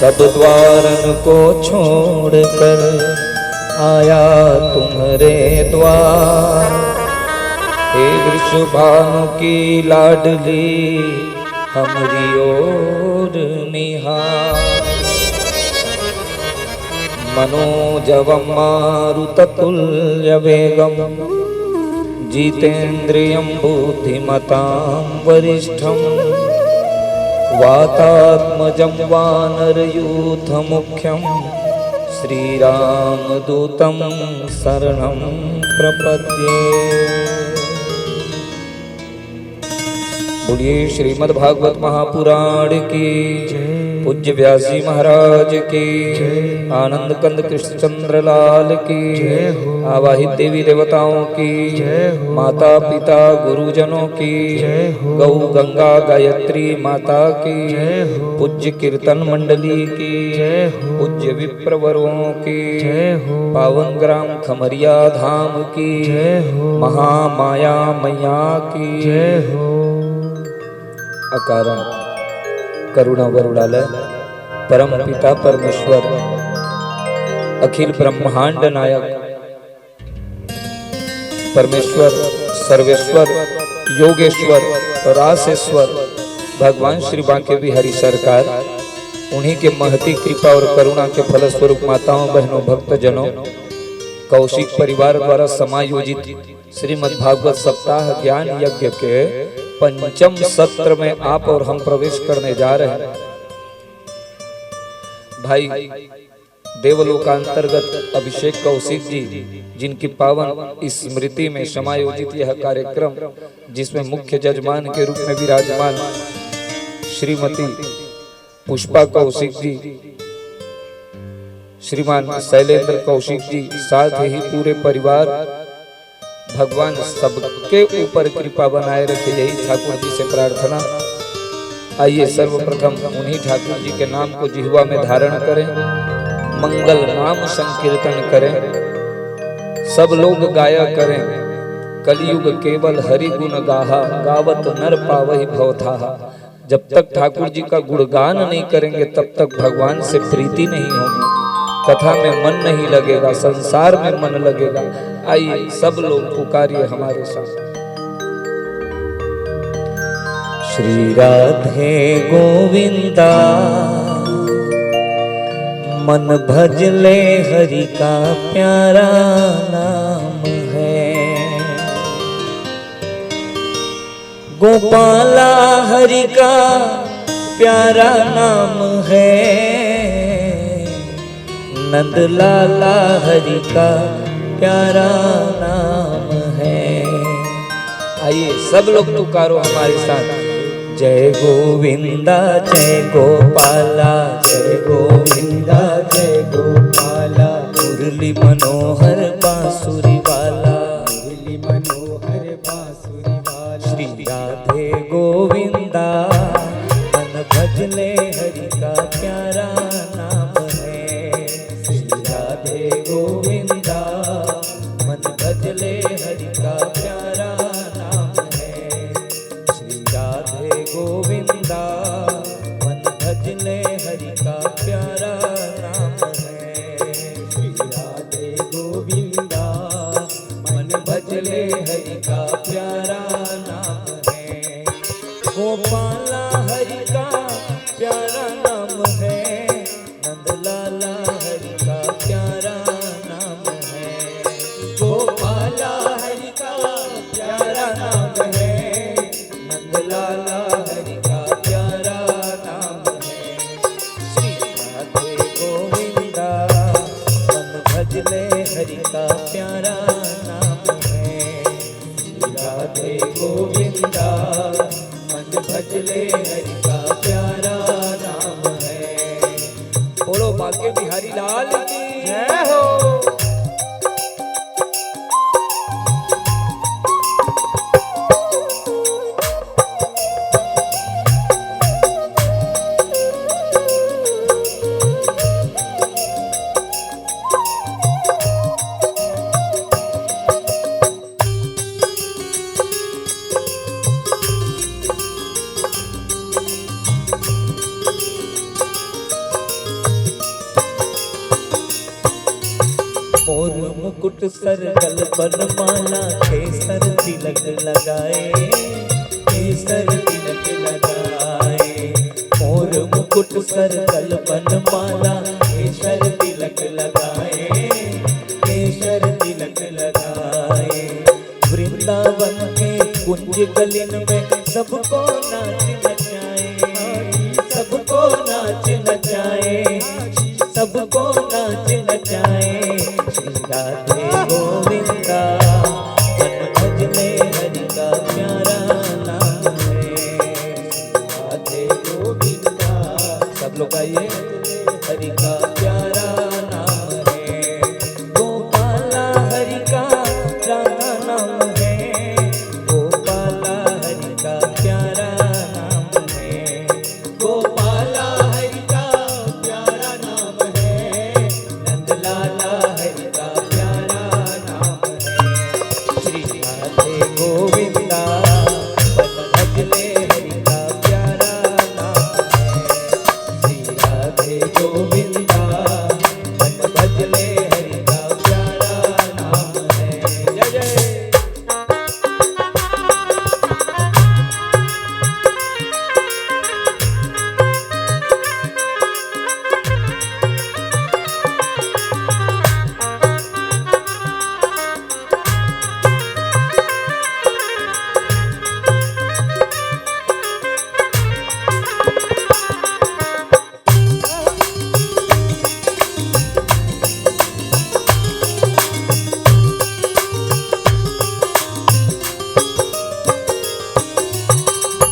सब द्वारन को छोड़कर आया तुम्हारे द्वार। हे वृषभानु की लाडली हमरी ओर निहार। मनोजवम मारुततुल्य वेगम जितेन्द्रियं बुद्धिमतां वरिष्ठं वातात्मजं वानरयूथमुख्यं श्रीरामदूतं शरणं प्रपद्ये। बोलिए श्रीमद्भागवत महापुराण की पूज्य व्यास जी महाराज की, आनंद कंद कृष्णचंद्र लाल की, आवाहित देवी देवताओं की, माता पिता गुरुजनों की, गौ गंगा गायत्री माता की, पूज्य कीर्तन मंडली की, पूज्य विप्रवरों की, पावन ग्राम खमरिया धाम की, महामाया मैया की। अकारण करुणा वरुणालय परम पिता परमेश्वर अखिल ब्रह्मांड नायक परमेश्वर सर्वेश्वर योगेश्वर रासेश्वर भगवान श्री बांके बिहारी सरकार, उन्हीं के महती कृपा और करुणा के फलस्वरूप माताओं बहनों भक्तजनों कौशिक परिवार द्वारा समायोजित श्रीमद् भागवत सप्ताह ज्ञान यज्ञ के पंचम सत्र में आप और हम प्रवेश करने जा रहे हैं। भाई देवलोकांतर्गत अभिषेक कौशिक जी, जिनकी पावन स्मृति में समायोजित यह कार्यक्रम, जिसमें मुख्य जजमान के रूप में विराजमान श्रीमती पुष्पा कौशिक जी, श्रीमान शैलेंद्र कौशिक जी, साथ ही पूरे परिवार, भगवान सबके ऊपर कृपा बनाए रखे, यही ठाकुर जी से प्रार्थना। आइए सर्वप्रथम उन्हीं ठाकुर जी के नाम को जिह्वा में धारण करें, मंगल नाम संकीर्तन करें, सब लोग गाया करें। कलयुग केवल हरि गुण गाहा, गावत नर पावहि भवथाहा। जब तक ठाकुर जी का गुणगान नहीं करेंगे तब तक भगवान से प्रीति नहीं होगी, कथा में मन नहीं लगेगा, संसार में मन लगेगा। आइए सब लोग पुकारिए हमारे साथ। श्री राधे गोविंदा मन भजले हरि का प्यारा नाम है। गोपाला हरि का प्यारा नाम है, नंद लाला हरि का प्यारा नाम है। आइए सब लोग पुकारो हमारे साथ। जय गोविंदा जय गोपाला, जय गोविंदा जय गोपाला, मुरली मनोहर बांसुरी वाला, मुरली मनोहर बांसुरी वाला। श्री राधे गोविंदा मन भजले हरि का प्यारा नाम है। श्री राधे गोविंदा मन भजले हरि का प्यारा नाम है। श्री राधे गोविंदा मन भजले हरि का प्यारा नाम है। श्री राधे गोविंदा मन भजले हरि का प्यारा नाम है। गोपाला हरि का प्यारा नाम है, नंदलाला हरि का प्यारा नाम है। गोपाला हरि का प्यारा नाम है, नंदलाला हरि का प्यारा नाम है। श्री राधे गोविंदा मन भजले हरि का प्यारा नाम है। श्री राधे गोविंदा मन भजले हरि का प्यारा नाम है। बोलो बांके बिहारी लाल की जय हो। मुकुट सर गल बनमाला केसर तिलक लगाए, केसर तिलक लगाए। मोर मुकुट सर गल बनमाला केसर तिलक लगाए, केसर तिलक लगाए। वृंदावन के कुंज गलिन में सबको नाच नचाए, सबको नाच नचाए, सबको नाच नचाए। श्री राधे गोविंदा मन भजले हरि का प्यारा नाम है। राधे गोविंदा सब लोग आइए, हरि का प्यारा नाम है। गोपाला हरि का प्यारा नाम है, गोपाला हरि का प्यारा नाम है, गोपाला हरि का प्यारा नाम है, नंदलाला हरि का प्यारा नाम है। श्री राधे गोविंदा मन भजले हरि का प्यारा नाम है। श्री राधे गोविंदा मन भजले हरि का प्यारा नाम है। जय जय।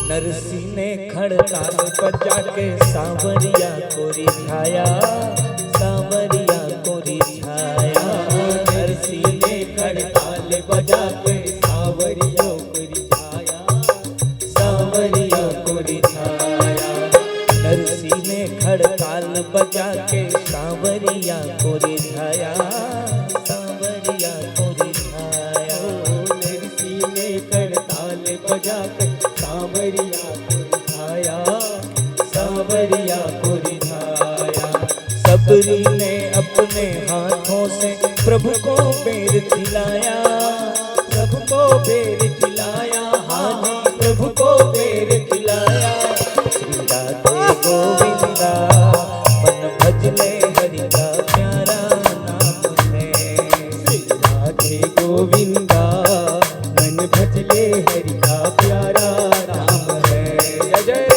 नरसी ने खड़ताल बजा के सांवरिया को रिझाया, सांवरिया को रिझाया। नरसी ने खड़ताल बजा के सांवरिया को रिझाया, सांवरिया को रिझाया। नरसी ने खड़ताल बजा के सांवरिया को रिझाया, सांवरिया को रिझाया। नरसी ने खड़ताल बजा के सांवरिया को रिझाया, सांवरिया को रिझाया। सबरी ने अपने हाथों से प्रभु को बेर खिलाया, प्रभु को बेर खिलाया, हाँ प्रभु को बेर खिलाया। श्री राधे गोविंदा मन भजले हरि का प्यारा नाम है। श्री राधे गोविंदा मन भजले हरि का प्यारा नाम है। जय जय।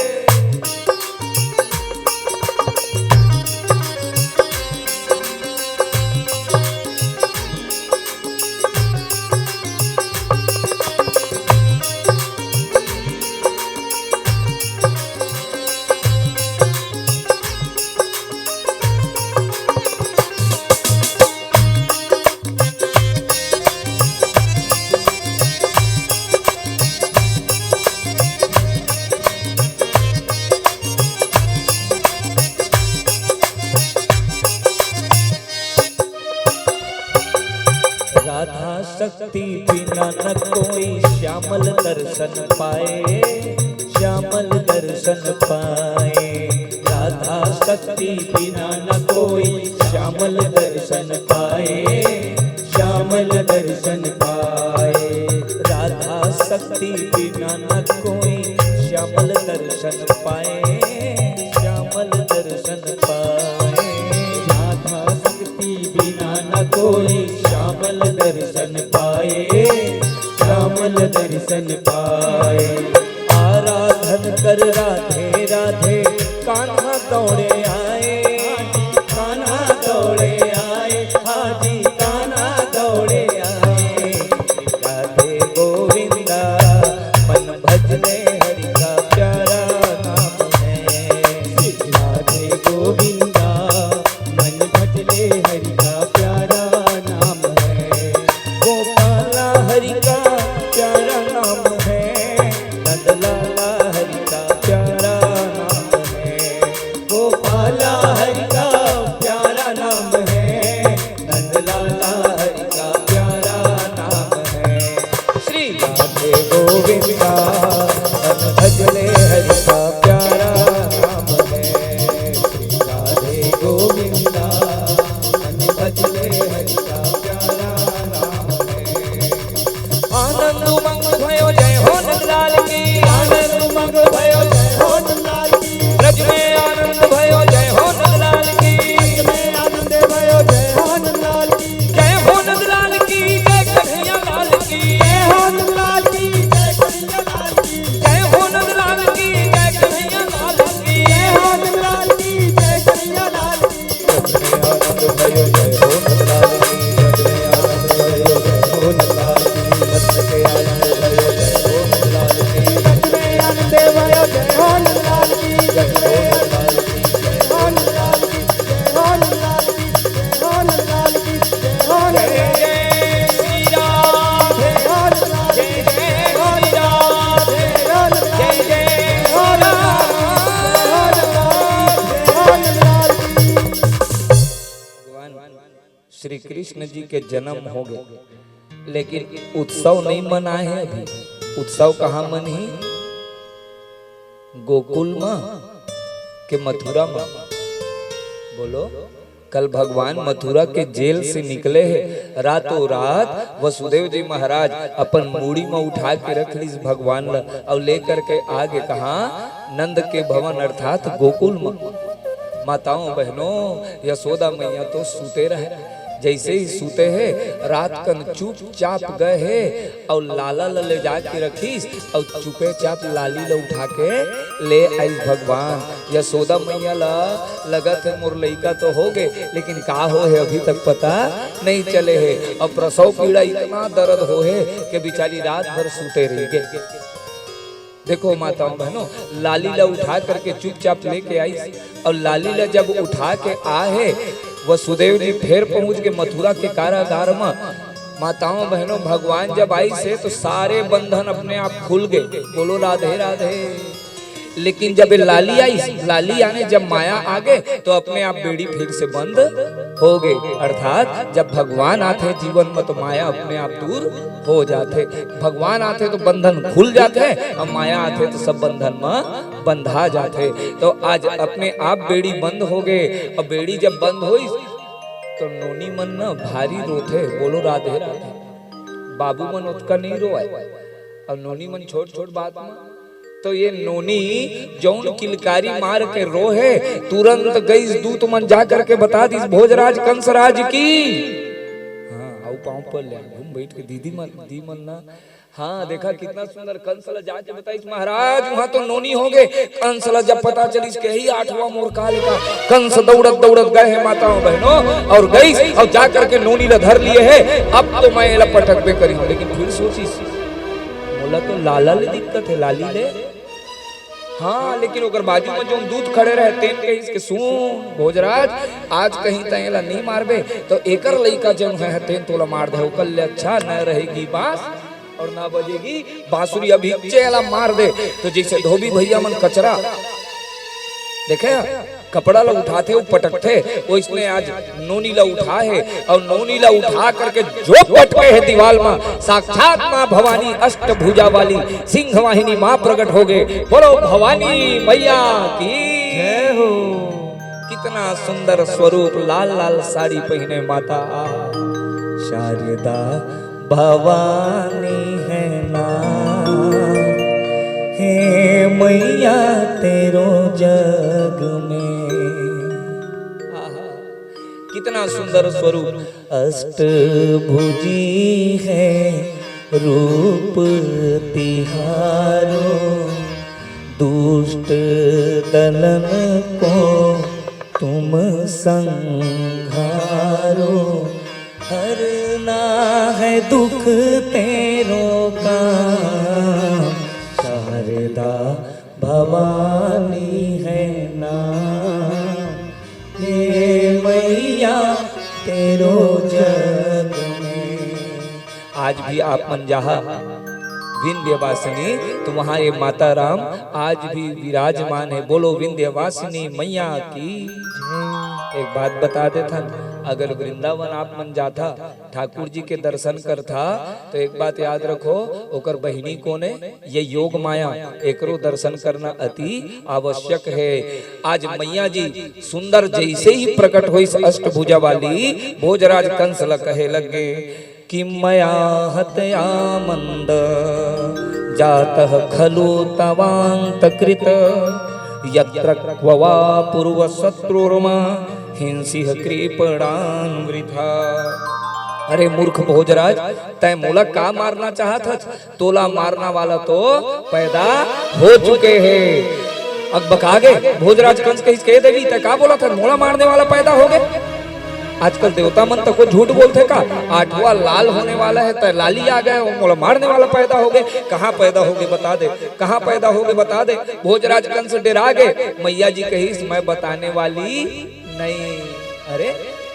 राधा शक्ति बिना न कोई श्यामल दर्शन पाए, श्यामल दर्शन पाए। राधा शक्ति बिना न कोई श्यामल दर्शन पाए, श्यामल दर्शन पाए। राधा शक्ति बिना न कोई श्यामल दर्शन पाए, श्यामल दर्शन पाए। राधा शक्ति बिना न कोई श्यामल दर्शन पाए, श्यामल दर्शन पाए। आराधन कर राधे राधे कान्हा दौड़े आए, कान्हा दौड़े आए, हाजी कान्हा दौड़े आए। राधे गोविंदा मन भजले हरि का प्यारा नाम है। राधे गोविंदा मन भजले हरि का प्यारा नाम है। गोपाला हरि का प्यारा नाम है, नंदलाला हरि का प्यारा नाम है। गोपाला श्री कृष्ण जी के जन्म हो गए, लेकिन उत्सव नहीं मनाए हैं अभी। उत्सव कहाँ मनी? गोकुल माँ के मथुरा माँ। बोलो, कल भगवान मथुरा के जेल से निकले हैं, रातों रात वसुदेव जी महाराज अपन मूड़ी में उठा के रख ली भगवान और लेकर के आगे कहा नंद के भवन अर्थात गोकुल में। माताओं बहनों, यशोदा मैया तो सूते रहे, जैसे ही सूते हैं रात कन चुपचाप गए हैं और लाला ले जाके रखीस और चुपे चाप लाली ला उठा के ले आई भगवान। यशोदा मैया ला लगत है मोर लइका तो हो गए, लेकिन का हो है अभी तक पता नहीं चले है। और प्रसव पीड़ा इतना दर्द हो है कि बेचारी रात भर सूते रह गए। देखो माताओं बहनों, लाली ला उठा करके चुपचाप लेके आई और लाली ला जब उठा के आए वसुदेव जी फिर पहुंच के मथुरा के कारागार में। माताओं बहनों, भगवान जब आई से तो सारे बंधन अपने आप खुल गए। बोलो राधे राधे। लेकिन जब लाली आई, लाली आने जब माया आ गए तो अपने आप बेड़ी फिर से बंद हो गए। अर्थात जब भगवान आते जीवन में तो माया अपने आप दूर हो जाते। भगवान आते तो बंधन खुल जाते हैं और माया आते तो सब बंधन में बंधा जाते। तो आज अपने आप बेड़ी बंद हो गए और बेड़ी जब बंद हुई तो नोनी मन न भारी रोते। बोलो राधे राधे। बाबू मन उतका नहीं रोए और नोनी मन छोट छोट बात में। तो ये नोनी जौन किलकारी मार के रोहे, तुरंत गई दूत मन जा करके बता दी भोजराज कंसराज की। हाँ आओ पाँव पर ले घूम बैठ के दीदी मन ना। हाँ देखा कितना सुंदर। कंसला जाके बताइस महाराज वहाँ तो नोनी हो गए। कंसला जब पता चली कि यही 8वां मोर काल का, कंस दौड़त दौड़त गए हैं माताओं बहनों और गई और जा करके नोनी ला धर लिए है। अब तो मैं लपटक पे करी, लेकिन फिर सोची बोला तो लाला ले दिक्कत है, लाली ले। हाँ लेकिन ओकर बाजू में जो दूध खड़े रहे तेन के इसके सुन भोजराज आज कहीं तैला नहीं मारबे तो एकर लइका जो है तेन तोला मार दे। कल ले अच्छा न रहेगी बांस और ना बजेगी बांसुरी। अभी चेला मार दे तो जैसे धोबी भैया मन कचरा देखे कपड़ा ला उठाते वो पटकते, वो इसने आज नोनी ला उठा है और नोनी ला उठा करके जो पटके है दीवाल में। साक्षात माँ भवानी अष्टभुजा वाली सिंह वाहिनी माँ प्रकट हो गए। बोलो भवानी मैया की जय हो। कितना सुंदर स्वरूप, लाल लाल साड़ी पहने माता शारदा भवानी है ना। हे मैया तेरो जग में। कितना सुंदर स्वरूप। अष्टभुजी है रूप तिहारो, दुष्ट दलन को तुम संहारो। हरना है दुख तेरो का, शारदा भवानी है ना। हे मैया तेरो जग में। आज भी आप मन जहा विंध्यवासिनी तो वहाँ ये माता राम आज भी विराजमान है। बोलो विंध्यवासिनी मैया की। एक बात बता देता, अगर वृंदावन आप मन जाता ठाकुर जी के दर्शन करता तो एक बात याद रखो, ओकर बहिनी कोने ये योग माया, एकरो दर्शन करना अति आवश्यक है। आज मैया जी सुंदर जैसे ही प्रकट हुई अष्टभुजा वाली, भोजराज कंस ल कहे लगे कि मया हतया मंद जातः खलु तवांत कृत यत्र क्ववा पूर्व शत्रुर्मा हिंसिह कृपणान वृथा। अरे मूर्ख भोजराज, तय मोला का मारना चाहत हस? तोला मारना वाला तो पैदा हो चुके हैं। अब बका गए भोजराज कंस कह देवी तय का बोला था मोला मारने वाला पैदा हो गए। आजकल देवता मन तक को झूठ बोलते का 8वां लाल होने वाला है तो लाली आ गए मोला मारने वाला पैदा हो गए। कहाँ पैदा हो गए बता दे, कहाँ पैदा हो गए बता दे। भोजराज कंस डरा गए। मैया जी कही मैं बताने वाली नहीं। अरे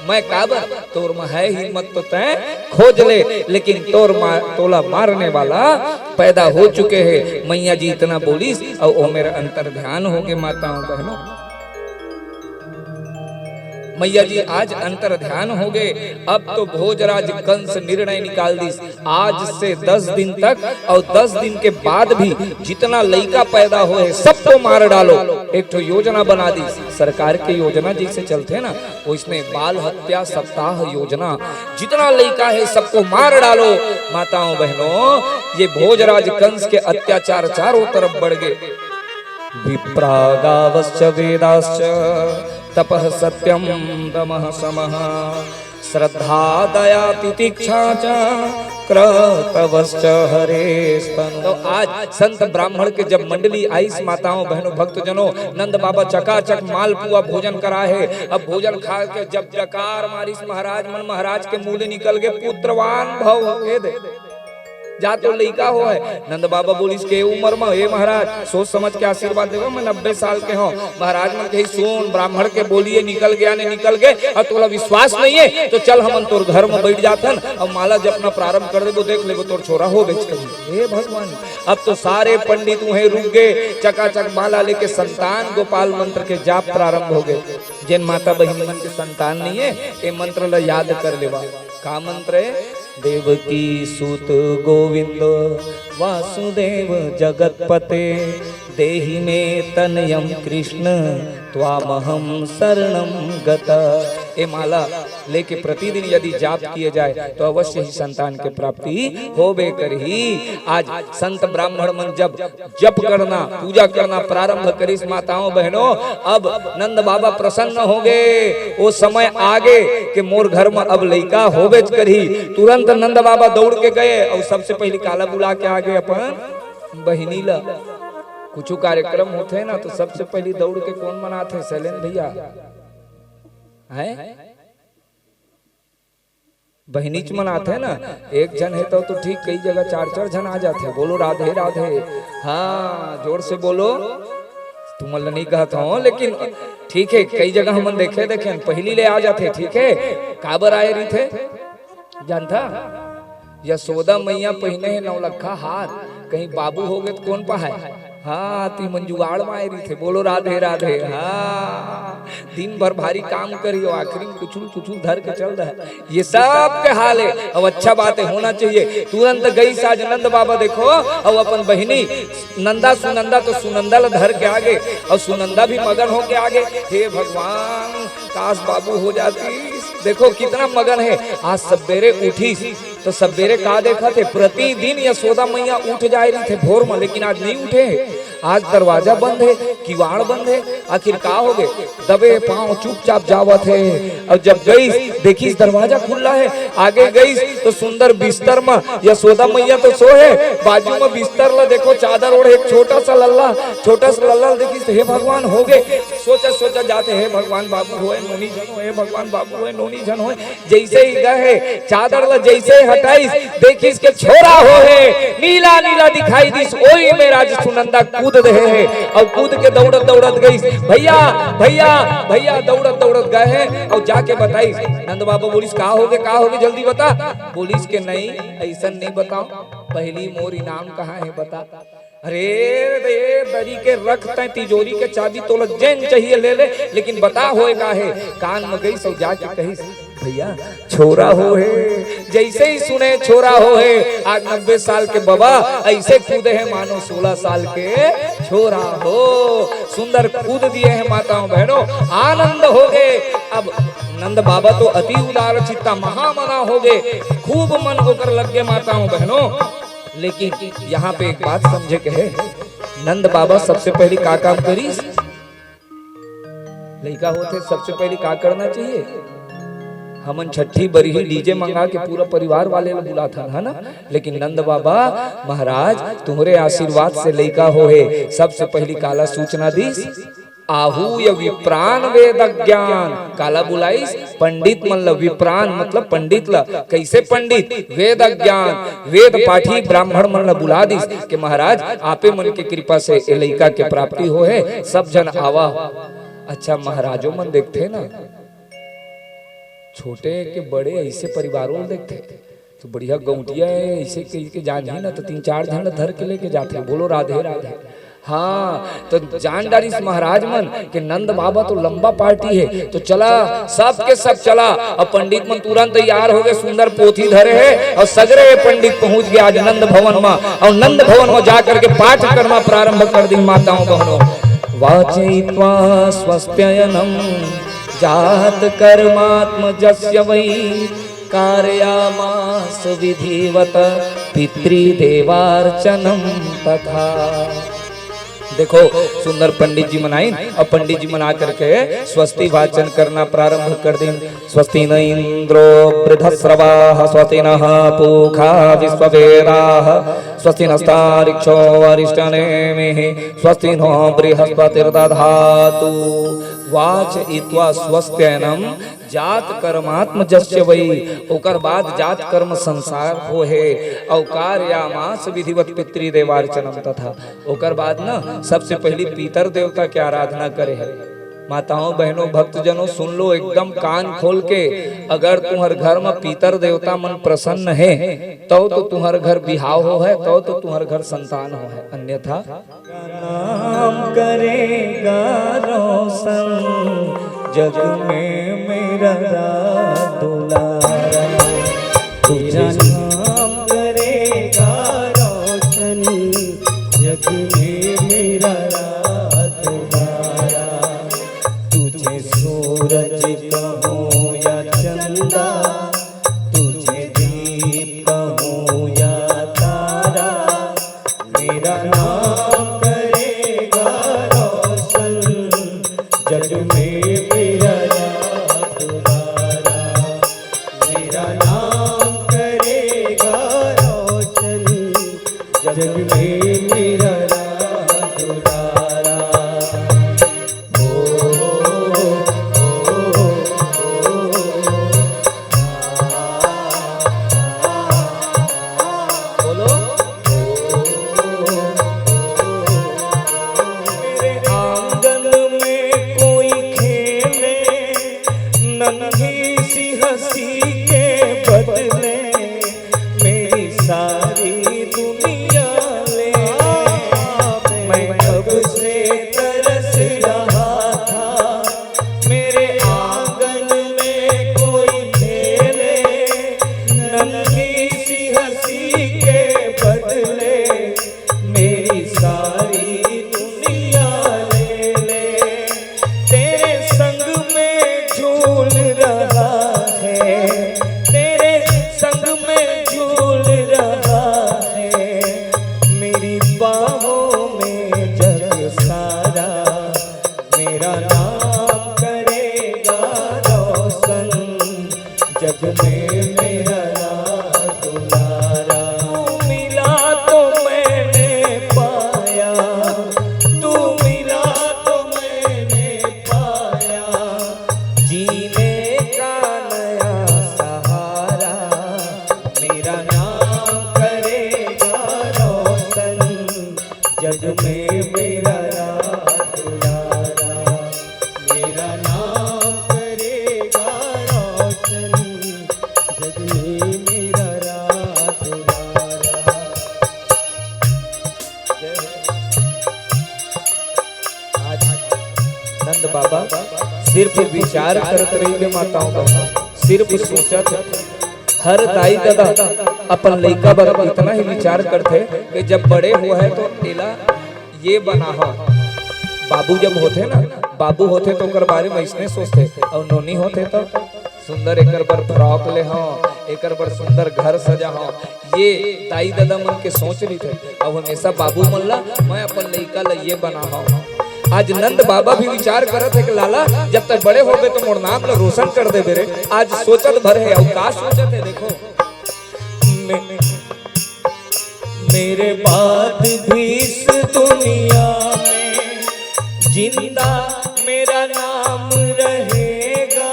मैं काबर, तोर में है हिम्मत तो तय खोज ले, लेकिन तोला मारने वाला पैदा हो चुके हैं। मैया जी इतना बोलीस और वो मेरा अंतर ध्यान हो गए। माताओं बहनों, मैया जी आज अंतर ध्यान हो गए। अब तो भोजराज कंस निर्णय निकाल दी, आज से 10 दिन तक और 10 दिन के बाद भी जितना लड़का पैदा हुए सबको मार डालो। एक तो योजना बना दी, सरकार की योजना जैसे चलते ना उसने बाल हत्या सप्ताह योजना, जितना लड़का है सबको मार डालो। माताओं बहनों, ये भोजराज कंस के अत्याचार चारों तरफ बढ़ गए। विप्रागावश्च वेदाश्च तपः सत्यम दमः समः श्रद्धा दया तितिक्षा च क्रतवश्च हरेस्तनु। तो आज संत ब्राह्मण के जब मंडली आई, माताओं बहनों भक्तजनों, नंद बाबा चकाचक मालपुआ भोजन करा है। अब भोजन खा के जब जकार मारिस महाराज मन, महाराज के मुंह निकल गए पुत्रवान भव हे दे जा तो लड़का हो है। नंद बाबा बोलिस के उम्र में, हे महाराज सोच समझ के आशीर्वाद देवो, मैं 90 साल के हूँ। महाराज मन कही सुन, ब्राह्मण के बोलिए निकल गया ने निकल गए, और तोला विश्वास नहीं है तो चल हम तोर घर में बैठ जाथन और माला जपना प्रारंभ कर देबो, देख लेबो तोर छोरा हो बेच कही। हे भगवान, अब तो सारे पंडित वहीं रुक गए, चकाचक माला लेके संतान गोपाल मंत्र के जाप प्रारंभ हो गए। जिन माता बहन मन के संतान नहीं है ये मंत्र ला याद कर लेवा। का मंत्र है? देवकी सूत गोविंद वासुदेव जगतपते देहि में तनयम कृष्ण त्वामहम शरणम गता। ये माला लेके प्रतिदिन यदि जाप किए जाए तो अवश्य ही संतान के प्राप्ति होबे करही। आज संत ब्राह्मण मन जब जप करना पूजा करना प्रारंभ करिस माताओं बहनों, अब नंद बाबा प्रसन्न हो गए। वो समय आगे कि मोर घर में अब लड़का होबे करही। तुरंत नंद बाबा दौड़ के गए और सबसे पहले काला बुला के आगे अपन बहिनी ला। कुछ कार्यक्रम होते हैं ना तो सबसे पहले दौड़ के कौन मनाते? शैलेंद्र भैया है, बहनीच मनाते हैं ना। एक जन है तो ठीक, कई जगह 4-4 जन आ जाते हैं। बोलो राधे राधे, हाँ जोर से बोलो। तुम नहीं कहता हूँ लेकिन ठीक है, कई जगह हम देखे पहली ले आ जाते। ठीक है, काबर आए रही थे जानता? यशोदा मैया पहने है 9 लखा हार, कहीं बाबू हो गए तो कौन पहाए? हाँ ती मंजुगाड़ में आए रही थे। बोलो राधे राधे। हाँ दिन भर भारी काम करियो, आखिरी में कुछ धर के चल रहा है। ये सब के हाल है। अब अच्छा बात है, होना चाहिए। तुरंत गई साज नंद बाबा देखो, और अपन बहिनी नंदा सुनंदा तो सुनंदा ला धर के आगे, और सुनंदा भी मगन हो के आगे। हे भगवान काश बाबू हो जाती। देखो कितना मगन है। आज सवेरे उठी तो सवेरे का देखा थे, प्रतिदिन यशोदा मैया उठ जा रही थे भोर में, लेकिन आज नहीं उठे। आज दरवाजा बंद है, किवाड़ बंद है। आखिर का हो गए? दबे पांव चुपचाप जावत है। और जब गई देखी दरवाजा खुला है, आगे गई तो सुंदर बिस्तर में यशोदा मैया तो सोए, बाजू में बिस्तर ला देखो चादर ओढ़े एक छोटा सा लल्ला देखी। हे भगवान हो गए, सोचा जाते हे भगवान बाबू होए नोनी जन होए, भगवान बाबू होए नोनी जन होए। जैसे ही गए चादर ला जैसे हटाई देखी इसके छोरा हो है, नीला नीला दिखाई दिस। ओई में राज सुनंदा कूद दे है, और कूद के दौड़त गई। भैया भैया भैया दौड़त गए हैं और जाके बताई। नंद बाबा बोलिस का हो गए जल्दी बता। बोलिस के नहीं ऐसा नहीं बताओ, पहली मोर इनाम कहाँ है बता। अरे दरी के रखते तिजोरी के चाबी तो जैन चाहिए ले ले, लेकिन बता होए का है। कान में गई सब जाके कही भैया छोरा हो है। जैसे ही सुने छोरा हो है, आज 90 साल के बाबा ऐसे कूदे हैं मानो 16 साल के छोरा हो। सुंदर कूद दिए हैं माताओं बहनों, आनंद हो गए। अब नंद बाबा तो अति उदार चित्ता महामना हो गए, खूब मन होकर लग गए माताओं बहनों। लेकिन यहाँ पे एक बात समझे के है, नंद बाबा सबसे पहले का काम करी? लड़का होते सबसे पहले का करना चाहिए? हमन छठी बरी ही डीजे मंगा के पूरा परिवार वाले बुला था, है ना। लेकिन नंद बाबा महाराज तुम्हारे आशीर्वाद से लड़का हो है, सबसे पहली काला सूचना दी। आहू या विप्राण वेद ज्ञान, काला बुलाइस पंडित मन ला। विप्राण मतलब पंडित ला। कैसे पंडित? वेद ज्ञान, वेद पाठी ब्राह्मण मन ला बुला दिस कि महाराज आपे मन के कृपा से ए लड़का के प्राप्ति हो है, सब जन आवा। अच्छा महाराजों मन देखते ना, छोटे के बड़े ऐसे परिवारों में देखते तो बढ़िया गौटिया है ऐसे के जान ही ना तो 3-4 जन धर के लेके जाते। बोलो राधे राधे। हाँ, तो जान डाली इस महाराज मन कि नंद बाबा तो लंबा पार्टी है, तो चला सब के सब चला। अब पंडित मन तुरंत तैयार हो गए, सुंदर पोथी धरे है और सगरे पंडित पहुंच गया आज नंद भवन में। और नंद भवन में जाकर के पाठ कर्मा प्रारंभ कर दी माताओं बहनों। वाचयित्वा स्वस्त्ययनम जात कर्मात्मजस्य वै कारयामास विधिवत पितृदेवार्चनम तथा। देखो सुंदर पंडित जी मनाई और पंडित जी मना करके स्वस्ति वाचन करना प्रारंभ कर दें। स्वस्ति न इंद्रो वृद्धश्रवाः स्वस्ति नः पूषा विश्ववेदाः स्वस्ति नस्तारिक्षो अरिष्टनेमिः स्वस्ति नो बृहस्पतिर्दधातु। वाचयित्वा स्वस्त्ययनम जात कर्मात्म जस्य वै। ओकर बाद जात कर्म संसार हो है। औकार या मास विधिवत पितृदेवार्चनम तथा। ओकर बाद ना सबसे पहली पितर देवता की आराधना करे है। माताओं बहनों भक्तजनों सुन लो एकदम कान खोल के। अगर तुम्हारे घर में पितर देवता मन प्रसन्न है तो तुम्हारे घर बिहाव हो है, तो तुम्हारे घर संतान हो है, अन्यथा नाम करेगा रोशन जग में मेरा दुलारा। तुझा नाम करेगा रोशन जग में मेरा दुलारा। तुझे सूरज कहूँ या चंदा, तुझे दीप कहूँ या तारा, मेरा नाम करेगा रोशन जग में मेरा दुलारा। मेरा नाम करेगा रोशन जग में मेरा दुलारा। बोलो। मेरे आंगन में कोई खेले नन्ही सी हंसी के बदले मेरी सारी दुनिया ले। मैं कब से तरस रहा था मेरे आंगन में कोई खेले नन्ही सी हंसी के बदले मेरी सारी दुनिया ले ले। तेरे संग में झूल रहा है, तेरे संग में झूल रहा है, मेरी बाहों में जग सारा। मेरा नाम करेगा रोशन जग में मेरा दुलारा। तू मिला तो मैंने पाया, तू मिला तो मैंने पाया, जीने का नया सहारा। मेरा नाम करेगा रोशन जग में मेरा दुलारा। मेरा नाम करेगा रोशन जग में मेरा दुलारा। आज नंद बाबा सिर्फ विचार करते रहिए माताओं का, सिर्फ सोचत। हर दाई दादा अपन लइका बर इतना ही विचार करते कि जब बड़े हुआ है तो एला ये बना हो। बाबू जब होते ना, बाबू होते तो ओकर बारे में इसने सोचते, और नोनी होते तो सुंदर एकर पर फ्रॉक ले हो, एकर पर सुंदर घर सजा हो। ये दाई दादा मन के सोच रही थे। अब हमेशा बाबू मन ला मैं अपन लइका ला ये बना हो। आज नंद बाबा भी विचार करत है कि लाला जब तक बड़े हो गए तो मोर नाम ला रोशन कर दे बेरे। आज सोचत भर है, अवकाश सोचत है। देखो मेरे बाद भी इस दुनिया में जिंदा मेरा नाम रहेगा।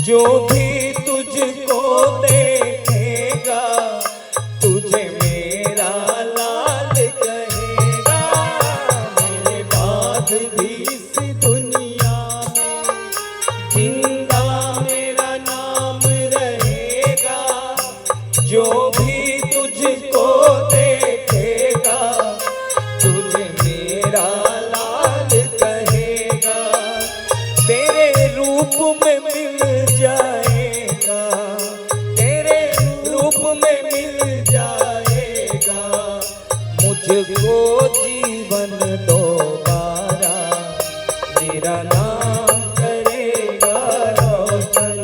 जो भी तुझको देखेगा तुझे मेरा लाल कहेगा। मेरे बाद भी इस दुनिया में जिंदा मेरा नाम रहेगा। जो भी तुझको देखेगा तुझे रूप में मिल जाएगा, तेरे रूप में मिल जाएगा, मुझको जीवन दोबारा, मेरा नाम करेगा रोशन,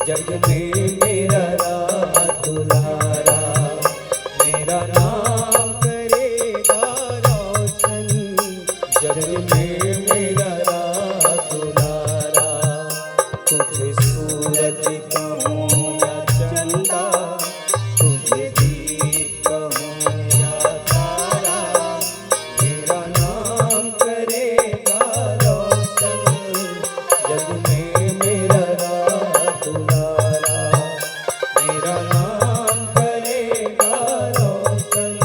जग में मेरा राज दुलारा, मेरा नाम करेगा रोशन, जग में मेरा राज दुलारा। तुझे सूरज कहूँ या चंदा, तुझे दीप कहूँ या तारा, मेरा नाम करेगा रोशन, जग में मेरा राज दुलारा, मेरा नाम करेगा रोशन,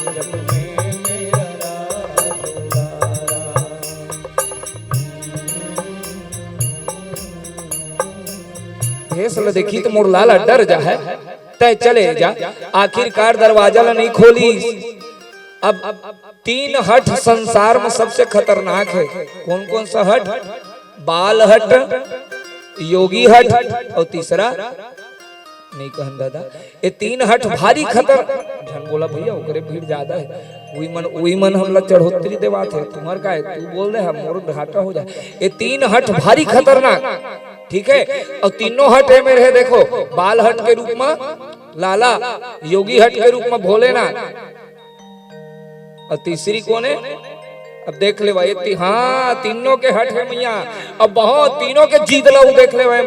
जग में मेरा राज दुलारा। भेसल देखी तो मोर लाला डर जा है, तय चले जा। आखिरकार दरवाजा ला नहीं खोली। अब 3 हट संसार में सबसे खतरनाक है। कौन कौन सा हट? बाल हट, योगी हट और तीसरा नहीं कहन दादा, ये 3 हट भारी खतर। झन बोला भैया ओकरे भीड़ ज्यादा है, वही मन हमला चढ़ोतरी देवात है, तुम्हार का है, तू बोल दे हम मोर घाटा हो जाए। ये 3 हट भारी खतरनाक, ठीक है। और तीनों हट है मेरे, देखो, बाल हट के रूप में लाला, योगी हट के रूप में भोलेनाथ, और तीसरी कौन है? अब देख ले भाई, हाँ तीनों के हट है मैया। अब बहुत तीनों के जीत लो, देख ले भाई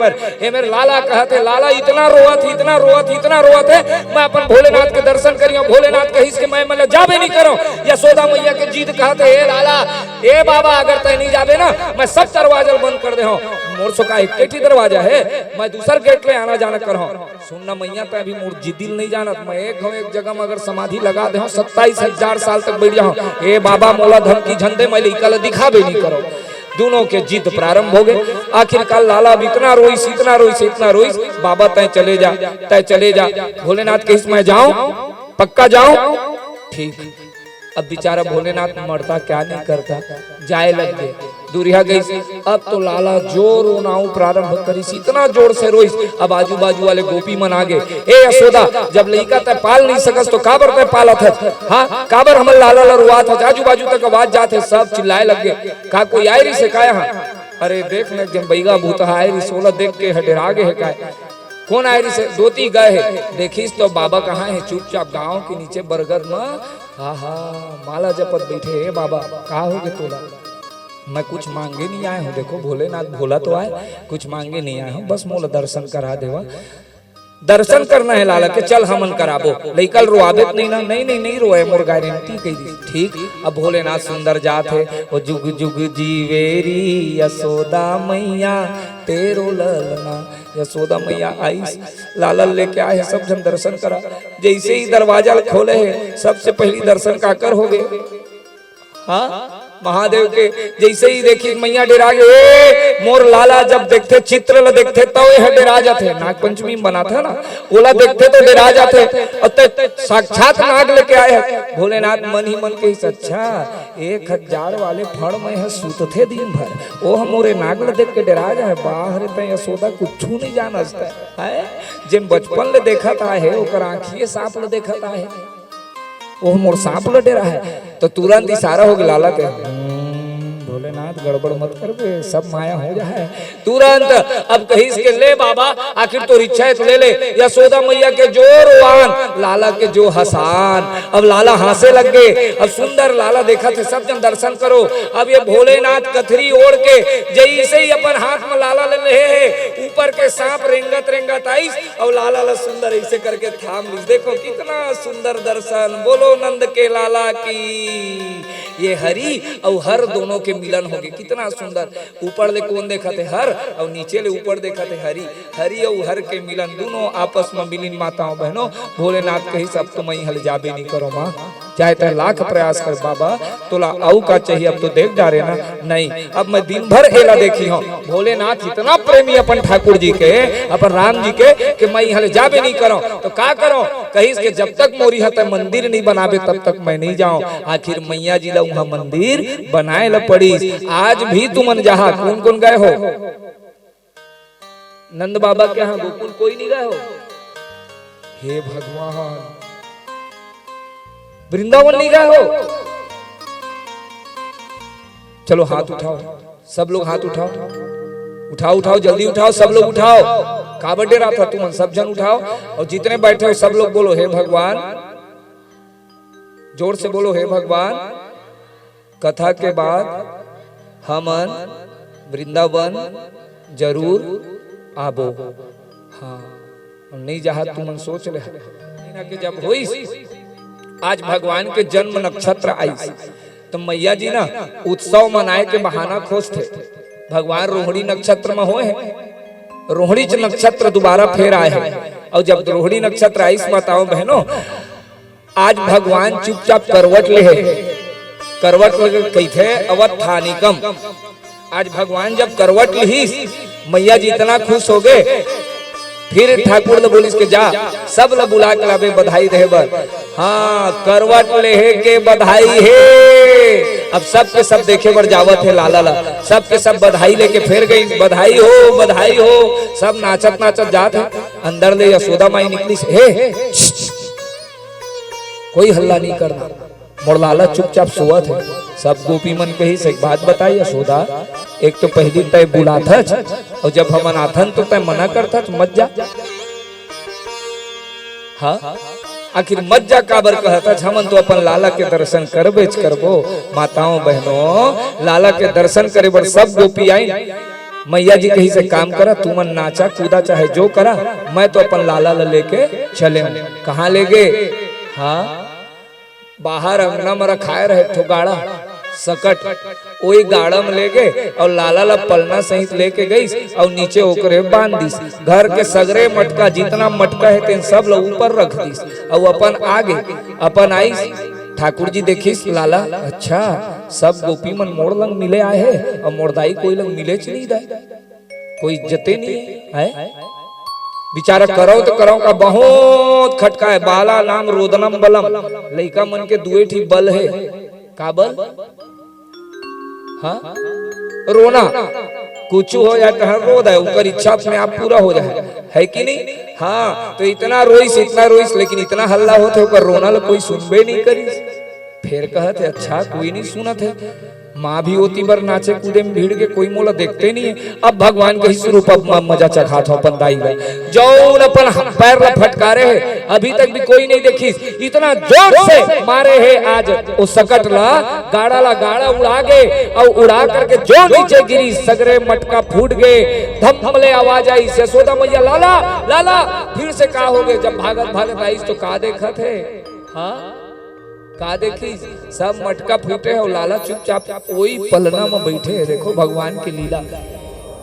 मेरे लाला कहते, लाला इतना रोवत, इतना रोवत, इतना रोवत है, मैं अपन भोलेनाथ के दर्शन करियो, भोलेनाथ कही के मैं मतलब जाबे नहीं करो। यशोदा मैया के जीत कहते, ए लाला, ए बाबा, अगर तय नहीं जाबे ना, मैं सब दरवाजा बंद कर दे हो। मोर सो का एक ही दरवाजा है, मैं दूसर गेट ले आना जाना कर हो। सुनना मैया, तो अभी मोर जिदिल नहीं जानत, मैं एक जगह में अगर समाधि लगा दे 27,000 साल तक बैठ जाऊं। ए बाबा, मोला धमकी झंडे मैं कल दिखाबे नहीं करो। दोनों के जिद प्रारंभ हो गए। आखिरकार लाला इतना रोईस, इतना रोईस, इतना रोईस, बाबा तय चले जा, तय चले जा। भोलेनाथ के मैं जाऊं, पक्का जाऊं, ठीक। अब बेचारा भोलेनाथ मरता क्या नहीं करता, जाए लग गए, दूरिया गई। अब तो लाला जोर रोनाऊ प्रारंभ करीस, इतना जोर से रोईस। अब आजू बाजू वाले गोपी मन आगे, ए यशोदा, जब लइका तय पाल नहीं सकस तो काबर तय पालत है? हाँ, काबर हमर लाला ला रुआत है? आजू बाजू तक आवाज जाते, सब चिल्लाए लग गए, का कोई आए रही से का यहाँ? अरे देख न, जब बैगा भूता आए रही, 16 देख के हटेरा गए है, काय कौन आए रही से? दोती गए है, देखिस तो बाबा कहाँ है? चुपचाप गाँव के नीचे बरगद में, हा माला जपत बैठे। हे बाबा, कहा हो गए तोला? मैं कुछ मांगे नहीं आया हूँ, देखो भोलेनाथ भोला तो आए, कुछ मांगे नहीं आया हूँ, बस मोला दर्शन करा देवा। दर्शन करना है लाला के, चल हमन कराबो। लइकल रोआबे नहीं ना? नहीं रोए, मोर गारंटी कही दी, ठीक। अब भोलेनाथ सुंदर जात है, वो जुग जुग जीवेरी यशोदा मैया तेरो ललना। यशोदा मैया आई, लाला लेके आए, सब जन दर्शन करा। जैसे ही दरवाजा खोले है, सबसे पहली दर्शन काकर हो गए? हाँ, महादेव के। जैसे ही देखी मैया डेरा गए, मोर लाला जब देखते चित्र ला देखते तो यह डेरा जाते। नाग पंचमी बना था ना, ओला देखते तो डेरा जाते, और साक्षात नाग लेके आए हैं। भोलेनाथ मन ही मन के, अच्छा 1000 वाले फड़ में है, सूतते दिन भर, ओ मोरे नाग ला देख के डेरा जाए। बाहर तय यशोदा कुछ नहीं जानता है, जिन बचपन ले देखा था है, ओकर आँखिए सांप ले देखा था है, वो मोर सांप लटे रहा है। तो तुरंत इशारा हो गया लाला के, भोलेनाथ गड़बड़ मत कर बे, सब माया हो जाए तुरंत। अब कहीं के ले बाबा, आखिर तो इच्छा है तो ले ले। यशोदा मैया के जो रोआन, लाला के जो हसान। अब लाला हंसे लग गए। अब सुंदर लाला देखा थे, सब जन दर्शन करो। अब ये भोलेनाथ कथरी ओढ़ के जैसे ही अपन हाथ में लाला ले रहे हैं, ऊपर के सांप रेंगत रेंगत आई, और लाला ला सुंदर ऐसे करके थाम ली। देखो कितना सुंदर दर्शन, बोलो नंद के लाला की। ये हरि और हर दोनों के मिलन हो गए, कितना सुंदर। ऊपर ले कौन देखा थे? हर, और नीचे ले ऊपर देखा थे हरि। हरि और हर के मिलन, दोनों आपस में मिलन। माताओं बहनों, भोलेनाथ कही सब तुम हल जाबे नहीं करो माँ, चाहे तो लाख प्रयास कर बाबा, तोला आऊ का चाहिए, अब तो देख जा रहे ना। नहीं, अब मैं दिन भर एला देखी हूँ। भोलेनाथ इतना प्रेमी अपन ठाकुर जी के, अपन राम जी के, कि मैं यहाँ जाबे नहीं करो तो का करो, कहीं के जब तक मोरी हते मंदिर नहीं बनाबे तब तक मैं नहीं जाऊं। आखिर मैया जी ला वहाँ मंदिर बनाए ला पड़ी। आज भी तुमन जहाँ कौन कौन गए हो? नंद बाबा के यहाँ गोकुल कोई नहीं गए हो? हे भगवान, वृंदावन नहीं गए हो? चलो हाथ उठाओ, सब लोग हाथ उठाओ, उठाओ उठाओ, जल्दी उठाओ, सब लोग उठाओ। का बर्थडे रहा था तुम सब जन उठाओ, और जितने बैठे हो सब लोग बोलो हे भगवान, जोर से बोलो हे भगवान, कथा के बाद हमन वृंदावन जरूर आबो। हाँ, नहीं जहा तुम सोच ले कि जब होई आज भगवान के जन्म नक्षत्र आई तो मैया जी ना उत्सव मनाए के बहाना खोजते। भगवान रोहिणी नक्षत्र में होए हैं, रोहिणी नक्षत्र दोबारा फिर आए हैं, और जब रोहिणी नक्षत्र आई बताओ बहनों, आज भगवान चुपचाप करवट ले है, करवट कही थे अवधानिकम। आज भगवान जब करवट ली, मैया जी इतना खुश हो गए, फिर ठाकुर ने बोलिस के जा सब ला बुला के लावे बधाई रहे बर। हाँ, करवट ले के बधाई है। अब सब के सब देखे बर जावत है लाला ला, सब के सब बधाई लेके फिर गई, बधाई हो बधाई हो, सब नाचत नाचत जात है। अंदर ले यशोदा माई निकली, हे कोई हल्ला नहीं करना, मोर लाला चुपचाप सोवत है। सब गोपी मन कही से एक बात बताई यशोदा, एक तो पहली तय बुलाथा और जब हम अनाथन तो तय मना करता मत जा। हाँ, आखिर मत जा काबर कहता, हमन तो अपन लाला के दर्शन करबेच करबो। माताओं बहनों, लाला के दर्शन करे बर सब गोपी आई। मैया जी कहीं से काम करा, तुमन नाचा कूदा चाहे जो करा, मैं तो अपन लाला ला लेके चले। कहाँ ले गए? हाँ, बाहर अंगना में रखाए रहे ठो गाड़ा सकट, वही गाड़ा में ले गए और लाला ला पलना सहित लेके गई और नीचे ओकरे बांध दी। घर के सगरे मटका जितना मटका है तेन सब ला ऊपर रख दी और अपन आगे अपन आई। ठाकुर जी देखिस लाला, अच्छा सब गोपी मन मोड़ लंग मिले आए है और मोड़दाई कोई लंग मिले च नहीं दाई, कोई इज्जते नहीं है। बिचारा करो तो करो का बहुत खटका है। बाला नाम रोदनम बलम, लइका मन के दुए ठीक बल है। का बल? हाँ, रोना, कुछ हो जाए तो रो दे, उनकर इच्छा अपने आप पूरा हो जाए, है कि नहीं? हाँ, तो इतना रोइस लेकिन इतना हल्ला होते होकर रोना ला कोई सुनबे नहीं करी। फिर कहते अच्छा कोई नहीं सुनत है। माँ भी होती बर नाचे कूदे में भीड़ के, कोई मोला देखते नहीं है। अब भगवान के स्वरूप मजा चखा था अपन दाई ला, जौन अपन पैर ला फटकारे है, अभी तक भी कोई नहीं देखी। इतना जोर से मारे है आज वो सकट ला, गाड़ा उड़ा गए और उड़ा करके जो नीचे गिरी सगरे मटका फूट गए। धमले आवाज आई, यशोदा मैया लाला लाला, फिर से का हो गए? जब भागत आई तो का देखा थे? हाँ, का देखी? सब मटका फूटे और लाला चुपचाप वही पलना में बैठे है। देखो भगवान की लीला।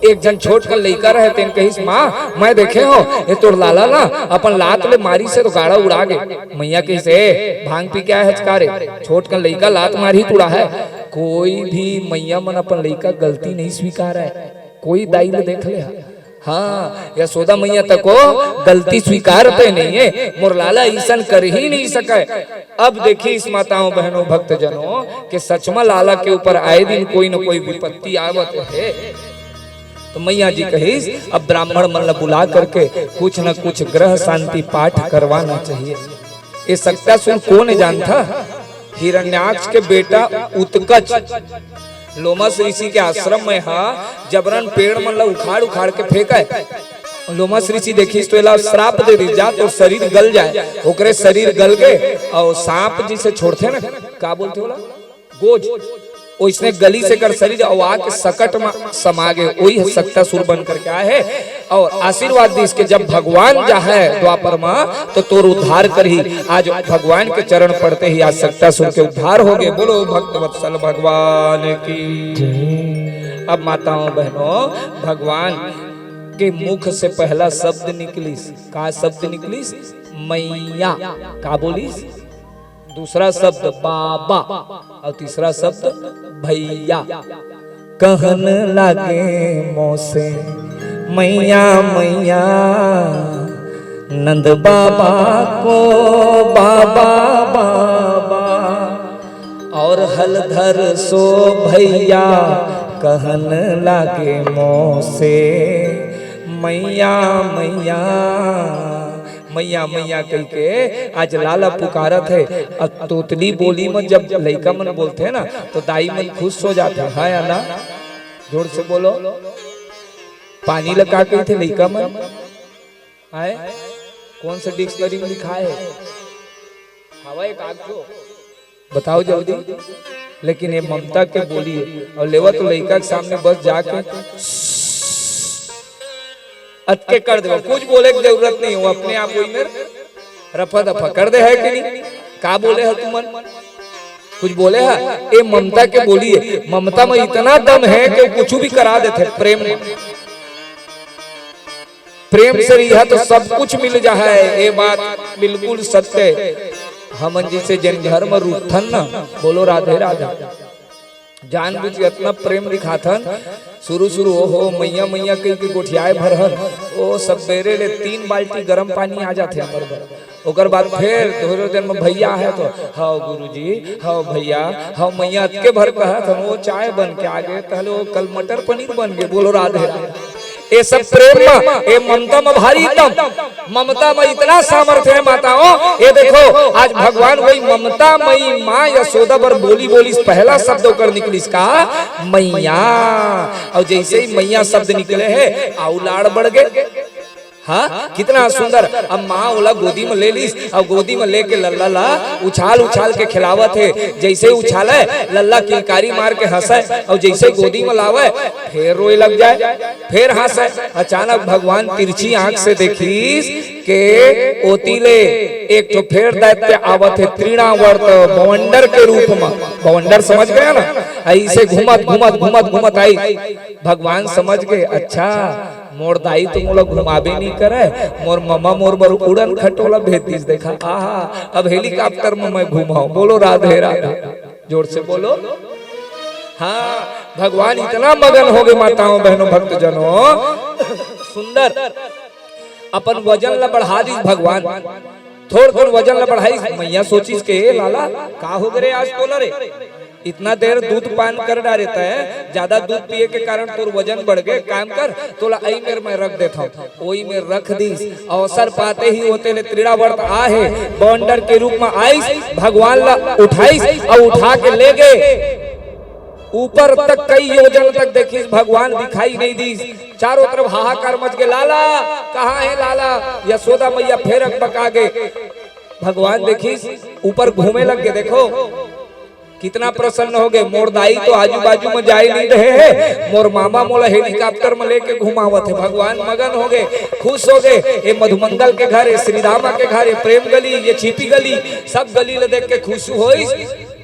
एक जन छोट कर लइका रहे तेन कहिस, माँ मैं देखे हो ये तोर लाला ना अपन लात ले मारी से तो गाड़ा उड़ा गए। मैया कहिस, ए भांग पी क्या है हचकारे, छोट कर लइका लात मारी तुड़ा है। कोई भी मैया मन अपन लइका गलती नहीं स्वीकार है, कोई दाई ले देख ले। हाँ, यशोदा मैया तक को गलती स्वीकारते नहीं है, मोर लाला ईसन कर ही नहीं सके। अब देखिए इस माताओं बहनों भक्त जनों के सचमा लाला के ऊपर आए दिन कोई न कोई विपत्ति आवत है। तो मैया जी कहिस अब ब्राह्मण मन ला बुला करके कुछ न कुछ ग्रह शांति पाठ करवाना चाहिए। ये सत्यासुर कौन जानता? हिरण्याक्ष के बेटा उत्कच लोमस ऋषि के आश्रम में जबरन पेड़ मन ला उखाड़ के फेंका है। लोमस ऋषि देखिस तो एला श्राप दे दी, जा तो शरीर गल जाए। ओकरे शरीर गल गए और सांप जिसे छोड़ते ना, का बोलते होला, गोज, वो इसने गली से कर शरीर और आके सकट में समा गए। वही सत्यासुर बन करके आए है और आशीर्वाद दी इसके, जब भगवान जा है द्वापर में तो तोर उद्धार कर ही। आज भगवान के चरण पड़ते ही आज सत्यासुर के उद्धार हो गए। बोलो भक्त वत्सल भगवान की। अब माताओं बहनों, भगवान के मुख से पहला शब्द निकली, का शब्द निकली? मैया। का बोली? दूसरा शब्द बाबा और तीसरा शब्द भैया। कहन लागे मौसे मैया मैया नंद बाबा को बाबा बाबा और हलधर सो भैया कहन लागे मौसे मैया मैया मैया मैया कह के आज लाला पुकारत है। अब तोतली बोली में जब लड़का मन बोलते हैं ना तो दाई मन खुश हो जाते हैं। या ना जोर से बोलो। पानी लगा के थे लड़का मन आए कौन सा डिक्शनरी में लिखा है? हवा एक आग जो बताओ जल्दी। लेकिन ये ममता के बोली है और लेवा तो लड़का के सामने बस जाके अटके कर दे, कुछ बोले की जरूरत नहीं हो, अपने आप वही में रफा दफा कर दे। है कि नहीं? का बोले है तुमन? कुछ बोले है? ये ममता के बोली है। ममता में इतना दम है कि कुछ भी करा देते। प्रेम से रिहा तो सब कुछ मिल जा है। ये बात बिल्कुल सत्य है। हमन जी से जन घर में रूठन ना बोलो राधे राधे जानबूझ के इतना प्रेम दिखाथन। शुरू शुरू हो मैया मैया कई के गोठियाए भरहन ओ सब बेरे ले 3 बाल्टी गर्म पानी आ जाते हमर घर। ओकर बाद फिर थोड़े दिन में भैया है तो हाँ गुरुजी हाँ भैया हाँ मैया के भर कहत वो चाय बन के आगे पहले वो कल मटर पनीर बन गए। बोलो राधे राधे। ये सब प्रेम में ये ममता में भारी दम, ममता में इतना सामर्थ्य है माताओं। ये देखो आज भगवान वही ममता मई माँ यशोदा पर बोली बोली पहला शब्द होकर निकली इसका मैया। और जैसे ही मैया शब्द निकले है आउलाड़ बढ़ गए। हाँ कितना सुंदर। अब माँ ओला गोदी में ले लीस और गोदी में लेके लल्ला ला उछाल उछाल के खिलावत है। जैसे उछाले लल्ला किलकारी मार के हंसे और जैसे गोदी में लावे फिर रोए लग जाए फिर हंसे। अचानक भगवान तिरछी आंख से देखीस के ओतीले एक तो फिर दैत्य आवत है त्रिणावर्त बवंडर के रूप में। बवंडर समझ गया ना? ऐसे घुमत घुमत घुमत घुमत आई। भगवान समझ गए अच्छा मोर दाई तो मोला घुमाबे नहीं करे, मोर मम्मा मोर बर उड़न खटोला भेतीस। देखा आहा अब हेलीकॉप्टर में मैं घुमाऊं। बोलो राधे राधे जोर से बोलो। हाँ भगवान इतना मगन हो गए माताओं बहनों भक्तजनों। सुंदर अपन वजन ला बढ़ा दी भगवान। थोड़ वजन ला बढ़ाई। मैया सोचिस के लाला का हो गए आज तोला रे इतना देर दूध पान कर डालता है। ज्यादा दूध पिए के कारण तोर वजन बढ़ गए। काम कर तोला आई मेर मैं रख देता हूँ। वही में रख दी। अवसर पाते ही होते ले त्रिणावर्त आ है बवंडर के रूप में आई। भगवान ला उठाईस और उठा के ले गए ऊपर तक। कई योजन तक देखी भगवान दिखाई नहीं दी। चारों तरफ हाहाकार मच गए। लाला कहाँ है लाला? यशोदा मैया फिर बका गए। भगवान देखी ऊपर घूमे लग गए। देखो कितना प्रसन्न हो गए। मोर दाई तो आजू बाजू में जा नहीं रहे हैं, मोर मामा मोला हेलीकॉप्टर में लेके घुमावत है। भगवान मगन हो गए खुश हो गए। ये मधुमंगल के घर श्री रामा के घर प्रेम गली ये छिपी गली सब गली ले देख के खुश हो।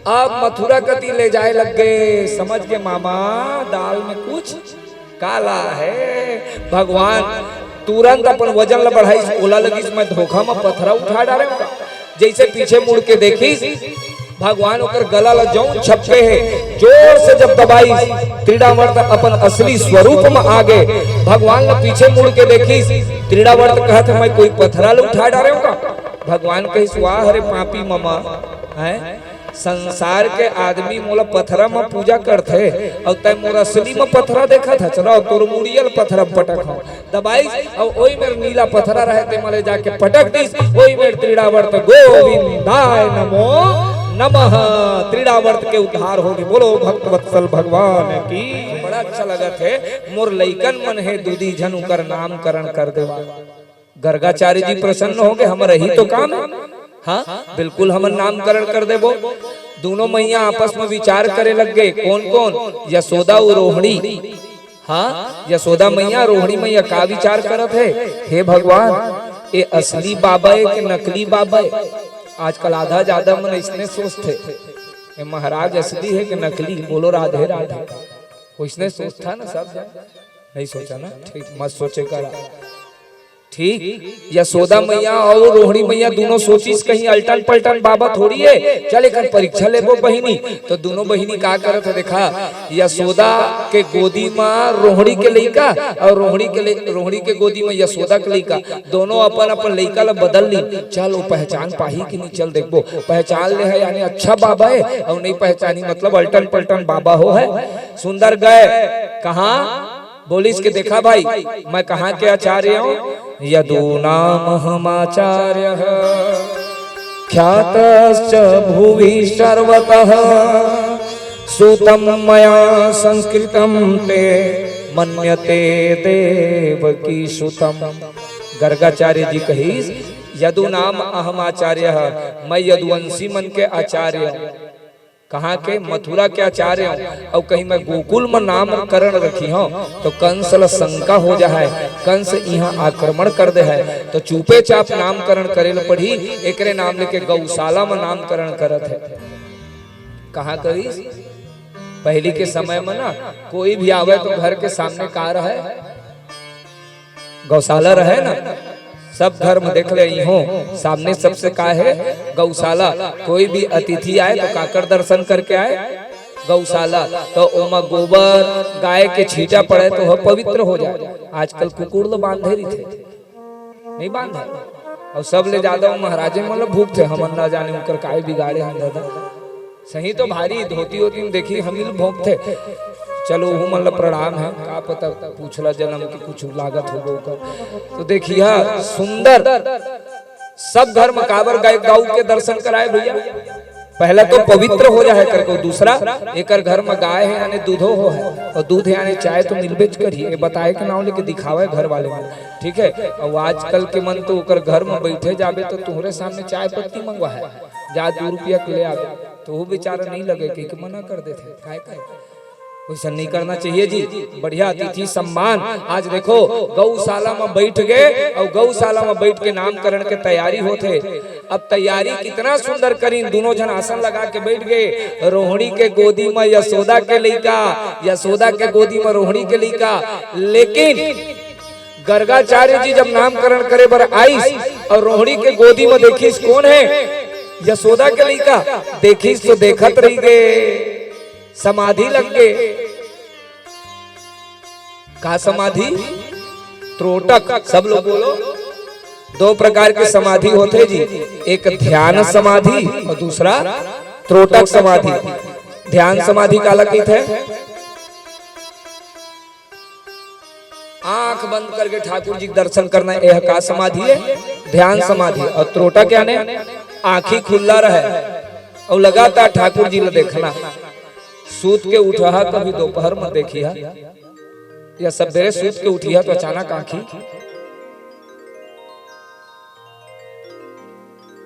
अब मथुरा कति ले जाए लग गए। समझ के मामा दाल में कुछ काला है। भगवान तुरंत अपन वजन ला बढ़ाई। ओला लगी मैं धोखा में पत्थरा उठा डाले। जैसे पीछे मुड़ के देखी भगवान ओकर गला ला जौन छपे है जोर से जब दबाई त्रिणावर्त अपन असली स्वरूप में आ गए। भगवान ला पीछे मुड़ के देखी त्रिणावर्त कहते मैं कोई पत्थरा ला उठा डाले होगा। भगवान कही वाह हरे पापी ममा है संसार के आदमी मोला पत्थरा में पूजा करते और तय मोर असली में पत्थरा देखा था। चलो तोर मुड़ियल पत्थरा पटक हो दबाई और ओई मेर नीला पत्थरा रहते मले जाके पटक दी। ओई मेर त्रिणावर्त गोविंदाय नमो नमः त्रिणावर्त के उद्धार होगी। बोलो भक्त वत्सल भगवान की। बड़ा अच्छा लगा थे। मोर लइकन मन है दूधी झन कर नामकरण कर देवा। गर्गाचार्य जी प्रसन्न हो गए। हमारा ही तो काम है। हाँ बिल्कुल हम नामकरण कर देबो। दोनों मैया आपस में विचार करे लग गए। कौन कौन? यशोदा और रोहिणी। हाँ यशोदा मैया रोहिणी मैया का विचार करत है? हे भगवान ये असली बाबा है कि नकली बाबा है? आजकल आधा ज्यादा मन इसने सोचते ये महाराज असली है कि नकली। बोलो राधे राधे। वो इसने सोचता ना सब नहीं सोचा ना। ठीक मत सोचे करा ठीक। यशोदा मैया और रोहिणी मैया दोनों सोचिस कहीं अल्टन पलटन बाबा थोड़ी है, चले कर परीक्षा लेबो बहिनी। तो दोनों बहिनी का करत है देखा, यशोदा के गोदी में रोहिणी के लइका और रोहिणी के गोदी में यशोदा के लइका, दोनों अपन अपन लइका ला बदल ली। चल वो पहचान पाही कि नहीं, चल देखबो पहचान ले है यानी अच्छा बाबा है, और नहीं पहचानी मतलब अल्टन पलटन बाबा हो है। सुंदर गए कहा बोलिस के देखा भाई मैं कहाँ के आचार्य हूँ, यदूनाम हमाचार्य ख्यातश्च भुवि सर्वतः सुतं मया संस्कृतं ते मन्यते देवकी सुतम। गर्गाचार्य जी कहीस यदु नाम अहम आचार्य, मैं यदुवंशी मन के आचार्य हूँ। कहाँ के, मथुरा के आचार्य हूँ। और कहीं मैं गोकुल में नामकरण रखी हूँ तो कंस ला शंका हो जा है, कंस यहाँ आक्रमण कर दे है, तो चुपे चाप नामकरण करे ल पड़ी। एकरे नाम लेके गौशाला में नामकरण करत है। कहाँ करी, पहली के समय में ना कोई भी आवे तो घर के सामने का रहे, गौशाला रहे ना, सब घर में देख ले हो सामने सबसे का है गौशाला। कोई भी अतिथि आए तो काकर दर्शन करके आए गौशाला, तो ओमा गोबर गाय के छींटा पड़े तो वह पवित्र हो जाए। आजकल कुकुर तो बांधे रही थे, नहीं बांधे, और सब ले ज्यादा महाराजे मतलब भूख थे, हम ना जाने उनकर काय बिगाड़े हम दादा। सही तो भारी धोती होती में देखी हम भोग थे। चलो वो मतलब प्रणाम है, का पता पूछला जन्म की कुछ लागत हो कर। तो देखिए सुंदर सब घर मकाबर गाय गाऊ के दर्शन कराए भैया। पहला तो पवित्र हो जाए करके, दूसरा एक घर में गाय है यानी दूधो हो है, और दूध है यानी चाय तो मिलबेच करिए, बताए के नाम लेके दिखावे घर वाले में, ठीक है। और आजकल के मन तो ओकर घर में बैठे जाबे तो तुम्हारे सामने चाय पत्ती मंगवा है, जा 2 रुपया के ले आवे, तो वो बेचारा नहीं लगे कि मना कर देते काय काय। वैसा नहीं करना चाहिए जी, बढ़िया अतिथि सम्मान। आज देखो गौशाला में बैठ गए और गौशाला में बैठ के नामकरण के तैयारी होते। अब तैयारी कितना सुंदर करी, दोनों जन आसन लगा के बैठ गए। रोहिणी के गोदी में यशोदा के लइका, यशोदा के गोदी में रोहिणी के लइका। लेकिन गर्गाचार्य जी जब नामकरण करे बर आई और रोहिणी के गोदी में देखिस कौन है, यशोदा के लइका, देखिस तो देखत रही गए, समाधि लग गए। का समाधि, त्रोटक, सब लोग बोलो। 2 प्रकार के समाधि होते जी, एक ध्यान समाधि और दूसरा त्रोटक समाधि। ध्यान समाधि काला कहते हैं, आंख बंद करके ठाकुर जी दर्शन करना, यह का समाधि है, ध्यान समाधि। और त्रोटक क्या ने, आंखी खुला रहे और लगातार ठाकुर जी ने देखना। सूत के उठा कभी दोपहर में देखिया या सवेरे सूत के उठिया तो अचानक आंखी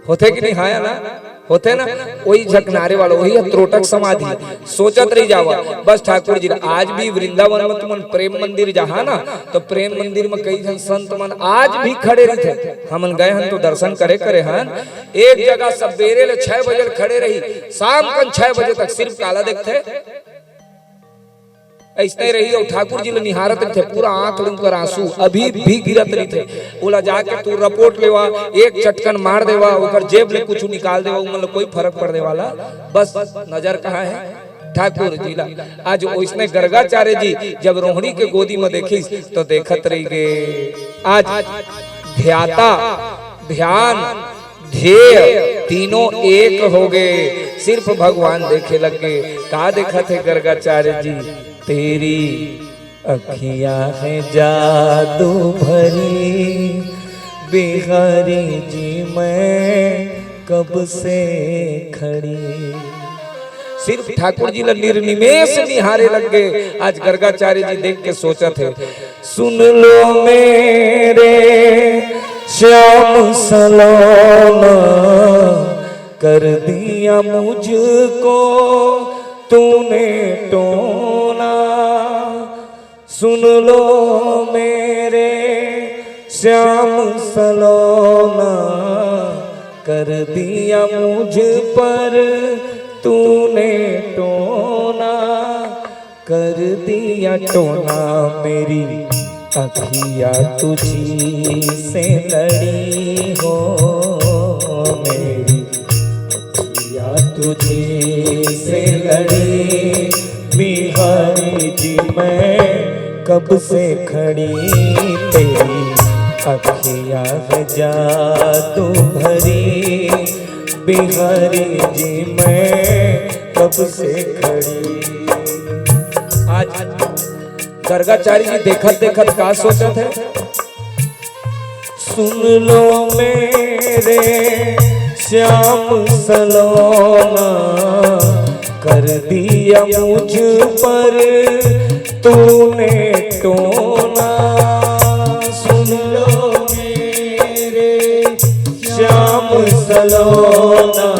होते कि नहीं, हाँ या ना होते ना, वही झकनारे वाला, वही है त्रोटक समाधि। सोचत रही जावा बस ठाकुर जी। आज भी वृंदावन में तुमन प्रेम मंदिर जहाँ ना, तो प्रेम मंदिर में कई जन संत मन आज भी खड़े रहते। हमन गए हन तो दर्शन करे हन, एक जगह सवेरे ले 6 बजे खड़े रही, शाम को 6 बजे तक सिर्फ काला देखते ऐसे रही। और ठाकुर जी ने निहारत थे, पूरा आंख लेकर आंसू अभी भी गिरत रही थे। बोला जाके तू रिपोर्ट लेवा, एक चटकन मार देवा, ऊपर जेब ले कुछ निकाल देवा, मतलब कोई फर्क पड़ने वाला बस नजर कहाँ है ठाकुर जी ला। आज उसने गर्गाचार्य जी जब रोहिणी के गोदी में देखी तो देखत रही गए। आज ध्याता ध्यान ध्येय तीनों एक हो गए, सिर्फ भगवान देखे लगे। का देखा थे गर्गाचार्य जी, तेरी अखियां है जादू भरी, बिहारी जी मैं कब से खड़ी। सिर्फ ठाकुर जी निर्निमेष निहारे लग गए। आज गर्गाचार्य जी देख के सोचा थे, सुन लो मेरे श्याम सलोना, कर दिया मुझको तूने टोना। सुन लो मेरे श्याम सलोना, कर दिया मुझ पर तूने टोना, कर दिया टोना। मेरी अखिया तुझी से लड़ी हो मेरी, अखिया तुझी से लड़ी, बिहारी जी मैं कब से खड़ी, तेरी अखिया है जादू भरी, बिहारी जी मैं कब से खड़ी। आज गर्गाचारी जी देखत देखत का सोचत है? सुन लो मेरे श्याम सलोना, कर दिया मुझ पर तूने टोना, सुन लो मेरे श्याम सलोना,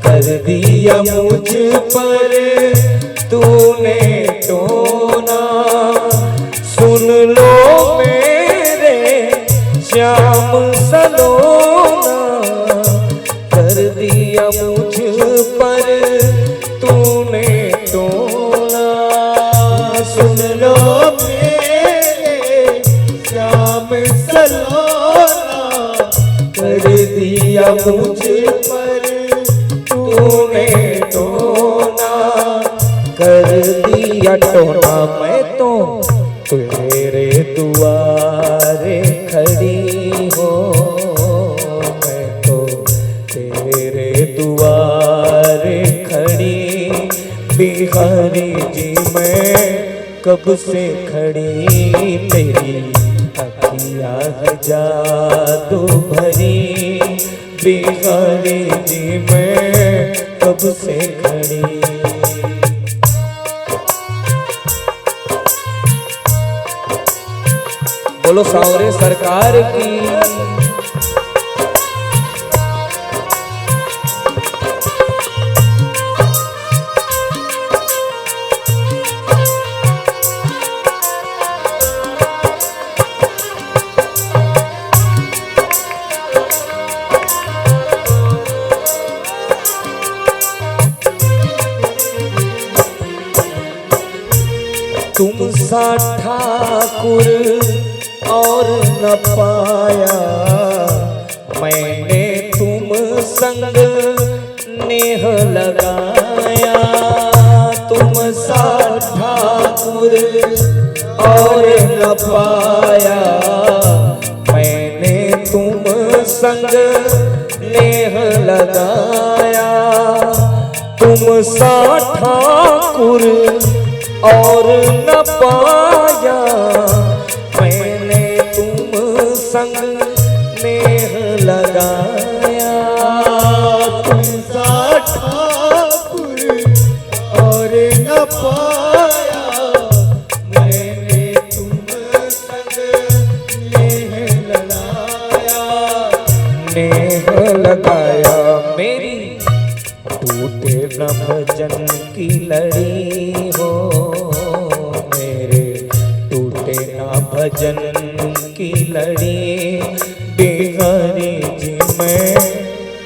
कर दिया मुझ पर तूने टोना, सुन लो मेरे श्याम सलोना, कर दिया मुझ पर तूने टोना, सुन लो मेरे श्याम सलोना, कर दिया मुझ पर तूने टोना, कर दिया टोना, मैं तो तेरे दुआरे खड़ी हो, मैं तो तेरे दुआरे खड़ी, बिहारी जी मैं कब से खड़ी, तेरी अखिया है जादू भरी, बिहारी जी मैं कब से खड़ी। बोलो सांवरे सरकार की। तुम सा ठाकुर और न पाया, मैंने तुम संग नेह लगाया, तुम सा ठाकुर और न पाया, मैंने तुम संग नेह लगाया, तुम सा ठाकुर और न पाया, मैंने तुम संग नेह लगाया, तुम सा ठाकुर और न पाया, मैंने तुम संग नेह लगाया, नेह लगाया, मेरी टूटे न भजन की लड़ी हो, मेरे टूटे न भजन की लड़ी, बिहारी जी मैं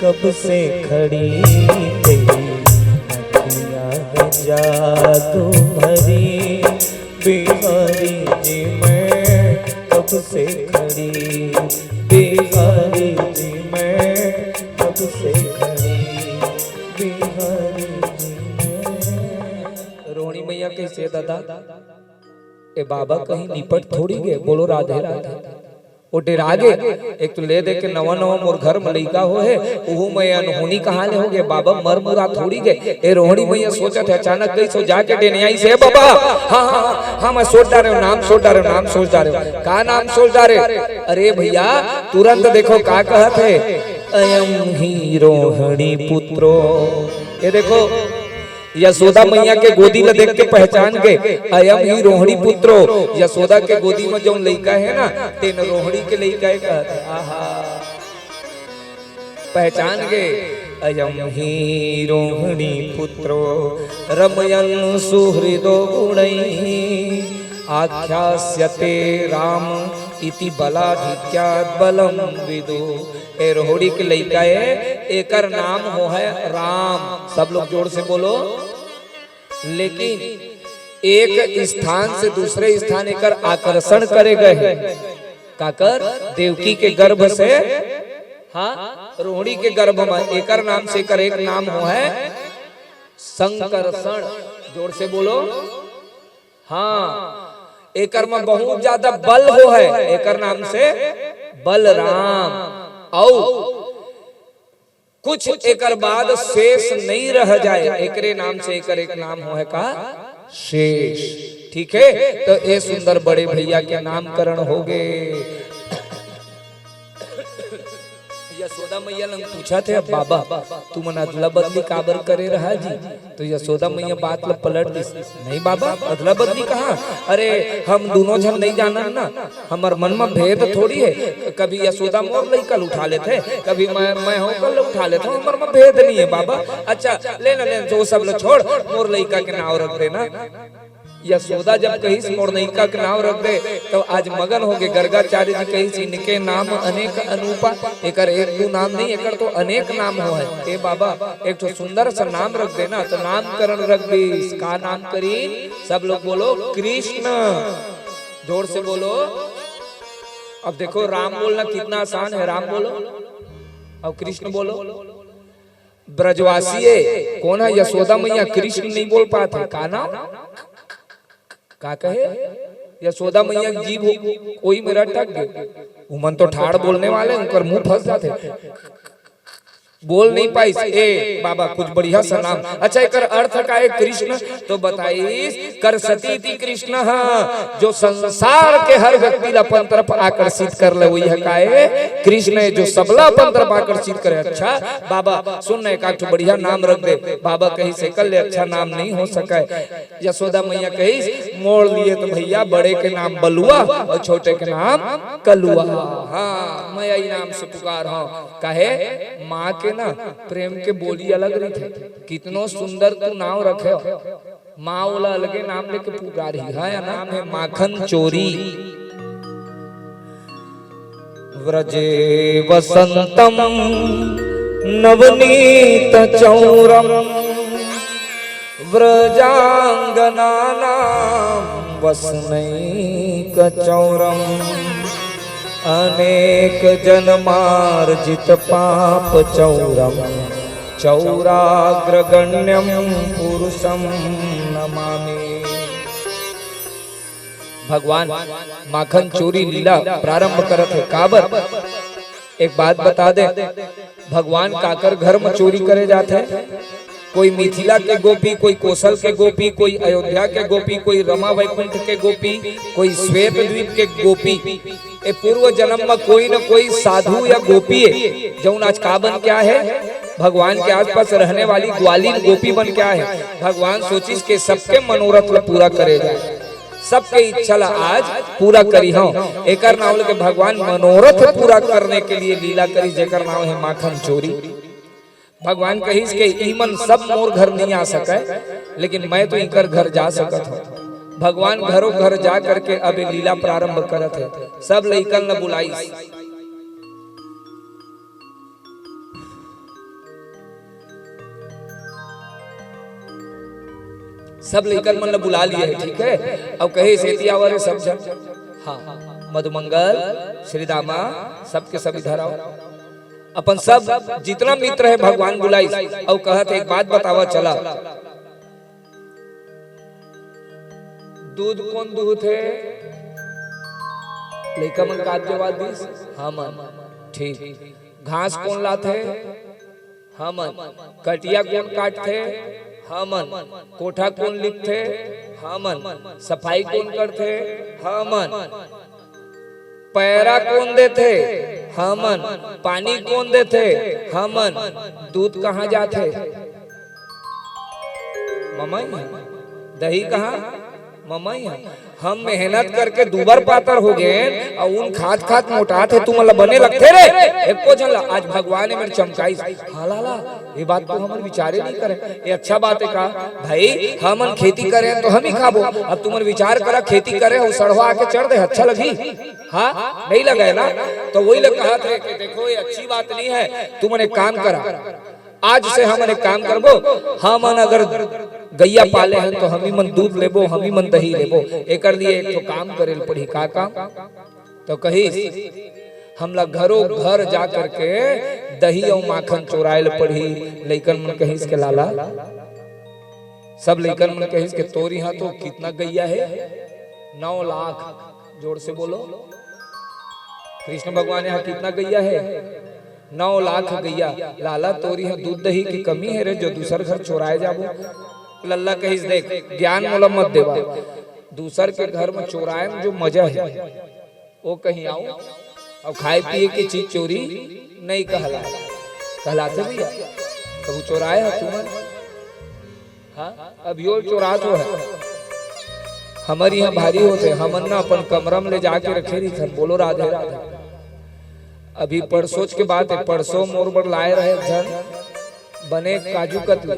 कब से खड़ी, तेरी अखियाँ है जादू भरी, बिहारी जी मैं कब से खड़ी, बिहारी जी मैं कब से खड़ी, बिहारी जी मैं। रोहिणी मैया कैसे दादा? ए बाबा कहीं निपट थोड़ी गए, बोलो राधे राधे। वो डेरा गे, एक तो ले दे के नवा नवा मोर घर में लइका हो है, ओहू मैं अनहोनी कहाँ ले हो गए, बाबा मर मुरा थोड़ी गए। ए रोहिणी मैया सोचा थे अचानक गई सो जाके डेनियाई से बाबा, हाँ हाँ हाँ मैं सोच डाले नाम सोच डाले नाम सोच डाले, का नाम सोच डाले? अरे भैया तुरंत देखो का कहत है, अयम ही रोहिणी पुत्रो। ये देखो यशोदा मैया के गोदी में देख के पहचान गए, अयम ही रोहिणी पुत्रो। यशोदा के गोदी में जो लड़का है ना, तेन रोहिणी के लड़का है कहते, आहा पहचान गए, अयम ही रोहिणी पुत्रो रमयन सुहृदो गुणैः आख्यास्यते राम इति बलाधिक्यात् बलम विदु। ए रोहिणी के लड़का है, एकर नाम हो है राम। सब लोग जोर से बोलो। लेकिन एक स्थान से दूसरे स्थान एकर आकर्षण करे गए काकर देवकी के गर्भ से हाँ रोहिणी के गर्भ में एकर नाम से एकर एक नाम हो है संकर्षण। जोर से बोलो हाँ। एकर में बहुत ज्यादा बल हो है एकर नाम से बलराम। और कुछ एकर बाद शेष नहीं रह जाए एकरे नाम से एकर एक नाम हो है का शेष। ठीक है तो ये सुंदर बड़े भैया के नामकरण हो गए। यशोदा मैया ने पूछा थे अब बाबा तू मन अदला बदली काबर करे रहा जी। तो यशोदा मैया बात ला पलट दी नहीं बाबा अदला बदली कहाँ। अरे हम दोनों जन नहीं जाना ना हमार मन में भेद थोड़ी है। कभी यशोदा मोर लई कल उठा लेते कभी मैं हो कल उठा लेता हूँ हमार में भेद नहीं है बाबा। अच्छा लेना लेना जो सब लोग छोड़ मोर लइका के नाव रख देना। यशोदा जब कही मोरनैका के नाम रख दे तो आज मगन हो गए। गर्गाचार्य जी कही इनके नाम अनेक अनुपा एकर एक दो नाम नहीं एकर तो अनेक नाम हो है। ए बाबा एक तो सुंदर सा नाम रख देना तो नामकरण रख दे। इसका नाम करी सब लोग बोलो कृष्ण। जोर से बोलो। अब देखो राम बोलना कितना आसान है। राम बोलो और कृष्ण बोलो। ब्रजवासी कौन है यशोदा मैया कृष्ण नहीं बोल पाते का नाम का कहे। यशोदा मैया जीव कोई मेरा टक गए उमन तो ठाड़ बोलने वाले उनकर मुंह फंस जाते बोल नहीं पाई। ए बाबा कुछ बढ़िया सा नाम। अच्छा एक अर्थ का है कृष्ण तो बताइए कर सती थी कृष्ण जो संसार के हर व्यक्ति अपन तरफ आकर्षित कर ले वही का है कृष्ण जो सबला अपन तरफ आकर्षित करे। अच्छा बाबा सुन एक बढ़िया नाम रख दे। बाबा कहीं से कर ले अच्छा नाम नहीं हो सका। यशोदा मैया कही मोड़ लिए तो भैया बड़े के नाम बलुआ और छोटे के नाम कलुआ। हाँ मैं यही नाम से पुकार हूँ कहे माँ के ना प्रेम के बोली अलग रही थे। कितनो सुंदर तू नाम रखे माँ वाला अलगे नाम लेके पुकारी है। नाम है माखन चोरी। व्रजे वसंतम नवनीत चौरम व्रजांगना वसनैक चौरम अनेक जन्मार्जित पाप चौरम चौराग्रगण्यम पुरुषम नमामि। भगवान माखन चोरी लीला प्रारंभ करत है काबर। एक बात बता दे भगवान काकर घर में चोरी करे जाते हैं। कोई मिथिला के गोपी कोई कौशल के गोपी कोई अयोध्या के गोपी कोई रमा वैकुंठ के गोपी कोई श्वेत द्वीप के गोपी। ए पूर्व जन्म में कोई न कोई साधु या गोपी है जो आज का बन क्या है भगवान के आसपास रहने वाली ग्वालिन गोपी बन क्या है। भगवान सोचिस के सबके मनोरथ पूरा करे जाए सबके इच्छा ला आज पूरा करी हूँ। एक नाम के भगवान मनोरथ पूरा करने के लिए लीला करी जेकर नाम है माखन चोरी। भगवान कही के ईमन सब मोर घर नहीं आ सके लेकिन मैं तो इनकर घर जा सकत हूँ। भगवान घरों घर जा करके अब लीला प्रारंभ करत है। सब लइकन न बुलाई सब लइकन मन बुला लिए है। ठीक है अब कहे सेतियावर सब जन हाँ मधुमंगल श्री दामा सबके सब इधर आओ। अपन सब जितना मित्र है भगवान बुलाई और कहत एक बात बतावा चला। दूध कौन दूध है लइका मन का जवाब दीस हमन। ठीक घास कौन लाथे हमन। कटिया कौन काटथे हमन। कोठा कौन लिखथे हमन। सफाई कौन करथे हमन। पैरा कौन देथे हमन। पानी कौन देथे हमन। दूध कहाँ जाथे ममई। दही कहाँ ममई। हम मेहनत करके दुबर पातर हो गए और उन खाद खाद मोटा थे तुम बने लगते रे एको जन आज भगवान ने मेरे चमकाई हालाला। ये बात तो हम विचारे नहीं करें। ये अच्छा बात है का भाई हम खेती करें तो हम ही खाबो। अब तुम विचार करा खेती करे और सड़वा आके चढ़ दे अच्छा लगी हाँ नहीं लगा है ना। तो वही लोग कहा थे कि देखो ये अच्छी बात नहीं है तुम एक काम करा आज से हम एक काम करबो। हम अगर गैया पाले हैं तो हम ही मन दूध लेबो, हम ही मन दही लेबो। एकर लिए एक तो काम करे पड़ी। का काम? तो कही हमला घरों घर जा करके दही और माखन चोरायल पड़ी। लइकन मन कही इसके लाला, सब लइकन मन कही इसके तोरी हाँ तो कितना गैया है? 9 लाख। जोर से बोलो। कृष्ण भगवान यहाँ कितना गैया है? 9 लाख गैया। लाला तोरी है दूध दही की कमी है रे, जो दूसर घर चोराए जाबो। लल्ला कही देख ज्ञान मोला मत देवा, दूसर के घर में चोराए में जो मजा है वो कहीं आओ। और खाए पिए की चीज चोरी नहीं कहलाते भैया। कभी चोराए है तुम? हाँ अभी चोरा तो है। हमारी यहाँ भारी होते, हमन ना अपन कमरा में ले जाके रखे रही थन। बोलो राधे राधे। अभी परसों के बात है, परसों मोर पर लाए रहे धन बने काजू कतली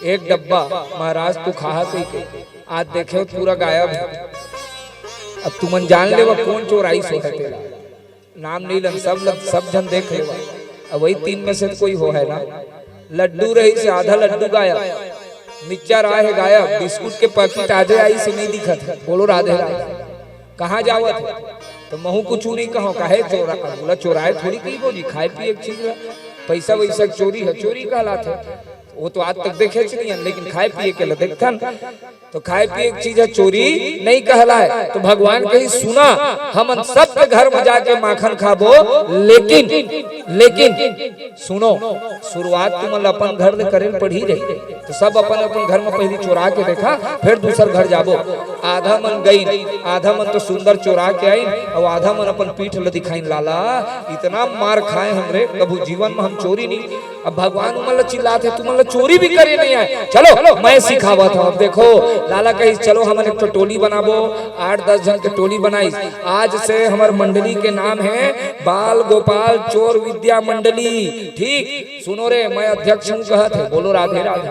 1 डब्बा। महाराज तू खा के आज देखे पूरा गायब है। अब तुमन जान ले वो कौन चोराई सो है तेरा, नाम नहीं लन, सब जन देख ले। अब वही 3 में से कोई हो है ना। लड्डू रही से आधा लड्डू गायब, मिक्सचर आए है गायब, बिस्कुट के पैकेट आधे आई से नहीं दिखा था। बोलो राधे राधे। कहाँ जावत है? तो महू कुछ नहीं कहो काहे चोरा? बोला चोराए थोड़ी कही बोली, खाए पिए एक चीज पैसा वैसा चोरी है, चोरी कहलात है। वो तो आज तक देखे नहीं, लेकिन खाए पिए के लिए देखथन। तो खाए पिए एक चीज है, चोरी नहीं कहला है। तो भगवान कही सुना हम सब के घर में जाके माखन खाबो, लेकिन सुनो शुरुआत तुम अपन घर ले करे पड़ी रही। तो सब अपन घर में पहले चोरा के देखा, फिर दूसर घर जाबो। आधा मन गई, आधा मन तो सुंदर चोरा के आई, और आधा मन अपन पीठ ल दिखाई। लाला इतना मार खाए हमरे, कभू जीवन में हम चोरी नहीं। अब भगवान उमल चिल्लाते तुम चोरी भी करे नहीं आए, चलो मैं सिखावा था। अब देखो लाला कही चलो हम एक तो टोली बनाबो, 8-10 जन के टोली बनाई। आज से हमार मंडली के नाम है बाल गोपाल चोर विद्या मंडली। ठीक सुनो रे, मैं अध्यक्ष हूँ कहत है। बोलो राधे राधे।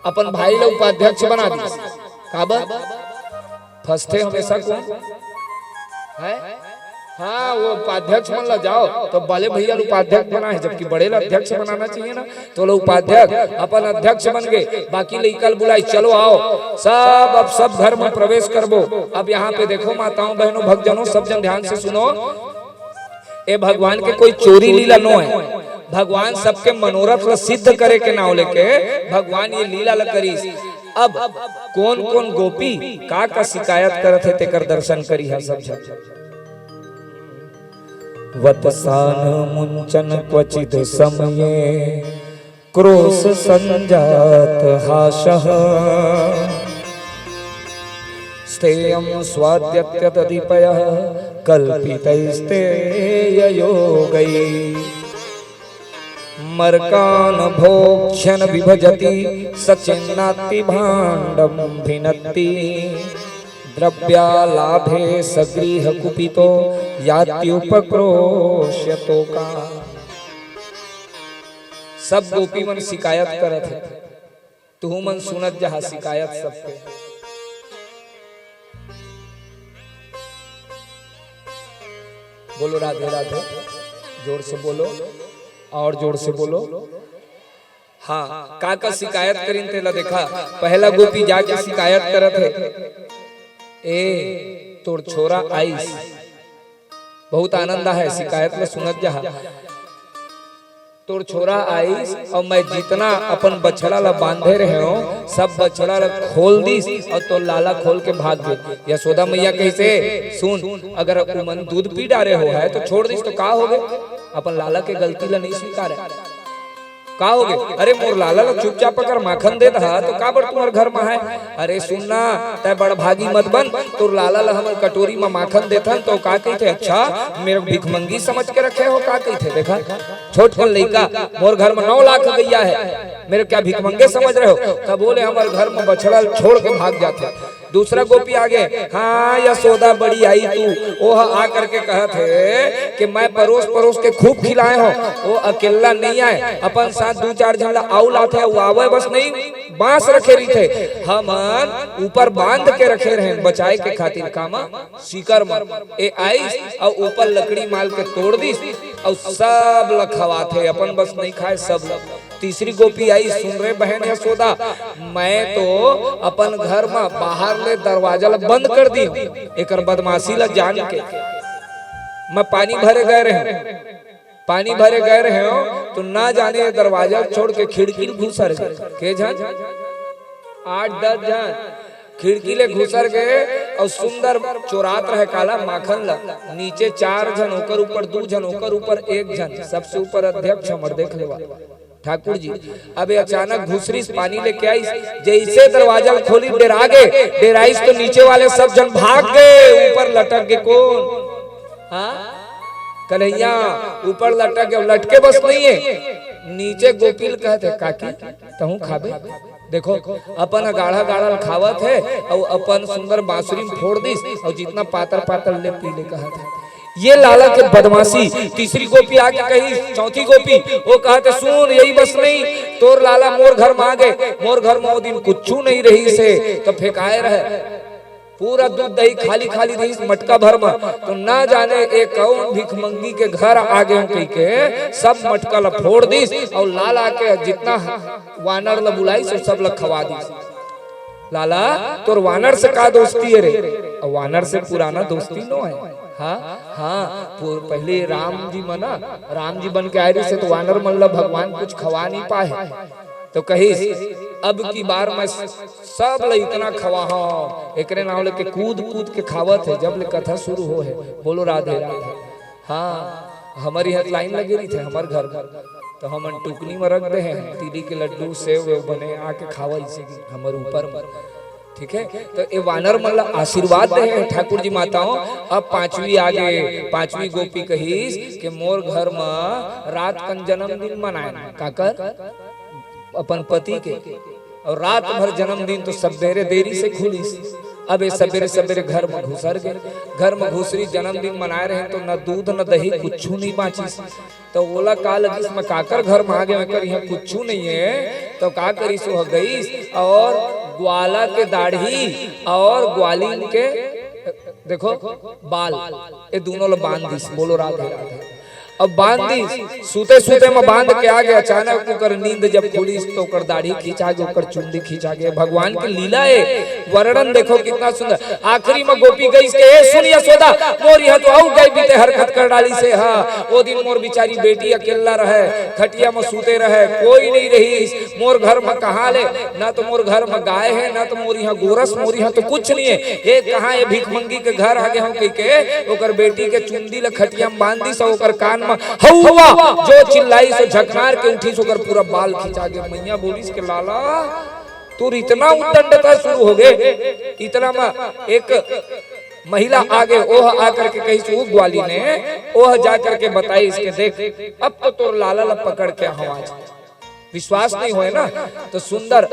अपन भाई लोग उपाध्यक्ष बना दी। काबर फंसते हमेशा कौन है? हाँ वो उपाध्यक्ष मन ला जाओ तो बड़े भैया उपाध्यक्ष बना है, जबकि बड़े अध्यक्छ बनाना चाहिए ना। तो लोग उपाध्यक्ष अपन अध्यक्ष बन गए, बाकी लइकल बुलाई चलो आओ सब। अब सब घर में प्रवेश करबो। अब यहाँ पे देखो माताओं बहनों भक्तजनों सब जन ध्यान से सुनो। ए भगवान के कोई चोरी लीला नो है। भगवान सबके मनोरथ ला सिद्ध करे के नाव लेके भगवान ये लीला ला करी। अब कौन कौन गोपी का शिकायत करत है तेकर दर्शन करी है सब जन। वत्सान मुंचन क्वचित समये क्रोश संजात हासः स्तेयं स्वाद्यत्यदधिपयः कल्पितैस्ते योगै मर्कान् भोक्ष्यन् विभजति सचिन्नाति भाण्डं भिनत्ति द्रव्यालाभे सगृह कुपितो यात्युपक्रोश्यतो का। सब गोपी मन शिकायत करत है, तू मन सुनत जहा शिकायत सबके। बोलो राधे राधे। जोर से बोलो और जोर से बोलो। हाँ का शिकायत करीन तेला देखा। पहला गोपी जाके शिकायत करत है, ए तोर छोरा आईस। बहुत आनंद है शिकायत में सुनत जहा। तोर छोरा आईस और मैं जितना अपन बछड़ा ला बांधे रहे हो सब बछड़ा ला खोल दीस और तो लाला खोल के भाग गए। यशोदा मैया कैसे सुन, अगर मन दूध पी डारे हो है तो छोड़ दीस तो का हो गए। अपन लाला के गलती ला नहीं स्वीकारे का हो गए। अरे मोर लाला ला चुपचाप अगर माखन दे रहा तो का बड़ तुम्हारे घर में है। अरे सुनना तय बड़ भागी मत बन, तो लाला ला हमर कटोरी में माखन देथन तो का कहते अच्छा मेरे भिखमंगी समझ के रखे हो का कहते। देखा छोटकन लइका मोर घर में 9 लाख गैया है, मेरे क्या भिखमंगे समझ रहे हो। तब बोले हमारे घर में बछड़ा छोड़ के भाग जाते। दूसरा गोपी आगे, हाँ यशोदा बड़ी आई तू। वो आ करके कहत है कि मैं परोस के खूब खिलाए हो। वो अकेला नहीं आए, अपन साथ 2-4 जन आउ लाते वो आवे बस नहीं, बांस रखे रही थे हम ऊपर बांध के रखे रहे बचाए के खातिर। कामा सीकर में ए आई और ऊपर लकड़ी माल के तोड़ दी और सब लखवाते अपन बस नहीं खाए सब तीसरी गोपी आई, सुन रहे बहन यशोदा, मैं तो अपन घर में बाहर ले दरवाजा ला बंद कर दी, एक बदमाशी ला जान के मैं पानी भरे गए रहे हो तो ना जाने दरवाजा छोड़ के खिड़की घुसर के जन 8-10 जन खिड़की ले घुसर गए और सुंदर चोरात रहे काला माखन ला, नीचे 4 जन होकर ऊपर 2 जन होकर ऊपर 1 जन, सबसे ऊपर अध्यक्ष हमर देख लेवा ठाकुर जी। अब अचानक घुसरी पानी लेके आई, जैसे दरवाजा खोली डेराइस तो नीचे वाले सब जन भाग गए, ऊपर लटक गए कौन? हाँ कन्हैया ऊपर लटक गए, लटके बस नहीं है, नीचे गोपील कहते काकी तहु खाबे, देखो अपन गाढ़ा गाढ़ा खावत है और अपन सुंदर बांसुरी में फोड़ दिस और जितना पातर पातर ले पी ले कहा था। ये लाला के बदमाशी। तीसरी गोपी आके कही, चौथी गोपी वो कहते सुन यही बस नहीं, तोर लाला मोर घर में आ गए, मोर घर में वो दिन कुछ नहीं रही से तो फेंकाए रहे, पूरा दूध दही खाली खाली रही मटका भर में, तो ना जाने एक कौन भिखमंगी के घर आ गए कही के सब मटका ला फोड़ दिस और लाला के जितना वानर ला बुलाई सब ला खवा दिस। लाला तोर वानर से का दोस्ती है रे? वानर से पुराना दोस्ती नो है। हाँ पहले राम जी मना, राम जी बन के आए से तो वानर मन ला भगवान कुछ खवा नहीं पाए, तो कही अब की बार मैं सब ला इतना खवा एकरे नाम लेके कूद कूद के खावत है जब ले कथा शुरू हो है। बोलो राधे राधे। हाँ हमारी यहाँ लाइन लगी रही थे हमारे घर तो हम टुकनी में रख दे हैं, तीली के लड्डू सेव बने आके खावा इसे हमारे ऊपर में, ठीक है। तो ये वानर मतलब आशीर्वाद दे हैं ठाकुर जी माताओं। अब 5वीं आगे 5वीं गोपी कहीस कि मोर घर में रात कन जन्मदिन मनाए काकर अपन पति के, और रात भर जन्मदिन तो सवेरे देरी से खुलीस। अब ये सवेरे सवेरे घर में घुसर गए, घर में घुसरी जन्मदिन मनाए रहे तो न दूध न दही कुछ नहीं बाँचीस। तो ओला का लगी मैं काकर घर में आ गए, मैं कर यहाँ कुछ नहीं है तो का करी सो गई और ग्वाला के दाढ़ी और ग्वालिन के देखो बाल ये दोनों लो बांध दी। बोलो राधे राधे। अब बांध दी सूते सूते में बांध के आ गया, अचानक ओकर नींद जब खुली तो ओकर दाढ़ी खींचा गया, ओकर चुंडी खींचा गया। भगवान की लीला है, वर्णन देखो कितना सुंदर। आखिरी में गोपी गई के सुन यशोदा मोर यह तो आउ गई बीते हरकत कर डाली से। हाँ वो दिन मोर बिचारी बेटी अकेला रहे, खटिया में सूते रहे, कोई नहीं रही मोर घर में। कहा ले ना तो मोर घर में गाय है ना तो मोर यहाँ गोरस, मोर यहाँ तो कुछ नहीं है। ये कहा ये भिखमंगी के घर आगे हम कह के ओकर बेटी के चुंडी ल खटिया में बांध दी सो ओकर कान हुआ जो चिल्लाई सो झकनार के उठी सोकर पूरा बाल खींचा गया। मैया बोलिस के लाला तू इतना उद्दंडता शुरू हो गए। इतना में एक महिला आगे ओह आकर के कही ग्वाली ने ओह जाकर के बताई इसके देख अब तो तोर लाला ला पकड़ के आवाज विश्वास नहीं होए ना। तो सुंदर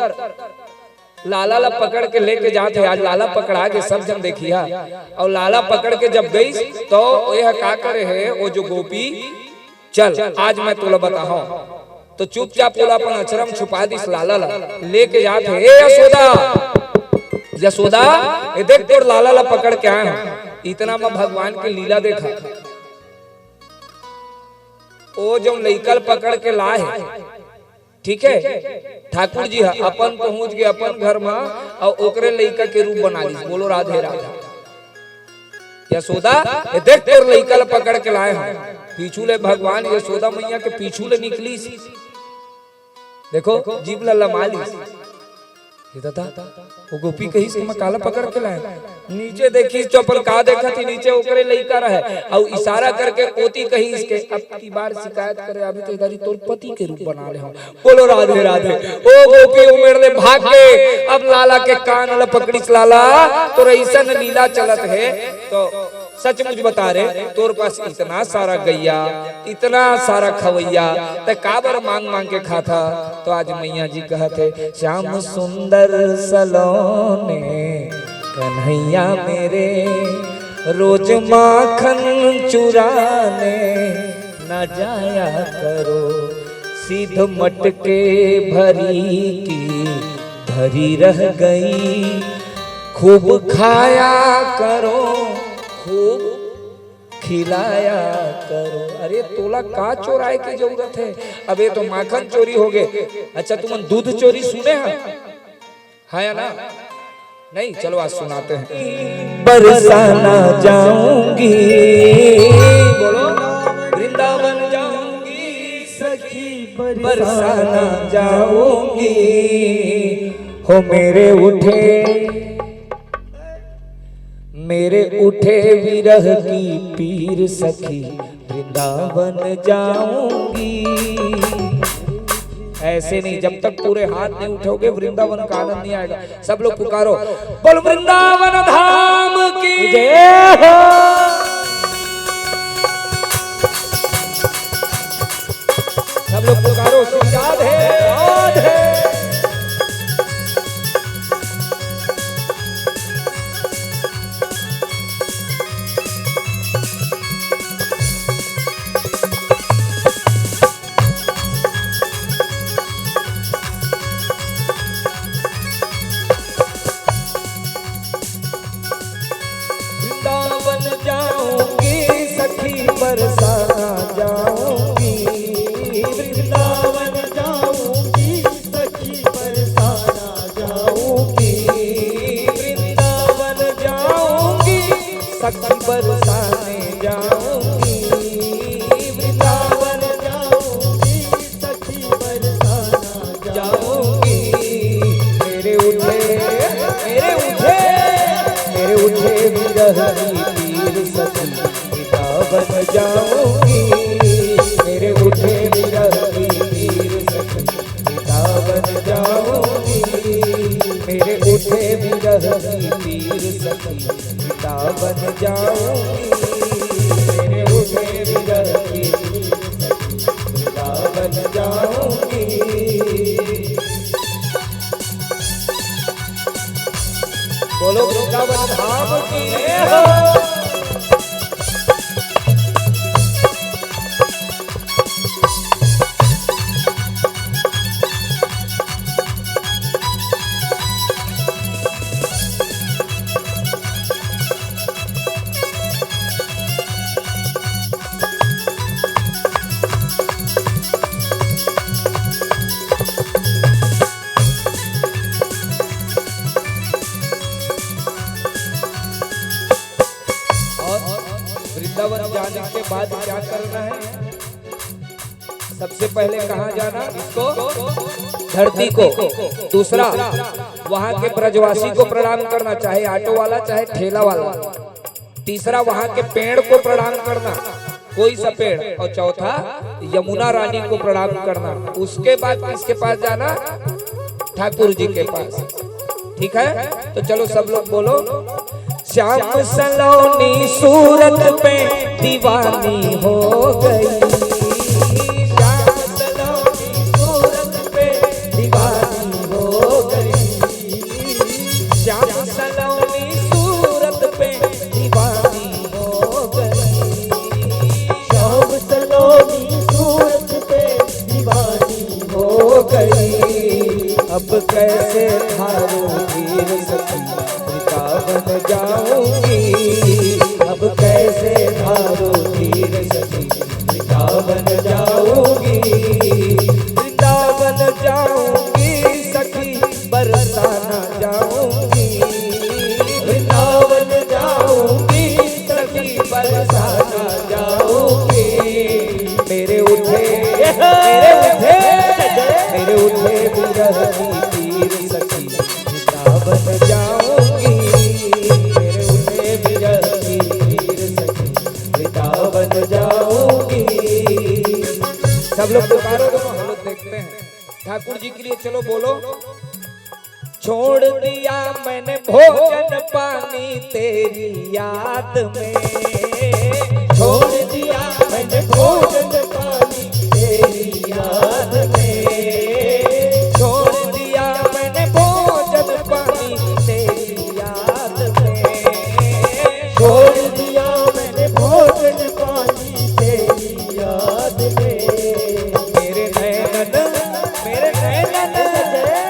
लाला ला पकड़ के लेके जाते, आज लाला पकड़ा के सब जन देखिया। और लाला पकड़ के जब गई तो यह का करे है वो जो गोपी चल आज मैं तुला बताऊं, तो चुपचाप बोला अपन अचरम छुपा दी लाला ला लेके जाते। ए यशोदा यशोदा ये देख तोर लाला ला पकड़ के आए हैं। इतना में भगवान की लीला देखा, वो जो लइकल पकड़ के लाए ठीक है ठाकुर जी अपन पहुंच गए अपन घर में और ओकरे लइका के रूप बना ली। बोलो राधे राधे। यशोदा ये देख तोर लइका पकड़ के लाए हैं। पीछू ले भगवान यशोदा मैया के पीछू ले निकली, देखो जीभ ला लमाली। वो गोपी कही से मैं काला पकड़ के लाए, नीचे देखी चौपल का देखा थी नीचे ओकरे लइका रहे और इशारा करके पोती कही इसके अब की बार शिकायत करे अभी तो इधर तोर पति के रूप बना ले। बोलो राधे राधे। ओ गोपी उमेर ले भाग गए। अब लाला के कान ला पकड़ी लाला तो ऐसा लीला चलत है। तो सचमुच बता रहे तोर पास इतना सारा गैया इतना सारा खवैया ते काबर मांग मांग के खाता। तो आज मैया जी कहते श्याम सुंदर सलोने कन्हैया मेरे रोज माखन चुराने न जाया करो, सीध मटके भरी की भरी रह गई, खूब खाया करो खूब खिलाया करो। अरे तोला का चोराए की जरूरत है, अब ये तो माखन चोरी हो गए। अच्छा तुम दूध चोरी सुने हैं, है या ना? नहीं, चलो आज सुनाते हैं। बरसाना जाऊंगी, बोलो वृंदावन जाऊंगी सखी बरसाना जाऊंगी। हो मेरे उठे विरह की पीर सखी वृंदावन जाऊंगी। ऐसे नहीं, जब तक पूरे हाथ नहीं उठोगे वृंदावन का आनंद नहीं आएगा। सब लोग पुकारो, बोल वृंदावन धाम की जय हो। सब लोग पुकारो, राधे राधे। वृंदावन जाऊंगी सखी बरसाना जाऊंगी। वृंदावन जाऊंगी सखी बरसाना जाऊंगी। वृंदावन जाऊंगी सखी बरसाने जाऊंगी। वृंदावन जाऊंगी सखी बरसाना जाऊंगी। मेरे उठे विरह की पीर सखी वृंदावन जाऊंगी। मेरे उठे विरह की पीर सखी वृंदावन जाऊंगी। मेरे उठे विरह की पीर सखी वृंदावन जाऊंगी। मेरे उठे विरह की पीर सखी वृंदावन जाऊंगी। बोलो वृंदावन धाम की जय हो। वृंदावन जाने के बाद क्या करना है? सबसे पहले कहाँ जाना? इसको धरती को। दूसरा वहाँ के ब्रजवासी को प्रणाम करना, चाहे ऑटो वाला चाहे ठेला वाला। तीसरा वहाँ के पेड़ को प्रणाम करना, कोई सा पेड़। और चौथा यमुना रानी को प्रणाम करना। उसके बाद किसके पास जाना? ठाकुर जी के पास। ठीक है, तो चलो सब लोग बोलो। श्याम सलोनी सूरत पे दीवानी हो गई। श्याम सलोनी सूरत पे दीवानी हो गई। श्याम सलोनी सूरत पे दीवानी हो गई। श्याम सलोनी सूरत पे दीवानी हो गई। अब कैसे धारो वीर सखी वृंदावन जाऊंगी। अब कैसे धारो धीर सखी वृंदावन जाऊंगी। वृंदावन जाऊंगी सखी बरसाना जाऊंगी। वृंदावन जाऊंगी सखी बरसाना जाऊंगी। मेरे उठे विरह की पीर सखी वृंदावन जाऊंगी। सब लोग पुकारो, हम लोग देखते हैं ठाकुर जी के लिए। चलो बोलो। छोड़ दिया मैंने भोजन पानी तेरी याद में। छोड़ दिया मैंने भोजन पानी तेरी याद में। छोड़ दिया मैंने भोजन पानी तेरी याद में। छोड़ दिया मैंने भोजन पानी तेरी याद में।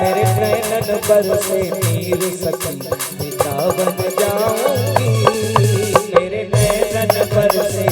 मेरे नैनन बरसे नीर सखी वृंदावन जाऊंगी। मेरे नैनन बरसे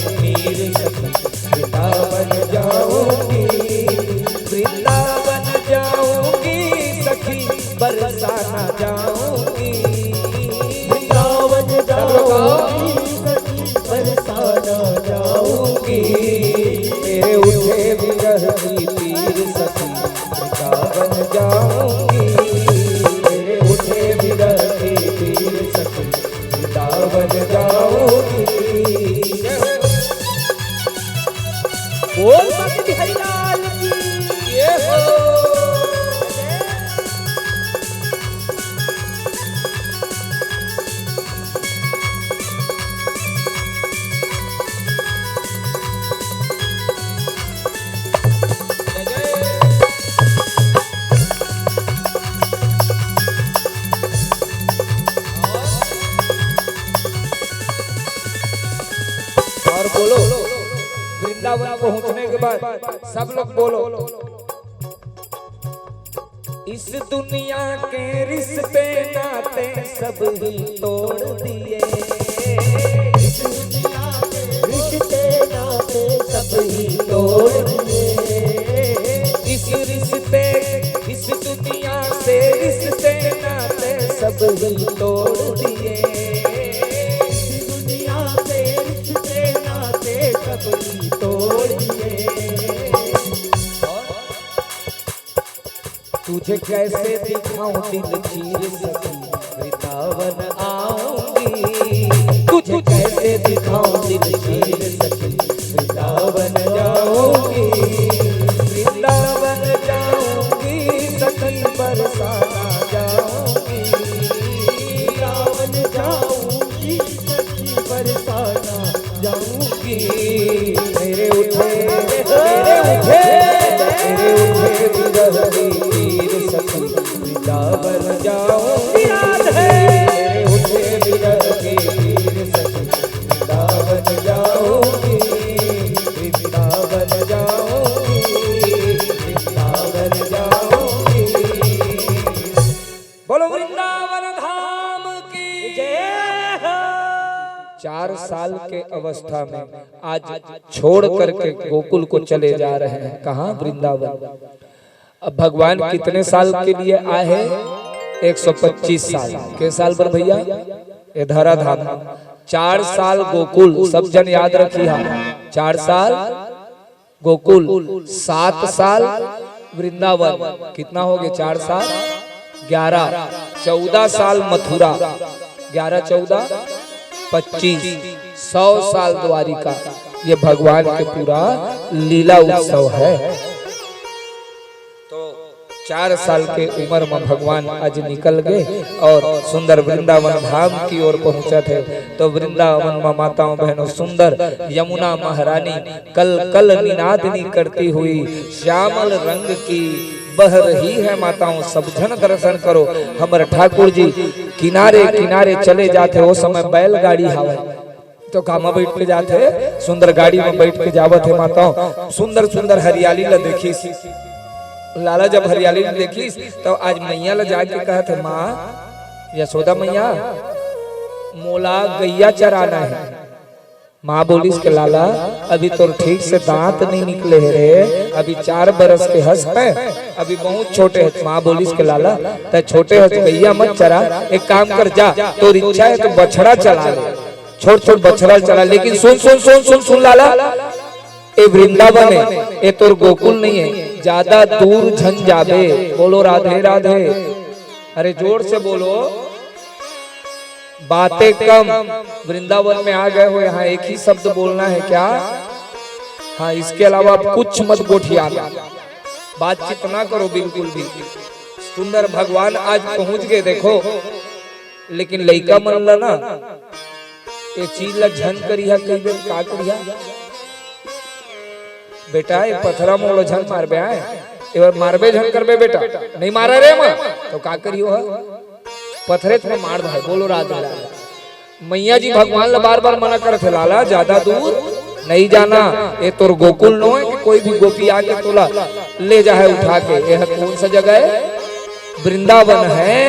और बोलो वृंदावन पहुंचने के बाद सब लोग बोलो, इस दुनिया के रिश्ते नाते सब ही तोड़ दिए, इस दुनिया के रिश्ते नाते सब ही तोड़ दिए, इस दुनिया से रिश्ते नाते सब ही तोड़ दिए, इस दुनिया से रिश्ते नाते सब ही तोड़ दिए। तुझे कैसे दिखाऊं दिल चीर सकी वृंदावन आऊंगी, तुझे कैसे दिखाऊं दिल चीर सकी वृंदावन जाऊंगी, वृंदावन जाऊंगी सखी बरसाना जाऊंगी, वृंदावन जाऊंगी सखी बरसाना जाऊंगी, मेरे उठे विरह तीर सखी वृंदावन जाऊंगी, मेरे उठे विरह तीर सखी वृंदावन जाऊंगी, वृंदावन जाऊंगी, वृंदावन जाऊंगी। बोलो वृंदावन धाम की जय। 4 साल के अवस्था में आज छोड़ करके गोकुल को चले जा रहे हैं, कहाँ? वृंदावन। अब भगवान कितने साल के लिए आए हैं? 125 साल के साल पर भैया ये धरा धाम 4 साल गोकुल, सब जन याद रखिए, 4 साल गोकुल, 7 साल वृंदावन, कितना हो गया? 4 साल 11, 14 साल मथुरा, 11 14 25, 100 साल द्वारिका। ये भगवान के पूरा लीला उत्सव है। तो 4 साल के उम्र में भगवान आज निकल गए और सुंदर वृंदावन धाम की ओर पहुंचे थे। तो वृंदावन में माताओं बहनों सुंदर यमुना महारानी कल कल निनादनी करती हुई श्यामल रंग की बह रही है। माताओं सब जन दर्शन करो। हमारे ठाकुर जी किनारे किनारे चले जाते, वो समय बैलगाड़ी हवा तो कामा बैठ के जाते, सुंदर गाड़ी में बैठ के जावत है। माताओं सुंदर सुंदर हरियाली ला देखी, लाला जब हरियाली देखी तो आज मैया ला जाके कहा थे, माँ यशोदा मैया मोला गैया चराना है। माँ बोली के लाला अभी तो ठीक से दांत नहीं निकले है रे, अभी 4 बरस के हंस पे, अभी बहुत छोटे है। माँ बोली के लाला तो छोटे हंस गैया मत चरा, एक काम कर जा, तो इच्छा है तो बछड़ा चला ले, छोट छोट बछड़ा चला। लेकिन सुन सुन सुन सुन सुन लाला, ये वृंदावन है, ये तो गोकुल नहीं है, ज्यादा दूर झन जाबे। बोलो राधे राधे, अरे जोर से बोलो, बातें कम। वृंदावन में आ गए हो, यहाँ एक ही शब्द बोलना है क्या? हाँ, इसके अलावा आप कुछ मत गोठियाना, बातचीत ना करो बिल्कुल भी। सुंदर भगवान आज पहुंच गए देखो। लेकिन लइका मन ला ना ये चीज ला झन करिया, कई बेर का करिया बेटा, ये पथरा मोड़ झन मारबे आए, एक बार मारबे झन करबे बेटा, नहीं मारा रे मां तो का करियो है, पथरे थे मार भाई। बोलो राधे राधे। मैया जी भगवान ला बार बार मना करते, लाला ज्यादा दूर नहीं जाना, ये तो गोकुल नो है कि कोई भी गोपी आके तोला ले जाए उठा के। यह कौन सा जगह है? वृंदावन है,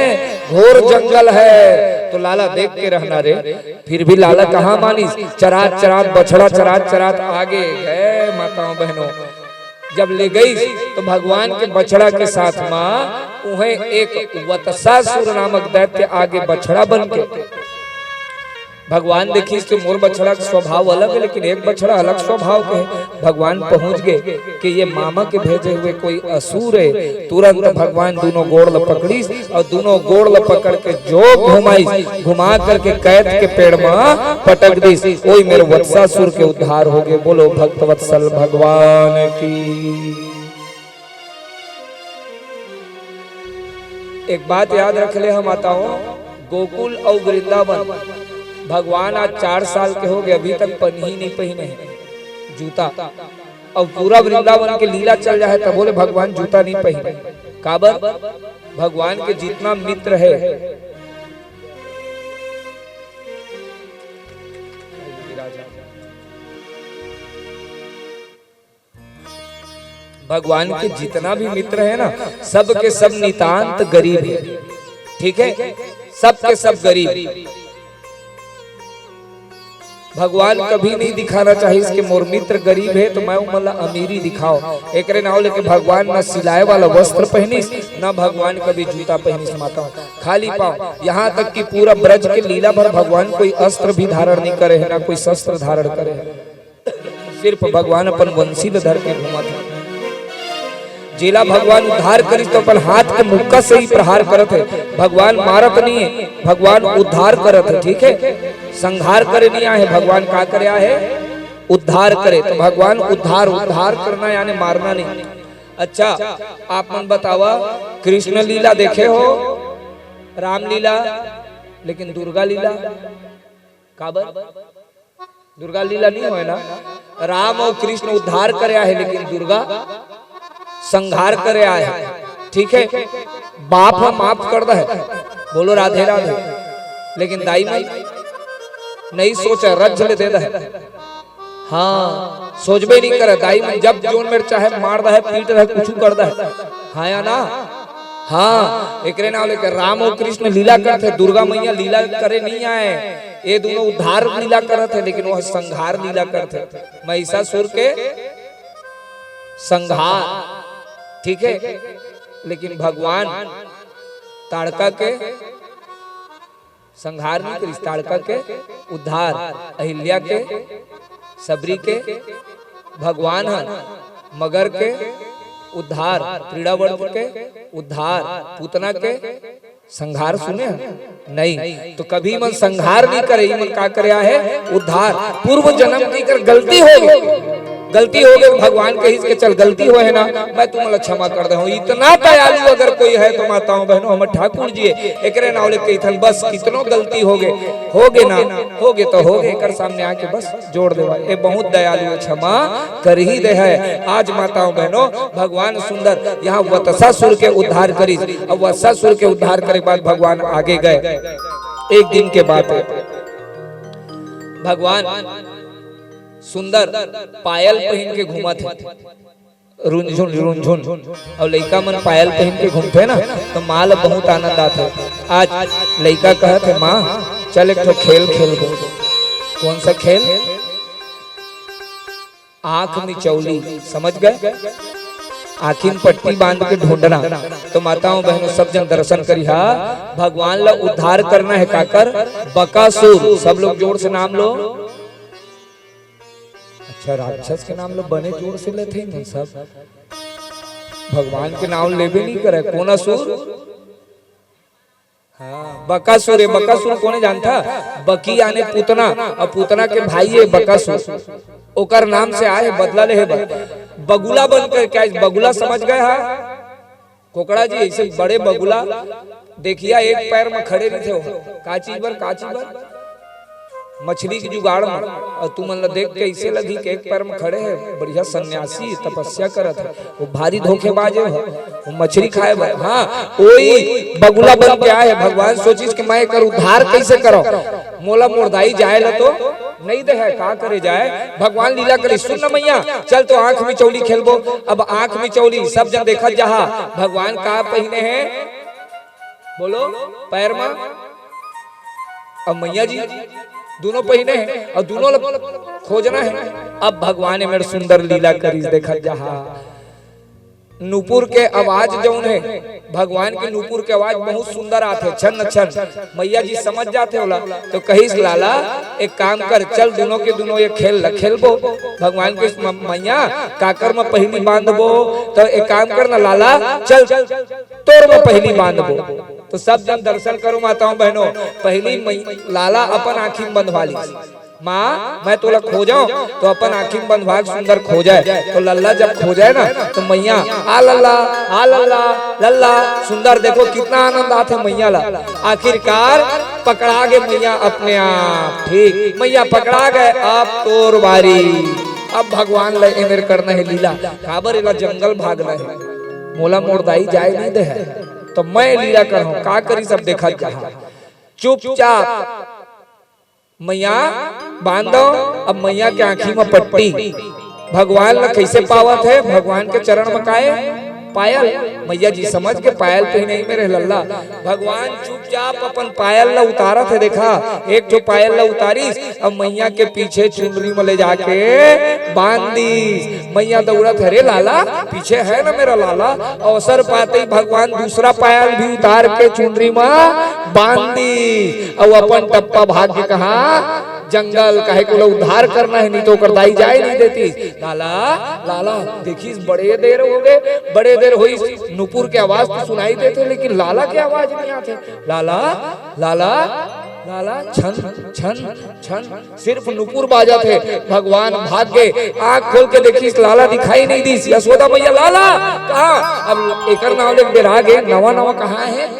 घोर जंगल है, तो लाला देख के रहना रे। फिर भी लाला कहाँ मानी, चरात चरात बछड़ा चरात चरात आगे गए। माताओं बहनों जब ले गई तो भगवान के बछड़ा के साथ माँ उन्हें एक वत्सासुर नामक दैत्य आगे बछड़ा बन के। भगवान देखी इसके मोर बछड़ा का स्वभाव अलग है, लेकिन एक बछड़ा अलग स्वभाव के है। भगवान पहुंच गए कि ये मामा के भेजे हुए कोई असुर है। तुरंत भगवान दोनों गोड़ ल पकड़ी और दोनों गोड़ ल पकड़ के जो घुमाई, घुमा करके कैद के पेड़ में पटक दी। कोई मेरे वत्सासुर के उद्धार हो गए। बोलो भक्तवत्सल भगवान की। एक बात याद रख ले हम माताओं, गोकुल और वृंदावन, भगवान आज 4 साल के हो गए, अभी तक पन्ही नहीं पहने हैं जूता। और पूरा वृंदावन के लीला चल जाए तब बोले भगवान जूता नहीं पहने। काबर? भगवान के जितना मित्र है, भगवान के जितना भी मित्र है ना, सब के सब नितांत गरीब है, ठीक है, सब के सब गरीब। भगवान कभी नहीं दिखाना चाहिए इसके मोर मित्र गरीब है तो मैं मतलब अमीरी दिखाओ। एक नाव लेके भगवान न सिलाए वाला वस्त्र पहनिस, न भगवान कभी जूता पहनिस माता, खाली पाओ। यहाँ तक कि पूरा ब्रज के लीला भर भगवान कोई अस्त्र भी धारण नहीं करे है, ना कोई शस्त्र धारण करे है, सिर्फ भगवान अपन वंशी धर के घुमा था। जिला भगवान उद्धार करी तो अपन हाथ के मुक्का से ही प्रहार करत है, भगवान मारत नहीं है, भगवान उद्धार करत है, ठीक है, संहार करे नहीं आए भगवान, का करे है उद्धार करे। तो भगवान उद्धार उद्धार करना यानी मारना नहीं। अच्छा आप मन बतावा, कृष्ण लीला देखे हो, राम लीला, लेकिन दुर्गा लीला काबर? दुर्गा लीला नहीं हो ना, राम और कृष्ण उद्धार करे है, लेकिन दुर्गा संहार करे आए, ठीक है, बाप हम माफ कर दे, बोलो राधे राधे, लेकिन दाई माई नहीं सोचा रज ले दे दे, हाँ सोचबे नहीं करे, दाई माई जब जोन में चाहे मार दे, पीट रहे, कुछ कर दे, हाँ या ना, हाँ। एक नाम लेकर राम और कृष्ण लीला करते, दुर्गा मैया लीला करे नहीं आए, ये दोनों उद्धार लीला करते, लेकिन वह संहार लीला करते, महिषासुर के संहार, ठीक है, लेकिन भगवान ताड़का के संहार नहीं करी, ताड़का के उद्धार, अहिल्या के, सबरी के भगवान है, मगर के उद्धार, क्रीड़ावर्त के उद्धार, पूतना के संहार सुने नहीं। तो कभी मन संहार नहीं करे, मन का करे है उद्धार। पूर्व जन्म की कर गलती हो गई, गलती हो गई, भगवान कही के चल गलती हो है ना, मैं तुम्हें क्षमा कर दे हूँ। इतना दयालु अगर कोई है तो माताओं बहनों, हम ठाकुर जी एक नाव लेके थन, बस कितनो गलती हो गए ना, हो गए तो हो गए, कर सामने आके बस जोड़ दे, ये बहुत दयालु, क्षमा कर ही दे है। आज माताओं बहनों भगवान सुंदर यहाँ वत्सासुर के उद्धार करी, और वत्सासुर के उद्धार करे बाद भगवान आगे गए। एक दिन के बाद भगवान सुंदर पायल पहन के घूमा थे, रुंझुन रुंझुन, और लड़का मन पायल पहन के घूमते ना तो माल बहुत आनंद आते। आज लड़का कहते माँ चल एक तो खेल खेल दो। कौन सा खेल? आंख मिचौली, समझ गए? आखिन पट्टी बांध के ढूंढना। तो माताओं बहनों सब जन दर्शन करी, हा भगवान ला उद्धार करना है, काकर बकासुर। सब लोग जोर से नाम लो। अच्छा राक्षस के नाम लो बने जोर से लेते हैं सब, भगवान के नाम लेबे नहीं करे। कौन असुर? हाँ बकासुर है। बकासुर कौन जानता? बकी यानी पूतना, और पूतना के भाई है बकासुर, ओकर नाम से आए, बदला ले है बगुला बनकर। क्या बगुला समझ गए? हा कोकड़ा जी ऐसे बड़े बगुला देखिया, एक पैर में खड़े नहीं थे, काची बर मछली की जुगाड़ में, और तू मन देख के ऐसे लगी कि एक पैर में खड़े है, बढ़िया सन्यासी तपस्या करत है, वो भारी धोखेबाज है, वो मछली खाए भाई। हाँ वही बगुला बन के आए। भगवान सोचिस कि मैं कर उद्धार कैसे करो, मोला मुर्दाई जाए ला तो नहीं दे है, का करे जाए। भगवान लीला करी, सुन न मैया चल तो आंख मिचौली खेलबो। अब आंख मिचौली सब जन देखा जहा भगवान का पहने हैं, बोलो पैर में, अब मैया जी दोनों पहने हैं, और दोनों खोजना है। अब भगवान मेरे सुंदर लीला करी, देखा जहा नूपुर के आवाज जौन है, भगवान के नूपुर के आवाज बहुत सुंदर आते, छन छन। मैया जी समझ जाते होला, तो कही लाला एक काम कर, चल दोनों के दोनों ये खेलबो। भगवान के मैया काकर में पहली बांधबो, तो एक काम कर ना लाला, चल तोर में पहली बांधबो। तो सब जन दर्शन करो माताओं बहनों, पहली लाला अपन आँखी बंधवा ली, माँ मैं तोला खो जाऊं, तो अपन आँखी बंधवा सुंदर खो जाए। तो लल्ला जब खो जाए ना, तो मैया आ लल्ला लल्ला सुंदर, देखो कितना आनंद आते मैया ला। आखिरकार पकड़ा गए मैया अपने आप, ठीक मैया पकड़ा गए। अब तोर बारी, अब भगवान ले एमेर करना है लीला। काबर इला जंगल भागना है, मोला मोरदाई जाए नहीं दे है, तो मैं लीला कर हूं, का करी सब देखा जहा। चुपचाप मैया बांधो। अब मैया के आंखी में पट्टी, भगवान ला कैसे पावत है? भगवान के चरण में काए पायल। मैया जी समझ के पायल पे नहीं मेरे लल्ला। भगवान चुपचाप अपन पायल ला उतारा थे। देखा एक तो पायल ला उतारी, अब मैया के पीछे चुनरी में ले जाके बांध दी। मैया दौड़त है, रे लाला पीछे है ना मेरा लाला। अवसर पाते ही भगवान दूसरा पायल भी उतार के चुनरी में बांध दी। और अपन टप्पा भाग के कहा जंगल कहे को उद्धार करना है, नहीं तो करदाई जाए नहीं देती। लाला लाला देखी बड़े देर हो गए, बड़े देर हुई, नुपुर के आवाज तो सुनाई देते लेकिन लाला की आवाज नहीं आते। लाला लाला लाला छन छन छन सिर्फ नुपुर बाजा थे। भगवान भाग गए, आंख खोल के देखी लाला दिखाई नहीं दी। यशोदा मैया लाला कहा? अब एक नाव ले बेरा गए, नवा नवा कहाँ है?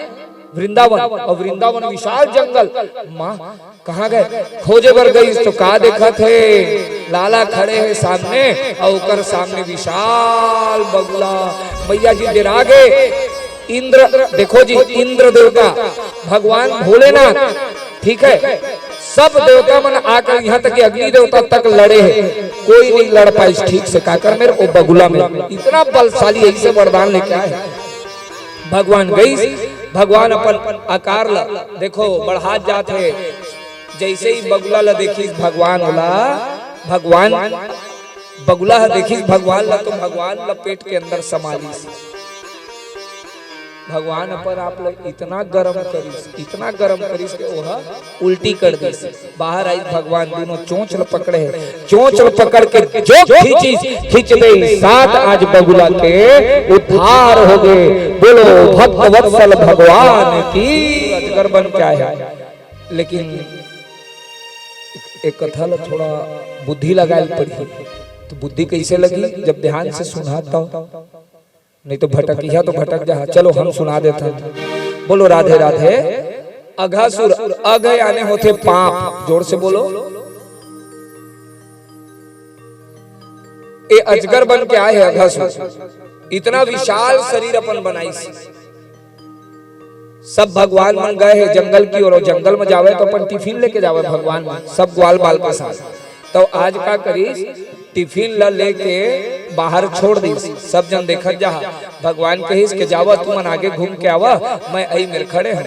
वृंदावन। और वृंदावन विशाल जंगल। माँ कहाँ गए? खोजे बर गई तो का देखा थे? लाला खड़े हैं सामने और उकर सामने विशाल बगुला। मैया जी डरा गए। इंद्र देखो जी, इंद्र देवता भगवान भोलेनाथ, ठीक है, सब देवता मन आकर यहाँ तक कि अग्नि देवता तक लड़े हैं, कोई नहीं लड़ पाई ठीक से। काकर मेरे वो बगुला में इतना बलशाली ऐसे वरदान लेके आए। भगवान गई, भगवान अपन आकार ला देखो बढ़ा जाते। जैसे ही बगुला ला देखी भगवान होला, भगवान बगुला देखी भगवान ला तो भगवान ला पेट के अंदर समाली। भगवान अपन आप लोग इतना गरम करीस, इतना गरम करीस के ओहा उल्टी कर दी। बाहर आई भगवान दोनों चोंच ल पकड़े, चोंच ल पकड़ के जो खींच गई साथ आज बगुला के उद्धार हो गए। बोलो भक्त वत्सल भगवान की। अजगर बन क्या है? लेकिन एक कथा ला थोड़ा बुद्धि लगाए पड़ी। तो बुद्धि कैसे लगी? जब ध्यान से सुनाता हो, नहीं तो भटकिया तो भटक जा। चलो हम सुना देते हैं। बोलो राधे राधे। अघासुर, अघ यानी होते पाप, जोर से बोलो। ये अजगर बन के आए है अघासुर। इतना विशाल शरीर अपन बनाई। सब भगवान मन गए हैं जंगल की ओर। जंगल में जावे तो अपन टिफिन लेके जावे भगवान सब ग्वाल बाल के साथ। तो आज का करी टिफिन ला लेके बाहर छोड़ दी। सब जन देखत जा। भगवान कहिस के जावा तू मन आगे घूम के आवा, मैं आई मेरे खड़े हूं।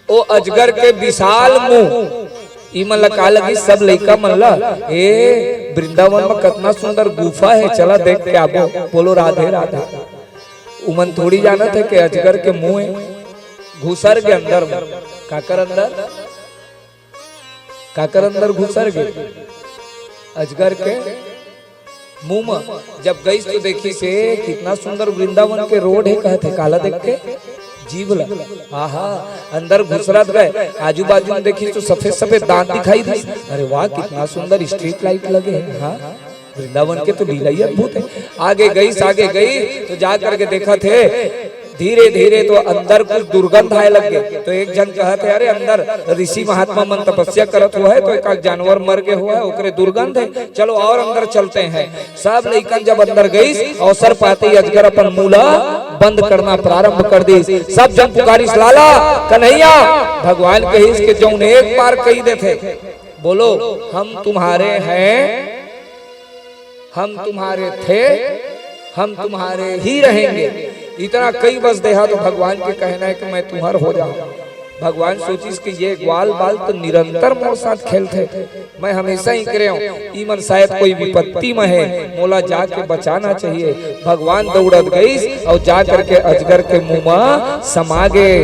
ओ अजगर के विशाल मुंह ई मन ला का लगी। सब लइका मन ला ए वृंदावन में कितना सुंदर गुफा है, चला देख के आबो। बोलो राधे राधे। उमन थोड़ी जाना थे कि अजगर के मुंह घुसर के अंदर काकर अंदर, काकर अंदर घुसर गए अजगर के मुंह में। जब गई तो देखी से कितना सुंदर वृंदावन के रोड है, कहते काला देख के जीव लगा। आहा अंदर घुसरत गए। आजू बाजू में देखी तो सफेद सफेद दांत दिखाई दी। अरे वाह कितना सुंदर स्ट्रीट लाइट लगे। हाँ वृंदावन के तो लीला ही अद्भुत है। आगे गई तो जा करके देखा थे धीरे धीरे तो अंदर कुछ दुर्गंध आए लगे। तो एक जन कहते अरे अंदर ऋषि महात्मा मन तपस्या करत हुआ है, तो एक जानवर मर गए हुआ है ओकरे दुर्गंध है, चलो और अंदर चलते हैं। सब लइकन जब अंदर गई अवसर पाते ही अजगर अपन मूला बंद करना प्रारंभ कर दी। सब जन पुकारिस लाला कन्हैया। भगवान कहिस के जौन एक बार कही देते बोलो हम तुम्हारे हैं, हम तुम्हारे थे, हम तुम्हारे ही रहेंगे। इतना कई बस देहा तो भगवान के कहना है कि मैं तुम्हार हो जाऊं। भगवान सोचिस कि ये ग्वाल बाल तो निरंतर मोर साथ खेलते, मैं हमेशा ही करे हूं। ईमन शायद कोई विपत्ति में है, मोला जाके बचाना चाहिए। भगवान दौड़त गई और जा करके अजगर के मुंह में समा गए।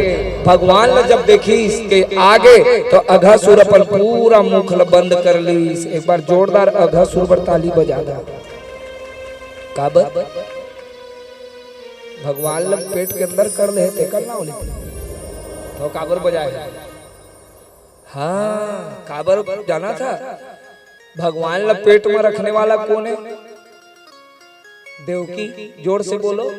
भगवान ने जब देखी इसके आगे तो अघासुर अपन पूरा मुख बंद कर ली। एक बार जोरदार अघासुर पर ताली बजा दो। काबर भगवान लोग पेट के अंदर कर ले करना हो तो काबर बजाए। हाँ काबर जाना था। भगवान लोग पेट में रखने वाला कौन है? देवकी। जोर से बोलो।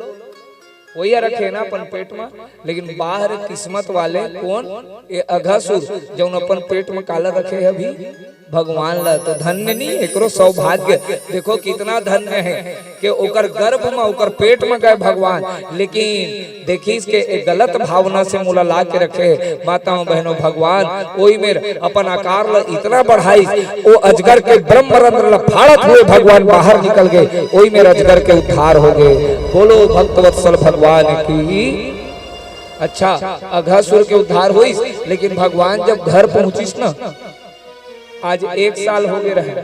वही रखे ना अपन पेट में, लेकिन बाहर किस्मत वाले कौन? ये अघासुर जो अपन पेट में काला रखे है अभी भगवान ला तो धन्य नहीं एकरो सौभाग्य देखो कितना धन्य है कि ओकर गर्भ में ओकर पेट में गए भगवान। लेकिन देखी इसके एक गलत भावना से मुला ला के रखे माताओं बहनों भगवान ओई में अपन आकार ला इतना बढ़ाई वो अजगर के ब्रह्मरंध्र ला फाड़त हुए भगवान बाहर निकल गए ओई में अजगर के उद्धार हो गए। बोलो भक्तवत्सल भगवान की। अच्छा अघासुर के उद्धार हुई लेकिन भगवान जब घर पहुंचिस ना आज 1 साल हो गए रहे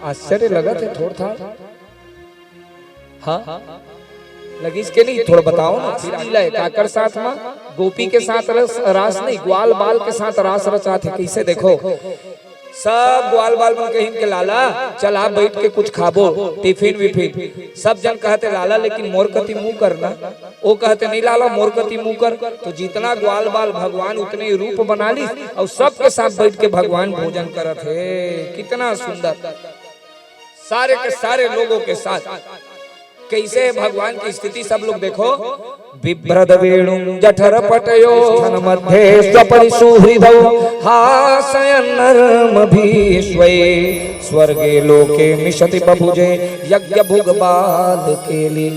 आश्चर्य लगा थे थोड़ा था। हाँ लगी इसके नहीं थोड़ा बताओ ना। फिर लीला है काकर साथ में गोपी के साथ रास नहीं ग्वाल बाल के साथ रास रचा थे। कैसे देखो सब ग्वाल बाल बन कहीं के लाला चल आप बैठ के कुछ खाबो टिफिन विफिन सब जन कहते लाला लेकिन मोर कति मुंह करना वो कहते नहीं लाला मोर कति मुंह कर। तो जितना ग्वाल बाल भगवान उतने रूप बना ली और सबके साथ बैठ के भगवान भोजन करत है। कितना सुंदर सारे के सारे लोगों के साथ कैसे भगवान की स्थिति सब लोग देखो। बिभ्रद वेणु जठर पटयो धन मध्ये स्वपरिसुहृदौ हासयन् नर्मभीष्वै स्वर्गे लोके मिशति बभुजे यज्ञ भुग बाल केली।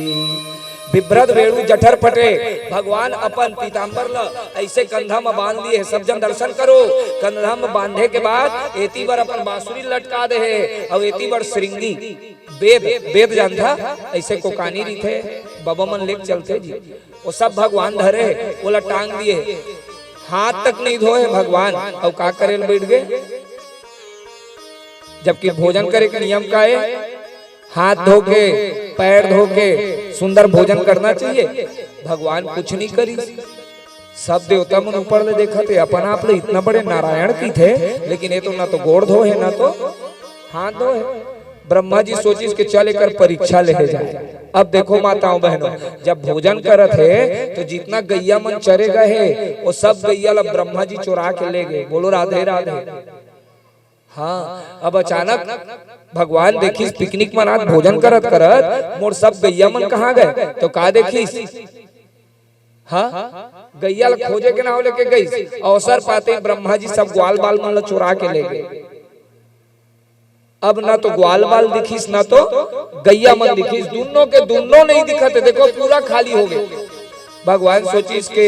बिभ्रद वेणु जठर पटे भगवान अपन पीताम्बर ल ऐसे कंधा में बांध लिए सब जन दर्शन करो। कंधा में बांधे के बाद एती बार अपन बांसुरी लटका दे है और एती बार श्रृंगी वेद वेद जानता ऐसे को कानी री थे बाबा मन लेके चलते जी वो सब भगवान धरे वो टांग दिए हाथ तक नहीं धोए भगवान और का करे बैठ गए। जबकि भोजन करे के नियम का है हाथ धो के पैर धो के सुंदर भोजन करना चाहिए। भगवान कुछ नहीं करी सब देवता मन ऊपर ले देखा थे अपन आप ले इतना बड़े नारायण की थे लेकिन ये तो ना तो गोड़ धो है ना तो हाथ धो है। ब्रह्मा जी सोचिस के चल कर परीक्षा ले जाए। अब देखो माताओं बहनों जब भोजन करत है तो जितना गैया मन चरे गए वो सब गैया ला ब्रह्मा जी चुरा के ले गए। बोलो राधे राधे। हाँ अब अचानक भगवान देखिस पिकनिक मनात भोजन करत करत मोर सब गैया मन कहाँ गए तो का देखिस हाँ गैया ला खोजे के नाव लेके गई अवसर पाते ब्रह्मा जी सब ग्वाल बाल मन ला चुरा के ले गए। अब ना तो ग्वाल बाल दिखिस ना तो गैया मन दिखिस दोनों के दोनों नहीं दिखते देखो पूरा खाली हो गए। भगवान सोचिस के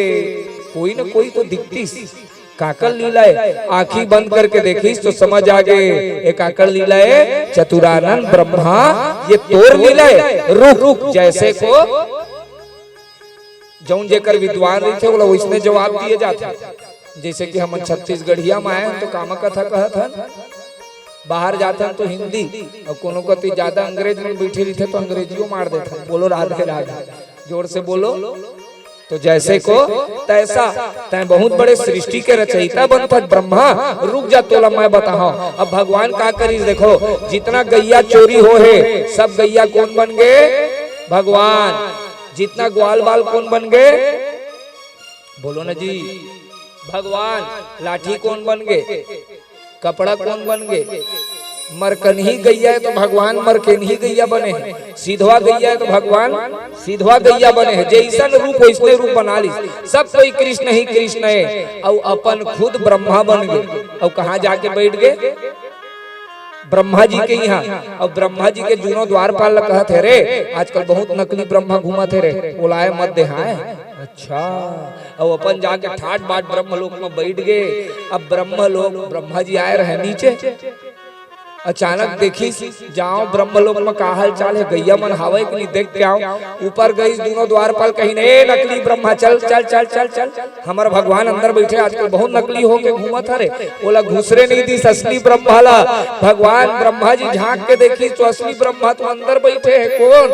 कोई ना कोई तो दिखतीस काकल लीला है आंखी बंद करके देखिस तो समझ आ गए एक काकल लीला है चतुरानंद ब्रह्मा ये तोर लीला है रुक रुक जैसे को जौन जेकर विद्वान रही थे बोला उसने जवाब दिए जाते। जैसे कि हम छत्तीसगढ़िया में आए तो कामा कथा कहत हन बाहर जाते हैं तो हिंदी और कोनो कति ज्यादा अंग्रेज में बैठे रही थे तो अंग्रेजियों मार देते हैं। बोलो राधे राधे जोर से बोलो। तो जैसे को तैसा तै बहुत बड़े सृष्टि के रचयिता बनता ब्रह्मा रुक जा तोला मैं बताओ। अब भगवान का करी देखो जितना गैया चोरी हो है सब गैया कौन बन गए भगवान। जितना ग्वाल बाल कौन बन गए बोलो ना जी भगवान। लाठी कौन बन गए कपड़ा कौन बन गए मरकनही गैया है तो भगवान मरकनही गैया बने हैं। सीधवा गैया है तो भगवान सीधवा गैया बने हैं। जैसन रूप वैसने रूप बना ली सब कोई कृष्ण ही कृष्ण है और अपन खुद ब्रह्मा बन गए। और कहाँ जाके बैठ गए ब्रह्मा जी के यहाँ। और ब्रह्मा जी के जूनो द्वारपाल कहते रे आजकल बहुत नकली ब्रह्मा घुमा थे रे बोलाए मत दे। अच्छा और अपन जाके ठाट बाट ब्रह्मलोक में बैठ गए। अब ब्रह्मलोक ब्रह्मा जी आए रहे नीचे अचानक देखी जाओ ब्रह्मलोक में का हाल चाल है गैया मन हावे कि नहीं देख के आओ। ऊपर गई दोनों द्वारपाल कहीं नहीं नकली ब्रह्मा चल चल चल चल चल हमारा भगवान अंदर बैठे आजकल बहुत नकली होके घूमत हरे। बोला घुसरे नहीं दी असली ब्रह्मा ला। भगवान ब्रह्मा जी झांक के देखी तो असली ब्रह्मा तो अंदर बैठे है कौन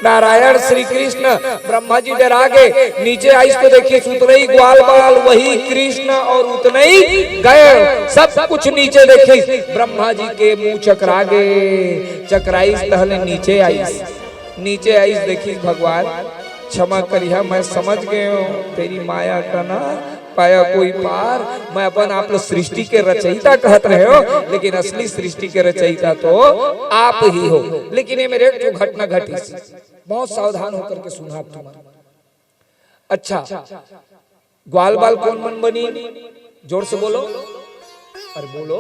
नारायण श्री कृष्ण। ब्रह्मा जी डरा गए नीचे आई तो देखिए उतने ही ग्वाल बाल वही कृष्ण और उतने ही गए सब कुछ नीचे देखे। ब्रह्मा जी के मुंह चकरा गए चकराइस पहले नीचे आई देखी भगवान क्षमा करिया मैं समझ गए हूँ तेरी माया का ना पाया कोई पार। मैं अपन आप लोग सृष्टि के रचयिता कहत रहे हो लेकिन असली सृष्टि के रचयिता तो आप ही हो। लेकिन ये मेरे जो घटना घटी बहुत सावधान होकर के सुना तुम्हारा। अच्छा ग्वाल बाल कौन मन बनी जोर से बोलो अरे बोलो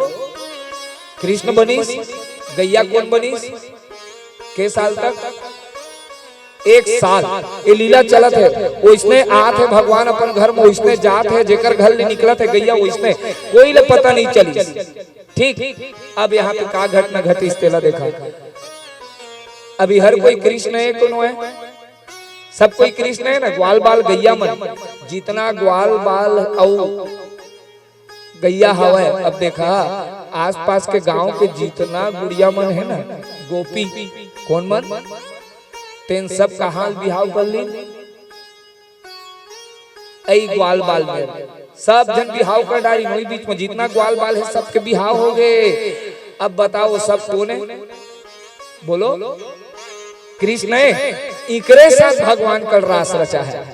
कृष्ण बनीस, गैया कौन बनीस, के साल तक, 1 साल ये लीला चलत है। उसने आत है भगवान अपन घर में, उसने जात है जेकर घर ले निकलत है गैया, उसने कोई ले पता नहीं चली। ठीक, अब यहाँ पे का घटना घटी तेला देखा। अभी हर कोई कृष्ण है, कौन है, सब कोई कृष्ण है ना। ग्वाल बाल गैया मन, जितना ग्वाल बाल औ गैया हवा है, अब देखा आसपास के गांव के जितना गुड़िया मन है ना, गोपी कौन मन, तेन सब का हाल बिहाव कर ली। ऐ ग्वाल बाल में सब जन बिहाव कर डाली, वही बीच में जितना ग्वाल बाल है सबके बिहाव हो गए। अब बताओ सब कौन है, बोलो कृष्ण है। इकरे साथ भगवान कल रास रचा है।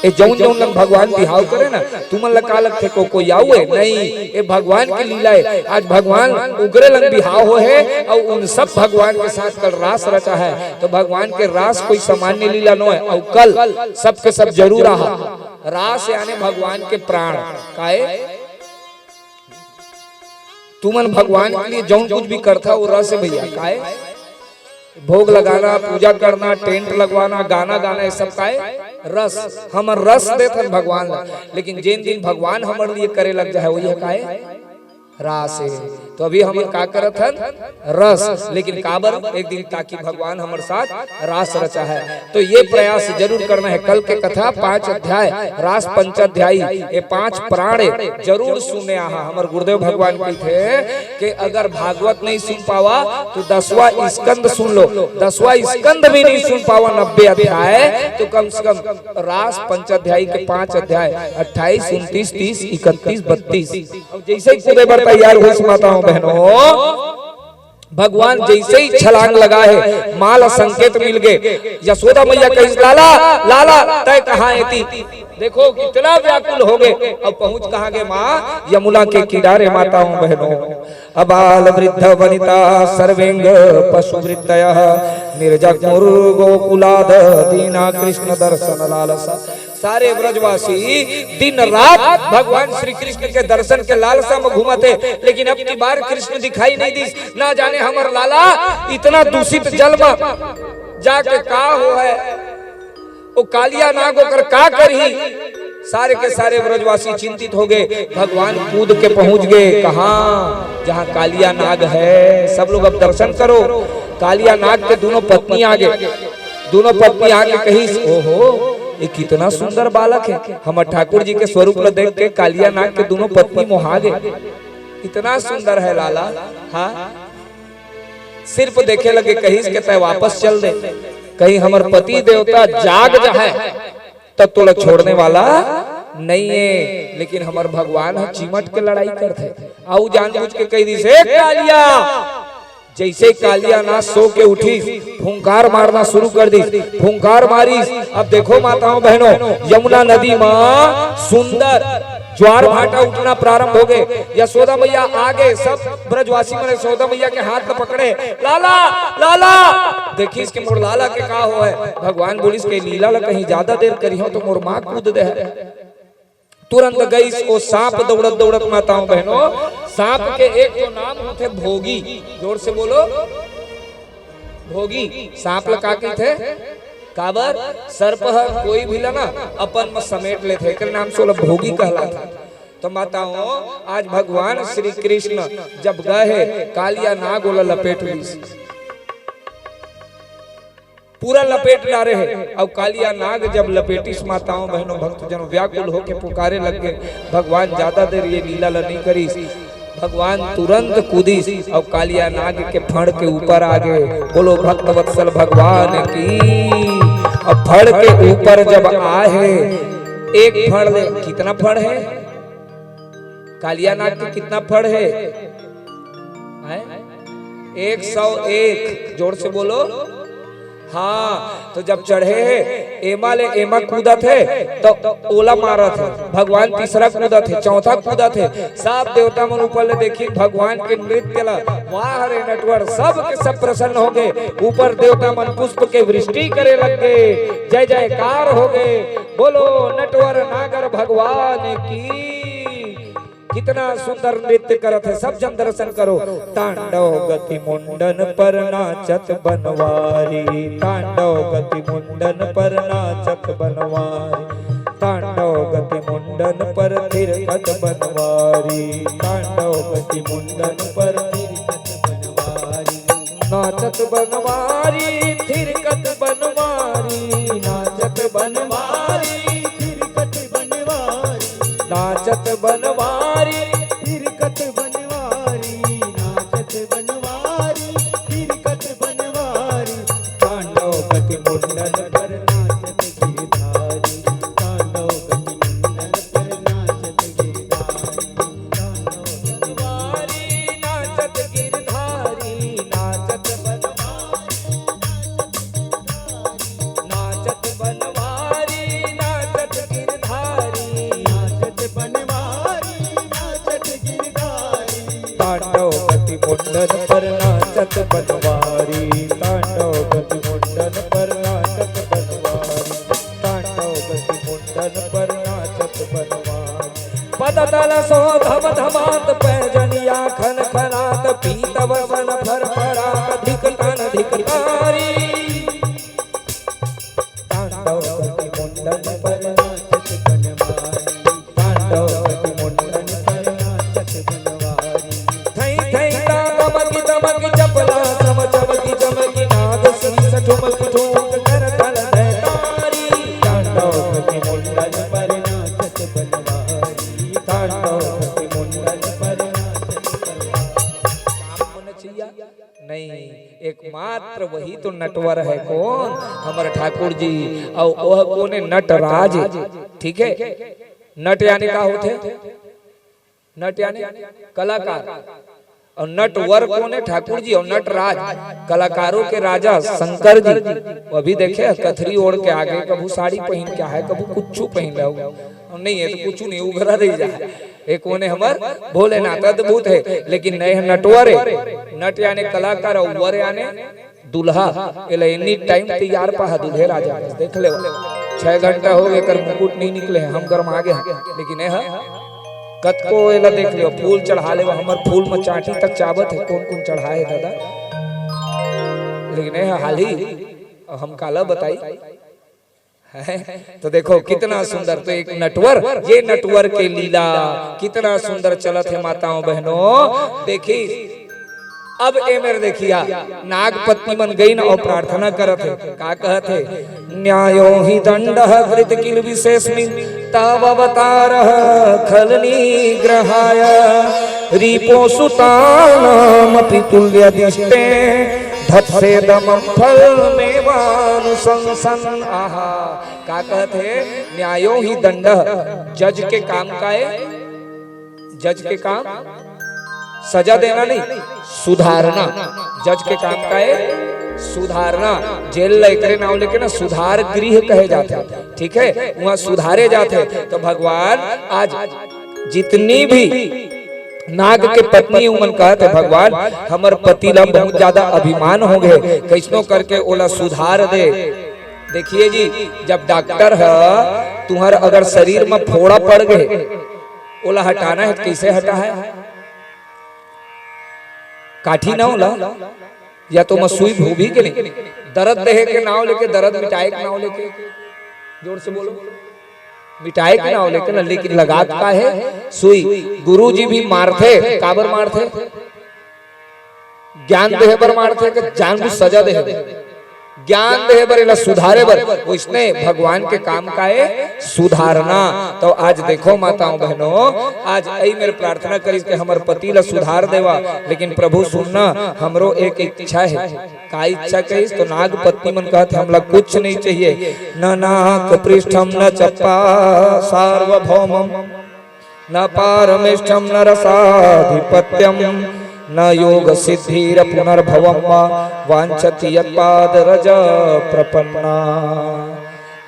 ए जौन जौन लग भगवान बिहाव करे ना, तुमन लगा लगते को कोई आऊ है नहीं, ये भगवान की लीला है। आज भगवान उग्रे लग बिहाव हो है और उन सब भगवान के साथ कल रास रचा है। तो भगवान के रास कोई सामान्य लीला न है। और कल सब के सब जरूर रहा। रास यानी भगवान के प्राण काए, तुमन भगवान के लिए जौन कुछ भी करता वो रस है भैया। काए, भोग लगाना, पूजा करना, टेंट लगवाना, गाना गाना, ये सब काए रस। हम रस देते भगवान, लेकिन जिन दिन भगवान हमारे लिए करे लग जाए वही काए रास है। तो अभी हम का करत हन रस, लेकिन काबर एक दिन ताकि भगवान हमारे साथ रास रचा है। तो ये प्रयास जरूर करना है। कल के कथा 5 अध्याय रास पंचाध्यायी, ये 5 प्राण जरूर सुने। हमारे गुरुदेव भगवान की थे कि अगर भागवत नहीं सुन पावा तो 10वां स्कंद सुन लो। 10वां स्कंद भी नहीं सुन पावा 90 अध्याय, तो कम से कम रास पंचाध्यायी के 5 अध्याय 28, 29, 30, 31, 32 जैसे ही कूदे बर तैयार हुई माताओं बहनों, भगवान जैसे ही छलांग लगा है माल संकेत मिल गए। यशोदा मैया कही लाला लाला तय कहाँ थी, देखो कितना व्याकुल हो गए। अब पहुंच कहाँ गए माँ, यमुना के किनारे। माताओं बहनों, अबाल वृद्ध वनिता सर्वेंग पशु वृत्तयः निर्जग्मुर गोकुलाद दीना कृष्ण दर्शन लालसा। सारे ब्रजवासी दिन रात भगवान श्री कृष्ण के दर्शन के लालसा में घूमते, लेकिन अब की बार कृष्ण दिखाई नहीं दी। ना जाने हमार लाला इतना दूषित जल में जाके का हो है, वो कालिया नाग होकर का करही। सारे के सारे ब्रजवासी चिंतित हो गए। भगवान कूद के पहुंच गए कहाँ, जहाँ कालिया नाग है। सब लोग अब दर्शन करो। कालिया नाग के दोनों पत्नी आगे, दोनों पत्नी आगे कही ओहो ये कितना सुंदर बालक है। हम ठाकुर जी के स्वरूप में देख के कालिया नाग के दोनों पत्नी मोहा गए, इतना सुंदर है लाला। हाँ, सिर्फ देखे लगे कहीं के तय वापस चल दे, कहीं हमार पति देवता जाग जाए तब तो लोग छोड़ने वाला नहीं है। लेकिन हमार भगवान है चिमट के लड़ाई करते, आओ जानबूझ के कही दी से कालिया। जैसे कालिया ना सो के उठी, फुंकार मारना शुरू कर दी, फुंकार मारी। अब देखो माताओं बहनों, यमुना नदी में सुंदर ज्वार भाटा उठना प्रारंभ हो गए। यशोदा मैया आगे, सब ब्रजवासी मैंने यशोदा मैया के हाथ में पकड़े, लाला लाला देखी इसके मोर लाला के का हो है। भगवान बोलिस के लीला ला कहीं ज्यादा देर करी हो तो मोर माँ कूद दे। तुरंत गई वो सांप दौड़त दौड़त। माताओं बहनों, सांप के एक तो नाम होते भोगी, जोर से बोलो भोगी। सांप लगा के थे काबर, सर्प कोई भी ना अपन में समेट लेते, एक नाम से भोगी कहलाता। तो माताओं, आज भगवान श्री कृष्ण जब गए कालिया नाग ओला लपेट ली, पूरा लपेट डाले है। और कालिया नाग जब लपेटिस माताओं बहनों भक्तजन व्याकुल होके पुकारे लग गए। भगवान ज्यादा देर ये लीला नहीं करी, भगवान तुरंत कूदी और कालिया नाग के फड़ के ऊपर आ गए। बोलो भक्त वत्सल भगवान की। अब फड़ के ऊपर जब आए, एक फड़ ले, कितना फड़ है कालिया नाग के, कितना फड़ है 101, जोर से बोलो। हाँ, तो जब चढ़े एमा ले एमा कूदा थे तो ओला मारा थे। भगवान तीसरा कूदा थे, चौथा कूदा थे। सब देवता मन ऊपर ले देखी भगवान के नृत्य ला, वाह रे नटवर, सब के सब प्रसन्न हो गए। ऊपर देवता मन पुष्प के वृष्टि करे लग गए, जय जयकार हो गए। बोलो नटवर नागर भगवान की। कितना सुंदर नृत्य करत है, सब जन दर्शन करो। तांडव गति मुंडन पर नाचत बनवारी, तांडव गति मुंडन पर नाचत बनवारी, तांडव गति मुंडन पर थिरकत बनवारी, तांडव गति मुंडन पर थिरकत बनवारी, नाचत बनवारी थिरकत बनवारी, नाचत बनवारी थिरकत बनवारी, नाचत बनवारी थिरकत बनवारी, नाचत बनवारी थिरकत बनवारी, तांडव गति मुंडन पर नाचत गिरधारी, तांडव गति मुंडन पर नाचत गिरधारी, तांडव बनवारी नाचत गिरधारी, नाचत बनवारी नाचत बनवारी नाचत गिरधारी, नाचत बनवारी नाचत गिरधारी, तांडव गति मुंडन पर नाचत बनवारी, तांडव गति मुंडन पर नाचत बनवारी, तांडव गति मुंडन पर नाचत बनवारी, पदतल सो धम धमात पैजनिया खन खनात पीतव सन फर फरात धिकतन धिकतारी, तांडव गति मुंडन पर नाचत बनवारी, तांडव गति मुंडन पर नाचत बनवारी, थई थई ता गमकी दमकी चपला चम चमकी चमकी नाग सी सठुमकी ठुमक कर तल दैतारी, तांडव गति मुंडन पर नाचत बनवारी, तांडव गति मुंडन पर नाचत बनवारी। नहीं, एकमात्र वही तो नटवर है। कौन? हमारे ठाकुर जी। और वह कौन है? नटराज। ठीक है, नट यानी का होते? नट यानी कलाकार, और नटवर कौन है? ठाकुर जी। और नटराज कलाकारों के राजा शंकर जी। वो भी देखे कथरी ओढ़ के आगे, कभू साड़ी पहन के है, कभू कुछ पहन लो, नहीं है तो कुछ नहीं उघरा रह जाए। एक कौन है? हमार भोलेनाथ अद्भुत है। लेकिन नए नटवर है। नट यानी कलाकार और वर यानी दुल्हा। एनी टाइम तैयार पहा दूल्हे राजा। देख ले 6 घंटा हो गए कर मुकुट नहीं निकले, हम गर्म आगे हैं। लेकिन कतको एला देख लियो, फूल चढ़ा ले, हमर फूल में चाटी तक चावत है। कौन कौन चढ़ाए दादा? लेकिन हाल ही हम काला बताई है। तो देखो कितना सुंदर। तो एक नटवर, ये नटवर के लीला कितना सुंदर चलत है माताओं बहनों। देखी अब ए मेरे देखिया नागपत्नी मन गई न और प्रार्थना करत है। का कहत है? न्यायो ही दंड कृत किल विशेषमिं तव अवतारः खलनी ग्रहाय रिपो सुतानमपि तुल्य दिष्टे धत्से दमं फलमेवानुशंसन। आहा, का कहते हैं? न्यायो ही दंड, जज के काम का है। जज के काम सजा देना नहीं, सुधारना। जज के काम का है सुधारना। जेल लेकर नाव लेके ना सुधार गृह कहे जाते हैं। ठीक है, वहाँ सुधारे जाते हैं। तो भगवान आज जितनी भी नाग के पत्नी उमन कहते, भगवान हमर पति ला बहुत ज्यादा अभिमान हो गए, कैसनो करके ओला सुधार दे। देखिए जी, जब डॉक्टर है तुम्हार अगर शरीर में फोड़ा पड़ गए, ओला हटाना है, कैसे हटा है? काठी ना होला या तो मसूई भूभी के नहीं, दर्द देहे के नाव लेके, दर्द मिटाए के नाव लेके, जोर से बोलो, मिटाए के नाव लेके ना। लेकिन लगात का है? सुई। गुरु जी भी मारते, काबर मारते? ज्ञान देहे पर मारते कि जान भी सजा देहे? ज्ञान देहे बर, सुधारे बर। वो इसने भगवान के काम का है सुधारना। तो आज देखो माताओं बहनों, आज आई मेरे प्रार्थना करी कि हमारे पति ला सुधार देवा। लेकिन प्रभु सुनना, हमरो एक इच्छा है। का इच्छा कही? तो नाग पत्नी मन कहते हमला कुछ नहीं चाहिए, न नाक पृष्ठम न चप्पा सार्वभौमम न पारमेष्ठम न रसाधिपत्यम न योग सिद्धिर पुनर्भवम वांछति यत्पाद रज प्रपन्ना।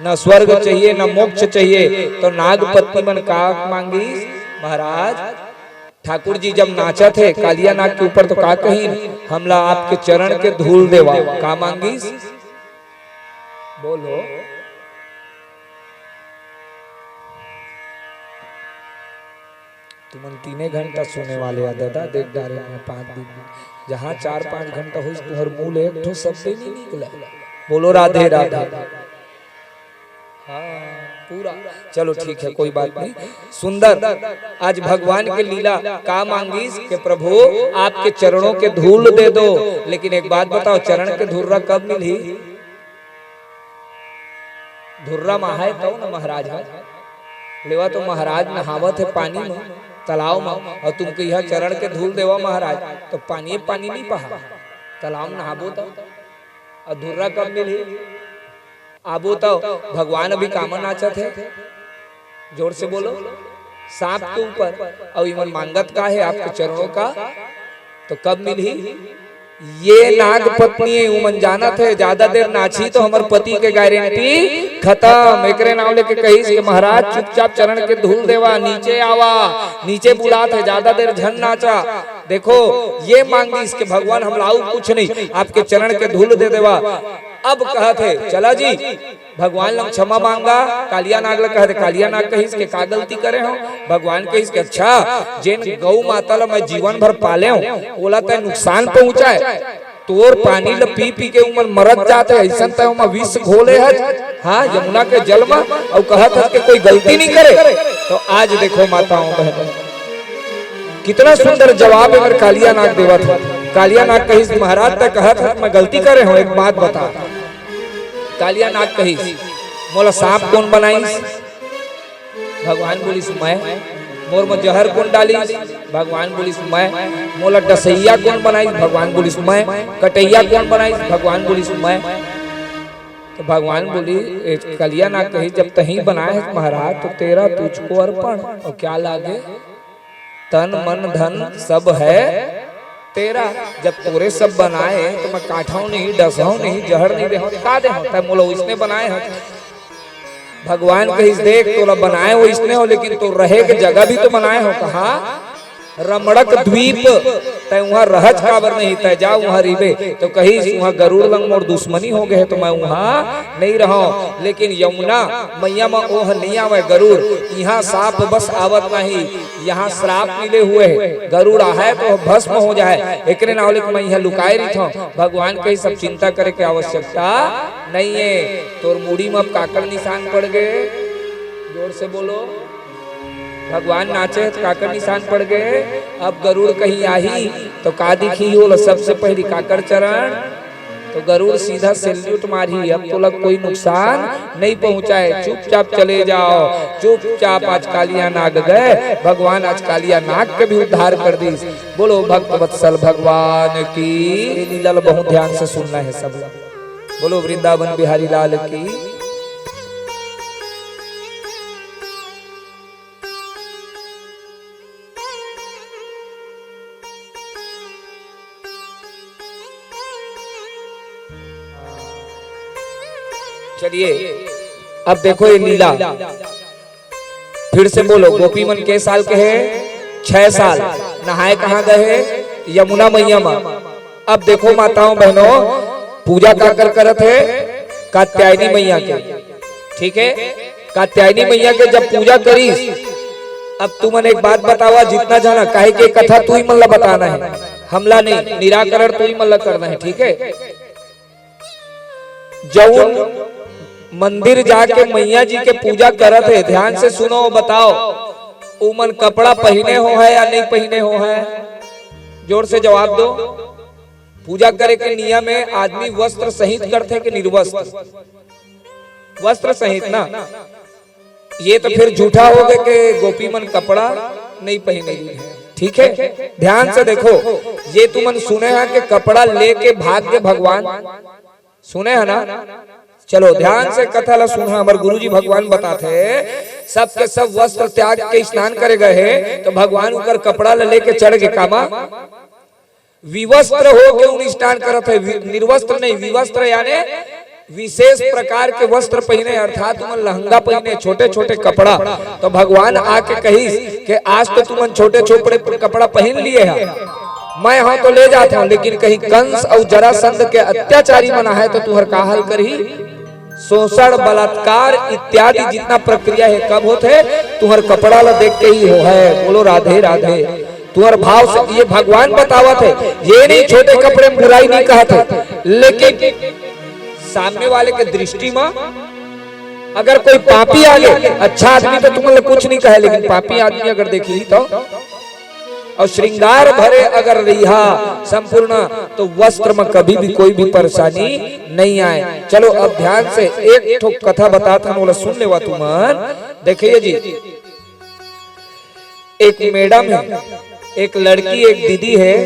न स्वर्ग चाहिए न मोक्ष चाहिए। तो नागपत्नी मन का मांगी? महाराज ठाकुर जी जब नाचा थे कालिया नाग के ऊपर, तो का कही? हमला आपके चरण के धूल देवा। का मांगी? बोलो। तो तुमन 3 घंटा सुने वाले आ दादा देख डारे में 5 दिन जहाँ 4-5 घंटा हो तुहर मूल एक ठो शब्द नहीं निकला। बोलो राधे राधे। हाँ पूरा चलो ठीक है कोई बात नहीं। सुंदर आज भगवान के लीला का मांगीस के प्रभु आपके चरणों के धूल दे दो। लेकिन एक बात बताओ चरण के धुर्रा कब मिली? धुर्रा महाए तो ना महाराज है लेवा तो महाराज नहावत है पानी में तालाब में और तुमको यह चरण के धूल देवा महाराज तो पानी नहीं पहा तालाब नहाबो तो और धुर्रा कब मिली? आबो तो भगवान अभी कामन नाचत है जोर से बोलो सांप के ऊपर और इमन मांगत का है आपके चरणों का तो कब मिली? ये नाग पत्नी उमन जानत है ज्यादा देर नाची तो हमार पति के गारंटी खत्म। एकरे नाम लेके कही कि महाराज चुपचाप चरण के धूल देवा नीचे आवा नीचे बुलात है ज्यादा देर झन नाचा। देखो ये मांगी इसके भगवान हम लाऊ कुछ नहीं आपके चरण के धूल दे देवा। अब कहते चला जी भगवान लंग क्षमा मांगा कालिया नाग लग कहते कालिया नाग कहिस के का गलती करे हो? भगवान कहिस के अच्छा जेन गौ माता ला मैं जीवन भर पाले हूं ओला तय नुकसान पहुंचा है तोर पानी ल पी पी के उमन मरत जाते ऐसन तय उमा विष घोले है हाँ यमुना के जल में और कहत है कि कोई गलती नहीं करे। तो आज देखो माताओं बहनों कितना सुंदर जवाब अगर कालिया नाग देवा था। कालिया नाग कहिस महाराज तक कहत है मैं गलती करे हूं एक बात बता। कालिया नाग कहिस मोला सांप कौन बनाईस? भगवान बोलिस मैं। मोर में जहर कौन डालीस? भगवान बोलिस मैं। मोला डसैया कौन बनाईस? भगवान बोलिस मैं। कटैया कौन बनाईस? भगवान बोलिस मैं। तो भगवान बोली कालिया नाग कहिस जब तही बनाए है महाराज तो तेरा तुझको अर्पण और क्या लागे तन मन धन सब है तेरा। जब तोरे सब बनाए तो मैं काठाऊ नहीं डसाऊ नहीं जहर नहीं दे का दे मोला इसने बनाए हैं। भगवान कहिस देख तोला बनाए हो इसने हो लेकिन तो रहे के जगह भी तो बनाए हो। कहा रमणक द्वीप तय वहां रहज काबर नहीं तय जा वहां रिबे तो कही वहां गरुड़ लंग मोर दुश्मनी हो गए तो मैं वहां नहीं रहा। लेकिन यमुना मैया में ओह नहीं आवे गरुड़ यहाँ साप बस आवत नहीं यहाँ श्राप मिले हुए है गरुड़ आए तो भस्म हो जाए एकरे नावले मैं यहाँ लुकाए रही था। भगवान कही सब चिंता करे की आवश्यकता नहीं है तोर मुड़ी में अब काकड़ निशान पड़ गए। जोर से बोलो भगवान नाचे तो काकर निशान पड़ गए। अब गरुड़ कहीं आई तो का दिखी हो सबसे पहली काकर चरण तो गरुड़ सीधा सैल्यूट मारी। अब तो लग कोई नुकसान नहीं पहुंचाए चुपचाप चले जाओ चुपचाप। आज कालिया नाग गए भगवान आज कालिया नाग के भी उद्धार कर दी। बोलो भक्त वत्सल भगवान की लीला बहुत ध्यान से सुनना है सब। बोलो वृंदावन बिहारी लाल की। चलिए अब देखो ये लीला फिर से बोलो। गोपी मन के साल के है 6 साल नहाए कहाँ गए? यमुना मैया में। अब देखो माताओं बहनों पूजा का करत है कात्यायनी मैया के। ठीक है कात्यायनी मैया के जब पूजा करी अब तुम एक बात बतावा जितना जाना काहे के कथा तू ही मन ला बताना है हमला नहीं निराकरण तू ही मन ला करना है। ठीक है जब मंदिर जाके मैया जी के पूजा करत है ध्यान से सुनो बताओ उमन कपड़ा पहने हो है या नहीं पहने हो है? जोर से जवाब दो। पूजा करे के नियम में आदमी वस्त्र सहित करते कि निर्वस्त्र? वस्त्र सहित ना। ये तो फिर झूठा हो गया कि गोपी मन कपड़ा नहीं पहने है। ठीक है ध्यान से देखो ये तुमन सुने हैं कि कपड़ा लेके भाग के भगवान सुने है ना। चलो ध्यान से कथा ला सुना। हमारे गुरुजी भगवान बताते सब के सब वस्त्र त्याग के स्नान करे गए तो भगवान ऊपर कपड़ा लेके चढ़ के कामा विवस्त्र हो के उन स्नान करत है। निर्वस्त्र नहीं विवस्त्र यानी विशेष प्रकार के वस्त्र पहने अर्थात तुम लहंगा पहने छोटे छोटे कपड़ा। तो भगवान आके कही कि आज तो तुम छोटे छोटे कपड़ा पहन लिए है मैं हाँ तो ले जाता हूँ लेकिन कहीं कंस और जरासंध के अत्याचारी मना है तो तुहर का हाल करही। शोषण बलात्कार इत्यादि जितना प्रक्रिया है कब होते, तुम्हार कपड़ा ला देख के ही हो है। बोलो राधे राधे। तुम्हार भाव से ये भगवान बतावत है, ये नहीं छोटे कपड़े में बुराई नहीं कहते, लेकिन सामने वाले के दृष्टि में अगर कोई पापी आ गए, अच्छा आदमी तो तुम्हें कुछ नहीं कहे, लेकिन पापी आदमी अगर देखी तो, और श्रृंगार भरे अगर रिहा संपूर्ण, तो वस्त्र में कभी भी कोई भी परेशानी नहीं आए। चलो अब ध्यान से एक ठो कथा बताता हूं, सुन लेवा तुमन। देखिए जी, एक मैडम है, एक लड़की, एक दीदी है,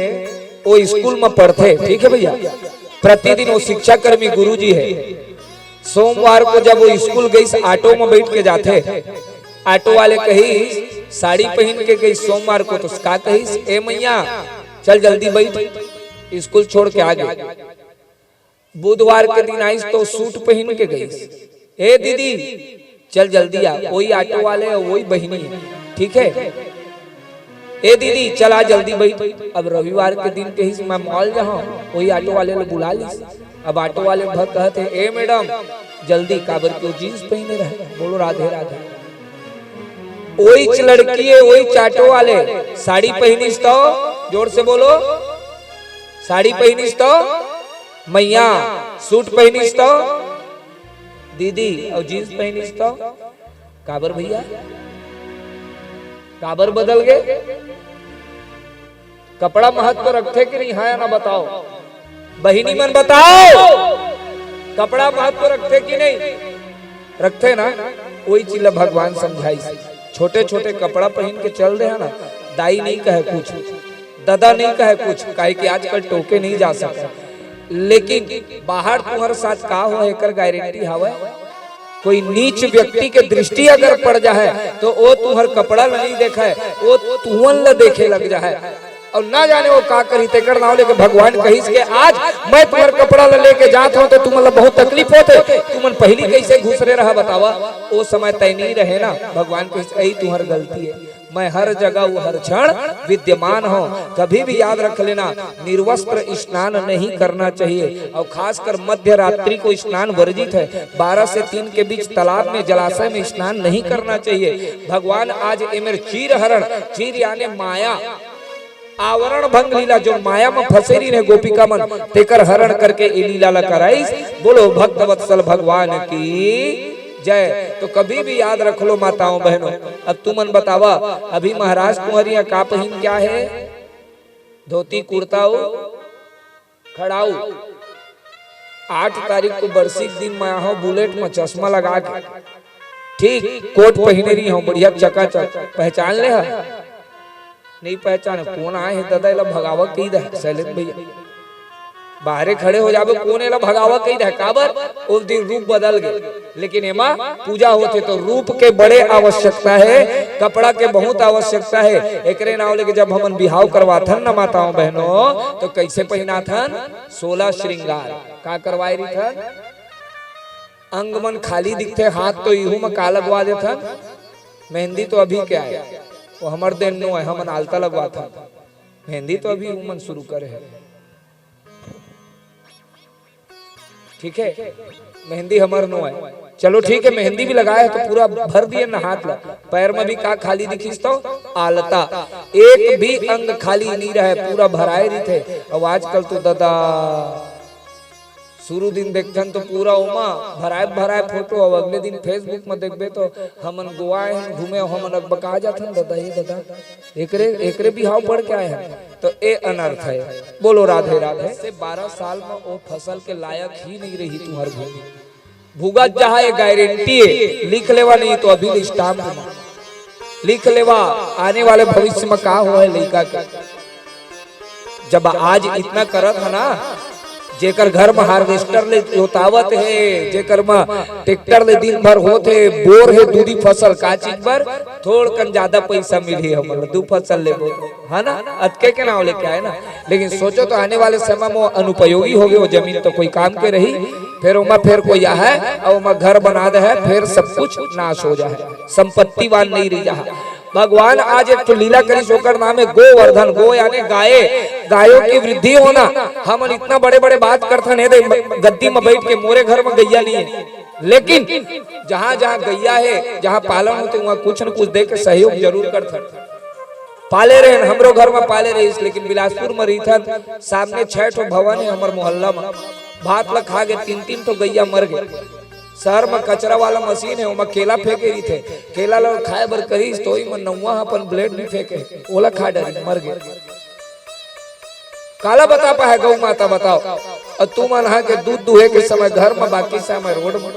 वो स्कूल में पढ़ते, ठीक है भैया। प्रतिदिन वो शिक्षा कर्मी गुरुजी है। सोमवार को जब वो स्कूल गई, ऑटो में बैठ के जाते, ऑटो वाले कही साड़ी पहन के गई सोमवार को, तो का कही, ए मैया चल जल्दी बैठ, स्कूल छोड़ के आ गई। बुधवार के दिन आई तो सूट पहन के गई, ए दीदी चल जल्दी आ, वही ऑटो वाले वही बहिनी है, ठीक है, ए दीदी चला जल्दी बैठ। अब रविवार के दिन कही मैं मॉल जाऊं, वही ऑटो वाले ने बुला ली। अब ऑटो वाले भक्त कहते, ए मैडम जल्दी, काबर क्यों जींस पहने रहे। बोलो राधे राधे। वही लड़की है, वही चाटो वाले साड़ी पहनीस तो, जोर से बोलो, साड़ी पहनीस तो, मैया सूट पहनीस तो, दीदी और जींस पहनीस तो, काबर भैया, काबर बदल गए। कपड़ा महत्व रखते कि नहीं, हाँ ना बताओ बहिनी मन, बताओ कपड़ा महत्व रखते कि नहीं रखते ना। वही चीज भगवान समझाई, छोटे छोटे कपड़ा पहन के चल रहे हैं ना, दाई नहीं कहे कुछ, दादा नहीं कहे कुछ, काहे कि आजकल टोके नहीं जा सकता, लेकिन बाहर तुम्हारे साथ का हो एकर गारंटी हवे। कोई नीच व्यक्ति के दृष्टि अगर पड़ जाए तो वो तुम्हार कपड़ा नहीं देखा है, वो तुहन ल देखे लग जाए, और ना जाने वो का करी तेकर ना हो। लेकिन भगवान कहिस के आज मैं तुम्हार कपड़ा लेके जात हूं तो तुम्हें बहुत तकलीफ होते, तुमन पहली कैसे घुसरे रहा बतावा, वो समय तय नहीं रहे ना। भगवान कहिस यही तुम्हार गलती है, मैं हर जगह वो हर क्षण विद्यमान हूँ। कभी भी याद रख लेना, निर्वस्त्र स्नान नहीं करना चाहिए, और खासकर मध्य रात्रि को स्नान वर्जित है। 12 से 3 के बीच तालाब में जलाशय में स्नान नहीं करना चाहिए। भगवान आज एमेर चीर हरण, चीर यानी माया आवरण भंग लीला, जो माया में फसेरी ने गोपिका मन, तेकर हरण करके ये लीला ला कराई। बोलो भक्त वत्सल भगवान की जय। तो कभी भी याद रख लो माताओं बहनों। अब तुमन बतावा, अभी महाराज तुम्हारी का पहन क्या है, धोती कुर्ता खड़ाऊ। 8 तारीख को बरसी दिन मैं हो बुलेट में चश्मा लगा के, ठीक कोट पहने रही हूँ बढ़िया चकाचक, पहचान ले है नहीं पहचाने, कौन आए हैं दादा इला भगावा कही दे, शैलेंद्र भैया बाहरे खड़े हो जावे, कौन इला भगावा कही दे, काबर उस दिन रूप बदल गए। लेकिन एमा पूजा होते तो रूप के बड़े आवश्यकता है, कपड़ा के बहुत आवश्यकता है। एकरे नाव लेके जब हमन बिहाव करवाथन न माताओं बहनों, तो कैसे पहनाथन, 16 श्रृंगार का करवाई रही थन, अंग मन खाली दिखते, हाथ तो इहू में का लगवा देथन, मेहंदी तो अभी क्या है, वो हमर दिन नो है, हमन आलता लगवा था, मेहंदी तो अभी उमन शुरू करे है, ठीक है, मेहंदी हमर नो है। चलो ठीक है, मेहंदी भी लगाए तो पूरा भर दिए ना हाथ ला, पैर में भी का खाली दिखिस तो आलता, एक भी अंग खाली नहीं रहे, पूरा भराए रही थे। अब आजकल तो दादा शुरू दिन देखथन तो पूरा उमा भराए भराए फोटो, अब अगले दिन फेसबुक में देखबे तो हमन गोवा हैं घूमे, हमन अब बका जाथन दादा ये दादा एकरे बिहाव पड़ के आए हैं, तो ए अनर्थ है। बोलो राधे राधे। से 12 साल में वो फसल के लायक ही नहीं रही तुम्हार भूमि, भूगत जहाँ गारंटी है, लिख लेवा नहीं तो अभी स्टाम्प लिख लेवा, आने वाले भविष्य में का हो है लड़का का। जब आज इतना करत है ना, जेकर घर में हार्वेस्टर ले जोतावत है, जेकर में ट्रैक्टर ले दिन भर होते, बोर है दूधी फसल, का चीज पर थोड़ कन ज्यादा पैसा मिली हमन 2 फसल ले है ना, अतके के नाव लेके आए ना। लेकिन सोचो तो आने वाले समय में अनुपयोगी हो गए वो जमीन, तो कोई काम के रही, फिर उमा फिर कोई है और उमा घर बना दे है, फिर सब कुछ नाश हो जाए, संपत्तिवान नहीं रह जा। भगवान आज एक तो लीला करी, सोकर नाम है गोवर्धन, गो यानी गाय, गायों की वृद्धि होना। हम इतना बड़े बड़े बात करते हैं, गद्दी में बैठ के, मोरे घर में गैया नहीं है, लेकिन जहां जहां गैया है, जहां पालन होते वहां कुछ न कुछ दे के सहयोग जरूर करते। पाले रहे हमरो घर में पाले रही, लेकिन बिलासपुर में रही सामने 6 ठो भवन है हमारे मोहल्ला में, भात ला खा गए 3-3 ठो गैया मर गए। शहर में कचरा वाला मशीन है, वहाँ केला फेंके रही थे, केला ला खाए बर करी तो ही में नौवा अपन ब्लेड भी फेंके, ओला खा डरी मर गए। काला बता पाए गौ माता बताओ, और तू मन के दूध दुहे के समय घर में, बाकी समय रोड में,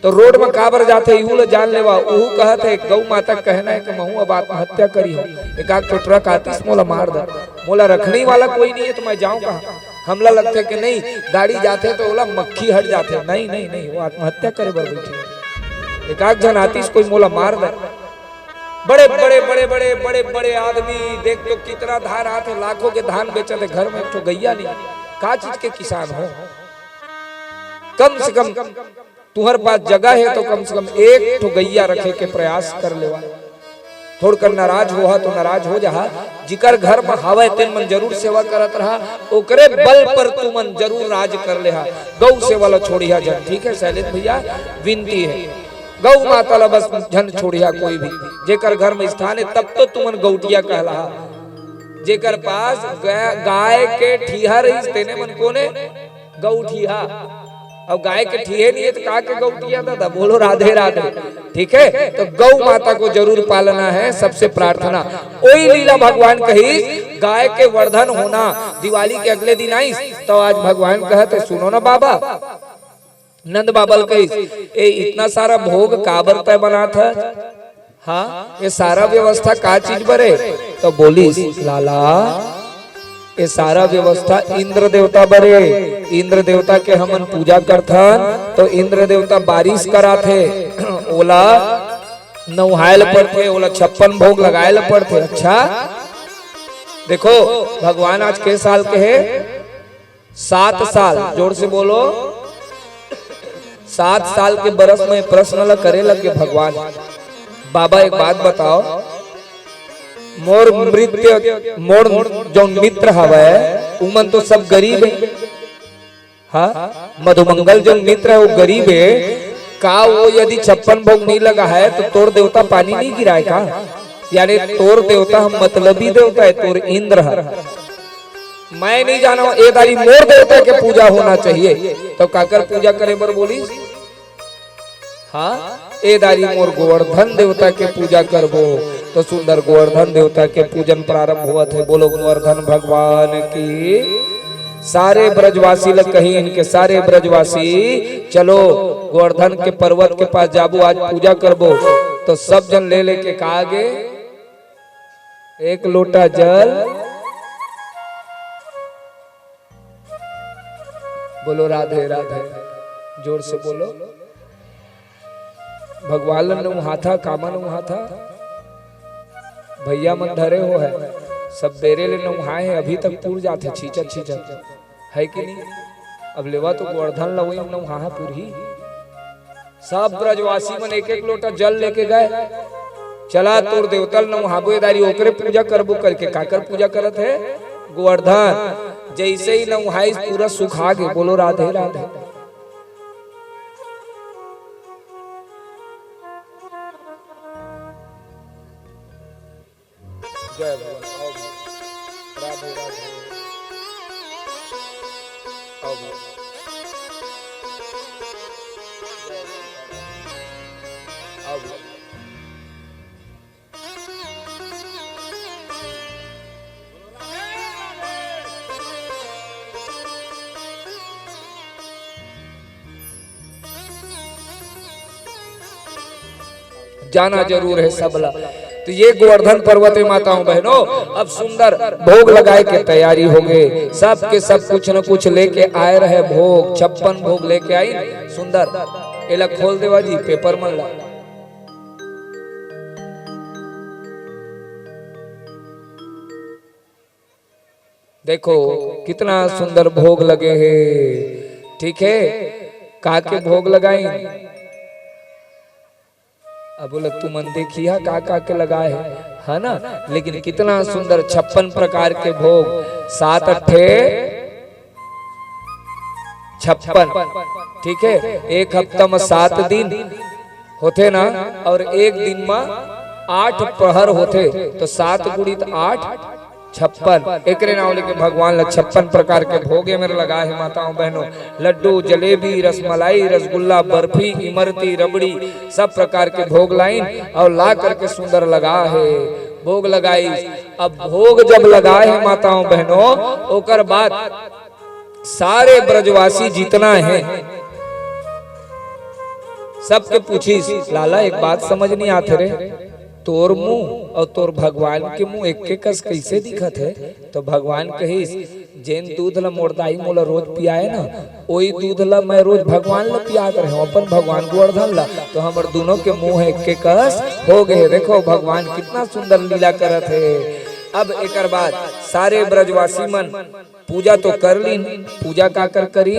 तो रोड में काबर जाते यूं जान लेवा। उहू कहत है गौ माता कहना है कि महू अब आत्महत्या करी हो, एक आग तो ट्रक आतीस मोला मार दे, मोला रखने वाला कोई नहीं है तो मैं जाऊं कहाँ। हमला लगते कि नहीं गाड़ी जाते तो ओला मक्खी हट जाते, नहीं नहीं नहीं वो आत्महत्या करे बर बैठे। एक आग जन आतीस कोई मोला मार दे। बड़े बड़े बड़े बड़े बड़े बड़े आदमी देख तो कितना धान आते, लाखों के धान बेचते, घर में एक तो गैया नहीं, का चीज के किसान हो। कम से कम तुम्हारे पास जगह है तो कम से कम एक तो गैया रखे के प्रयास कर लेवा। थोड़ कर नाराज हुआ तो नाराज हो जा, जिकर घर में हवा तेन मन जरूर सेवा करत रहा, ओकरे बल पर तू मन जरूर राज कर ले। गौ सेवा ला छोड़िया जन, ठीक है शैलेश भैया विनती है, गौ माता ला बस जन छोड़िया कोई भी। जेकर घर में स्थान है तब तो तुमन गौटिया कहला, जेकर पास गाय के ठीहा रही तेने मन कोने गौठिया। अब गाय के ठीहे नहीं है तो का के गौटिया दादा, बोलो राधे राधे। ठीक है, तो गौ माता को जरूर पालना है, सबसे प्रार्थना। वही लीला भगवान कही गाय के वर्धन होना, दिवाली के अगले दिन आई तो आज भगवान कहते सुनो ना बाबा, नंद बाबल कही ए इतना सारा भोग काबर तय बना था, हाँ ये सारा व्यवस्था का चीज बरे, तो बोली लाला ये सारा व्यवस्था इंद्र देवता बरे, इंद्र देवता के हमन पूजा करथन तो इंद्र देवता बारिश कराथे, ओला नौहायल पड़थे, ओला 56 भोग लगायल पड़थे। अच्छा देखो भगवान आज के साल के है 7 साल, जोर से बोलो 7 साल के बरस में प्रश्न ला करे लगे भगवान, बाबा एक बात बताओ, मोर मृत्य मोर जो मित्र हवे उमन तो सब गरीब है, हाँ मधुमंगल जो मित्र है वो गरीब है, का वो यदि 56 भोग नहीं लगा है तो तोर देवता पानी नहीं गिराए का, यानी तोर देवता हम मतलबी देवता है, तोर इंद्र है। मैं नहीं जाना ए दारी मोर देवता के पूजा होना चाहिए, तो काकर पूजा करे बर बोली, हाँ ए दारी मोर गोवर्धन देवता के पूजा करबो, तो सुंदर गोवर्धन देवता के पूजन प्रारंभ हुआ थे। बोलो गोवर्धन भगवान की। सारे ब्रजवासी लग कहीं इनके सारे ब्रजवासी चलो गोवर्धन के पर्वत के पास जाबो, आज पूजा करबो, तो सब जन ले लेके कहा गे 1 लोटा जल, बोलो राधे राधे, जोर से बोलो। भगवान ने वहां था, कामन वहां था, भैया मन धरे हो है, सब बेरे ले नहाए है, अभी तक पूर जाते छीचत छीचत है कि नहीं। अब लेवा तो गोवर्धन लवई नहा पूरी, सब ब्रजवासी मन 1-1 लोटा जल लेके गए, चला तोर देवतल नहाबो दारी ओकरे पूजा करबो, करके काकर पूजा करत है गोवर्धन। जैसे ही नहाई पूरा सुखा गए, बोलो राधे राधे। जय भगवान, राधे राधे, जाना जरूर है सबला। तो ये गोवर्धन पर्वत माताओं बहनों अब सुंदर भोग लगाए के तैयारी हो गए, सब के सब कुछ न कुछ लेके आए रहे भोग, 56 भोग लेके आई सुंदर। एला खोल देवा जी पेपर मन ला, देखो कितना सुंदर भोग लगे हैं। ठीक है, का के भोग लगाई, अब बोले तू मन देखिया का के लगाए है ना, लेकिन कितना सुंदर 56 प्रकार के भोग, 7 अट्ठे 56, ठीक है। एक हफ्ता में 7 दिन होते ना, और एक दिन में 8 प्रहर होते, तो 7 गुणित 8 56। एक नाव लेके भगवान ला 56 प्रकार के भोगे मेरे लगा है माताओं बहनों। लड्डू, जलेबी, रसमलाई, रसगुल्ला, बर्फी, इमरती, रबड़ी, सब प्रकार के भोग लाइन और ला करके सुंदर लगा है, भोग लगाई। अब भोग जब लगाए है माताओं बहनों, ओकर बाद सारे ब्रजवासी जितना है सबके पूछी, लाला एक बात समझ नहीं आते रे, तोर मुंह और तोर भगवान के मुंह एक के कस कैसे दिखत है? तो भगवान कहिस, जेन दूध ला मोरदाई मोला रोज पियाए ना, वही दूध ला मैं रोज भगवान ला पियात रहे अपन भगवान गोवर्धन ला, तो हमर दोनों के मुंह एक के कस हो गए। देखो भगवान कितना सुंदर लीला करत है। अब एक बाद सारे ब्रजवासी मन पूजा तो कर लीन, पूजा का कर करी,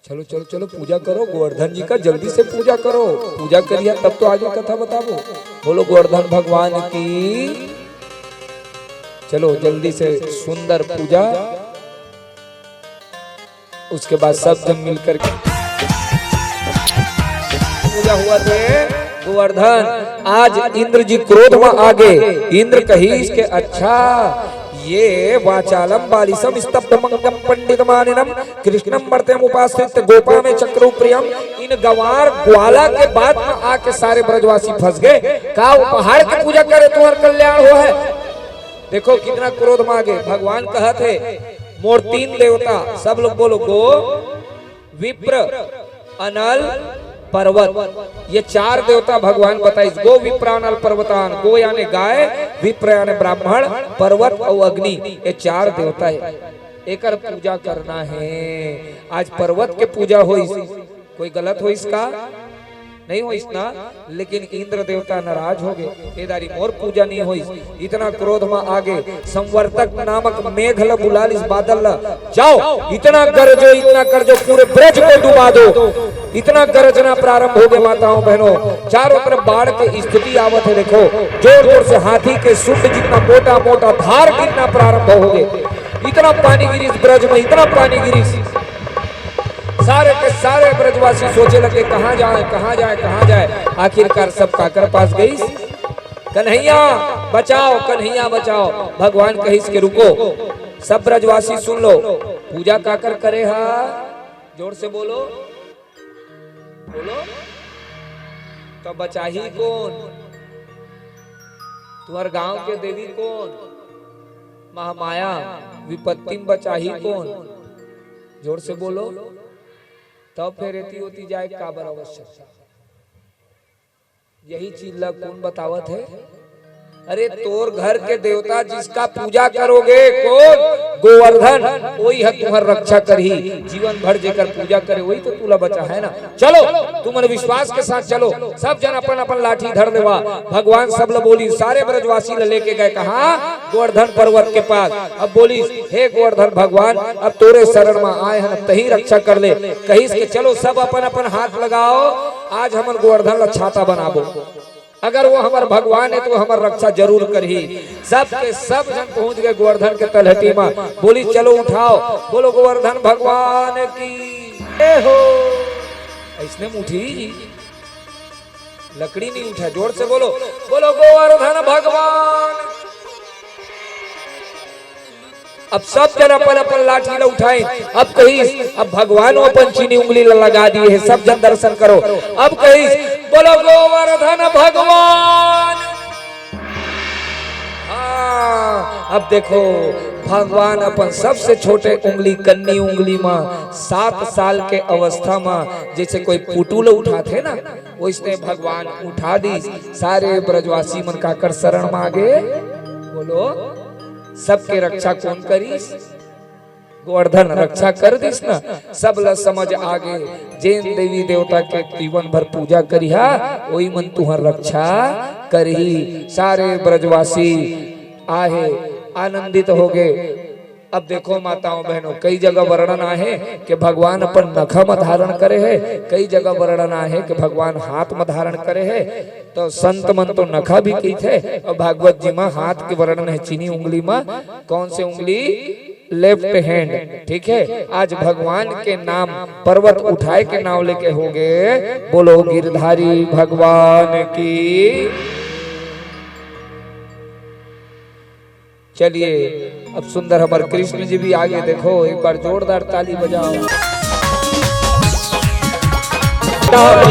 चलो चलो चलो पूजा करो गोवर्धन जी का, जल्दी से पूजा करो, पूजा करिए तब तो आगे कथा बताओ। बोलो गोवर्धन भगवान की। चलो जल्दी से सुंदर पूजा, उसके बाद सब जन मिलकर पूजा हुआ थे। गोवर्धन आज इंद्र जी क्रोध में आ गए। इंद्र कही इसके, अच्छा ये वाचालम बालिसम स्तब्ध मंगम पंडित मानिनम कृष्णम मर्त्यम उपासित गोपा में चक्र प्रियम, इन गवार ग्वाला के बाद में आके सारे ब्रजवासी फंस गए। का पहाड़ की पूजा करे तुम्हार कल्याण हो है। देखो कितना क्रोध में आ गए। भगवान कहते मोर 3 देवता, सब लोग बोलो गो, विप्र, अनल, पर्वत, ये 4 देवता भगवान बताइए। गो विप्रानल पर्वतान, गो यानी गाय, विप्र यानी ब्राह्मण, पर्वत और अग्नि, ये 4 देवता है। एक पूजा करना है। आज पर्वत के पूजा हो, कोई गलत हो इसका नहीं हो इसना, लेकिन इंद्र देवता नाराज हो गए। एदारी मोर पूजा नहीं हो, इतना क्रोध में आगे संवर्तक नामक मेघ ल बुला इस बादल ल, जाओ इतना गरजो, इतना करजो, पूरे ब्रज को डुबा दो। इतना गरजना प्रारंभ हो गए माताओं बहनों, चारों तरफ बाढ़ की स्थिति आवत है। देखो जोर जोर से हाथी के सूंड जितना मोटा मोटा धार गिरना प्रारंभ हो गए। इतना पानी गिरी इस ब्रज में, इतना पानी गिरी। सारे के सारे ब्रजवासी सोचे लगे कहां जाए कहां जाए कहां जाए। आखिरकार सब काकर पास गई, कन्हैया बचाओ कन्हैया बचाओ। भगवान कहिस के रुको, सब ब्रजवासी सुन लो, पूजा काकर करे हा, जोर से बोलो बोलो, तो बचाही कौन? तुम्हारे गांव के देवी कौन? महामाया। विपत्ति में बचाही कौन? जोर से बोलो। तब फिर रेती होती जाए काबर आवश्यकता। यही चीज ला कौन बतावत है? अरे तोर घर के देवता जिसका पूजा करोगे कौन? गोवर्धन, वही है तुम्हार रक्षा करही। जीवन भर जेकर पूजा करे वही तो तुला बचा है ना। चलो तुम विश्वास के साथ चलो। सब जन अपन अपन लाठी धर देवा। भगवान सब ल बोली, सारे ब्रजवासी ल लेके गए कहा? गोवर्धन पर्वत के पास। अब बोली, हे गोवर्धन भगवान, अब तोरे शरण में आए हैं, तही रक्षा कर ले। कही के चलो सब अपन अपन हाथ लगाओ, आज हमन गोवर्धन ला छाता बनाबो। अगर वो हमार भगवान है तो हमार रक्षा जरूर करही। सब के सब जन पहुंच गए गोवर्धन के तलहटी में। बोली चलो उठाओ, बोलो गोवर्धन भगवान की हो। इसने उठी, लकड़ी नहीं उठा। जोर से बोलो, बोलो गोवर्धन भगवान। अब सब जन अपन अपन लाठी ला उठाए। अब कही, अब भगवान अपन चीनी उंगली लगा दिए है, सब जन दर्शन करो। अब कही, बोलो गोवर्धन भगवान। हाँ, अब देखो भगवान अपन सबसे छोटे उंगली, कन्नी उंगली में 7 साल के अवस्था में जैसे कोई पुटुल उठाते ना, वैसे भगवान उठा दी। सारे ब्रजवासी मन का कर शरण में आगे। बोलो सबके रक्षा कौन करी? गोवर्धन रक्षा कर दिस ना, सब ल समझ आगे। जैन देवी देवता के जीवन भर पूजा करिहा, वही मन तुहर रक्षा करही। सारे ब्रजवासी आहे आनंदित हो गए। अब देखो माताओं बहनों, कई जगह वर्णन आहे कि भगवान अपन नखा में धारण करे है, कई जगह वर्णन आहे कि भगवान हाथ में धारण करे है। तो संत मन तो नखा भी की थे, और भागवत जी में हाथ के वर्णन है चीनी उंगली में। कौन से उंगली? Left hand. ठीक है, आज भगवान के नाम पर्वत उठाए के नाम लेके हो गए। बोलो गिरधारी भगवान की। चलिए अब सुंदर हमारे कृष्ण जी भी आगे देखो, एक बार जोरदार ताली बजाओ।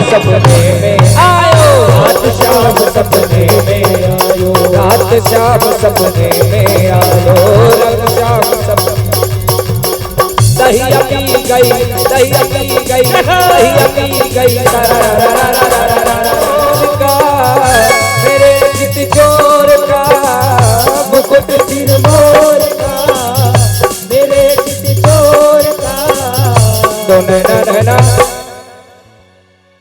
सपने में आयो, रात शाम सपने में आयो, रात शाम सपने में आयो, रात शाम सपने। दहिया पी गई, दहिया पी गई, दहिया पी गई, मेरे चित चोर का मुकुट सिर मोर का, मेरे चित चोर का दो नैना नैना।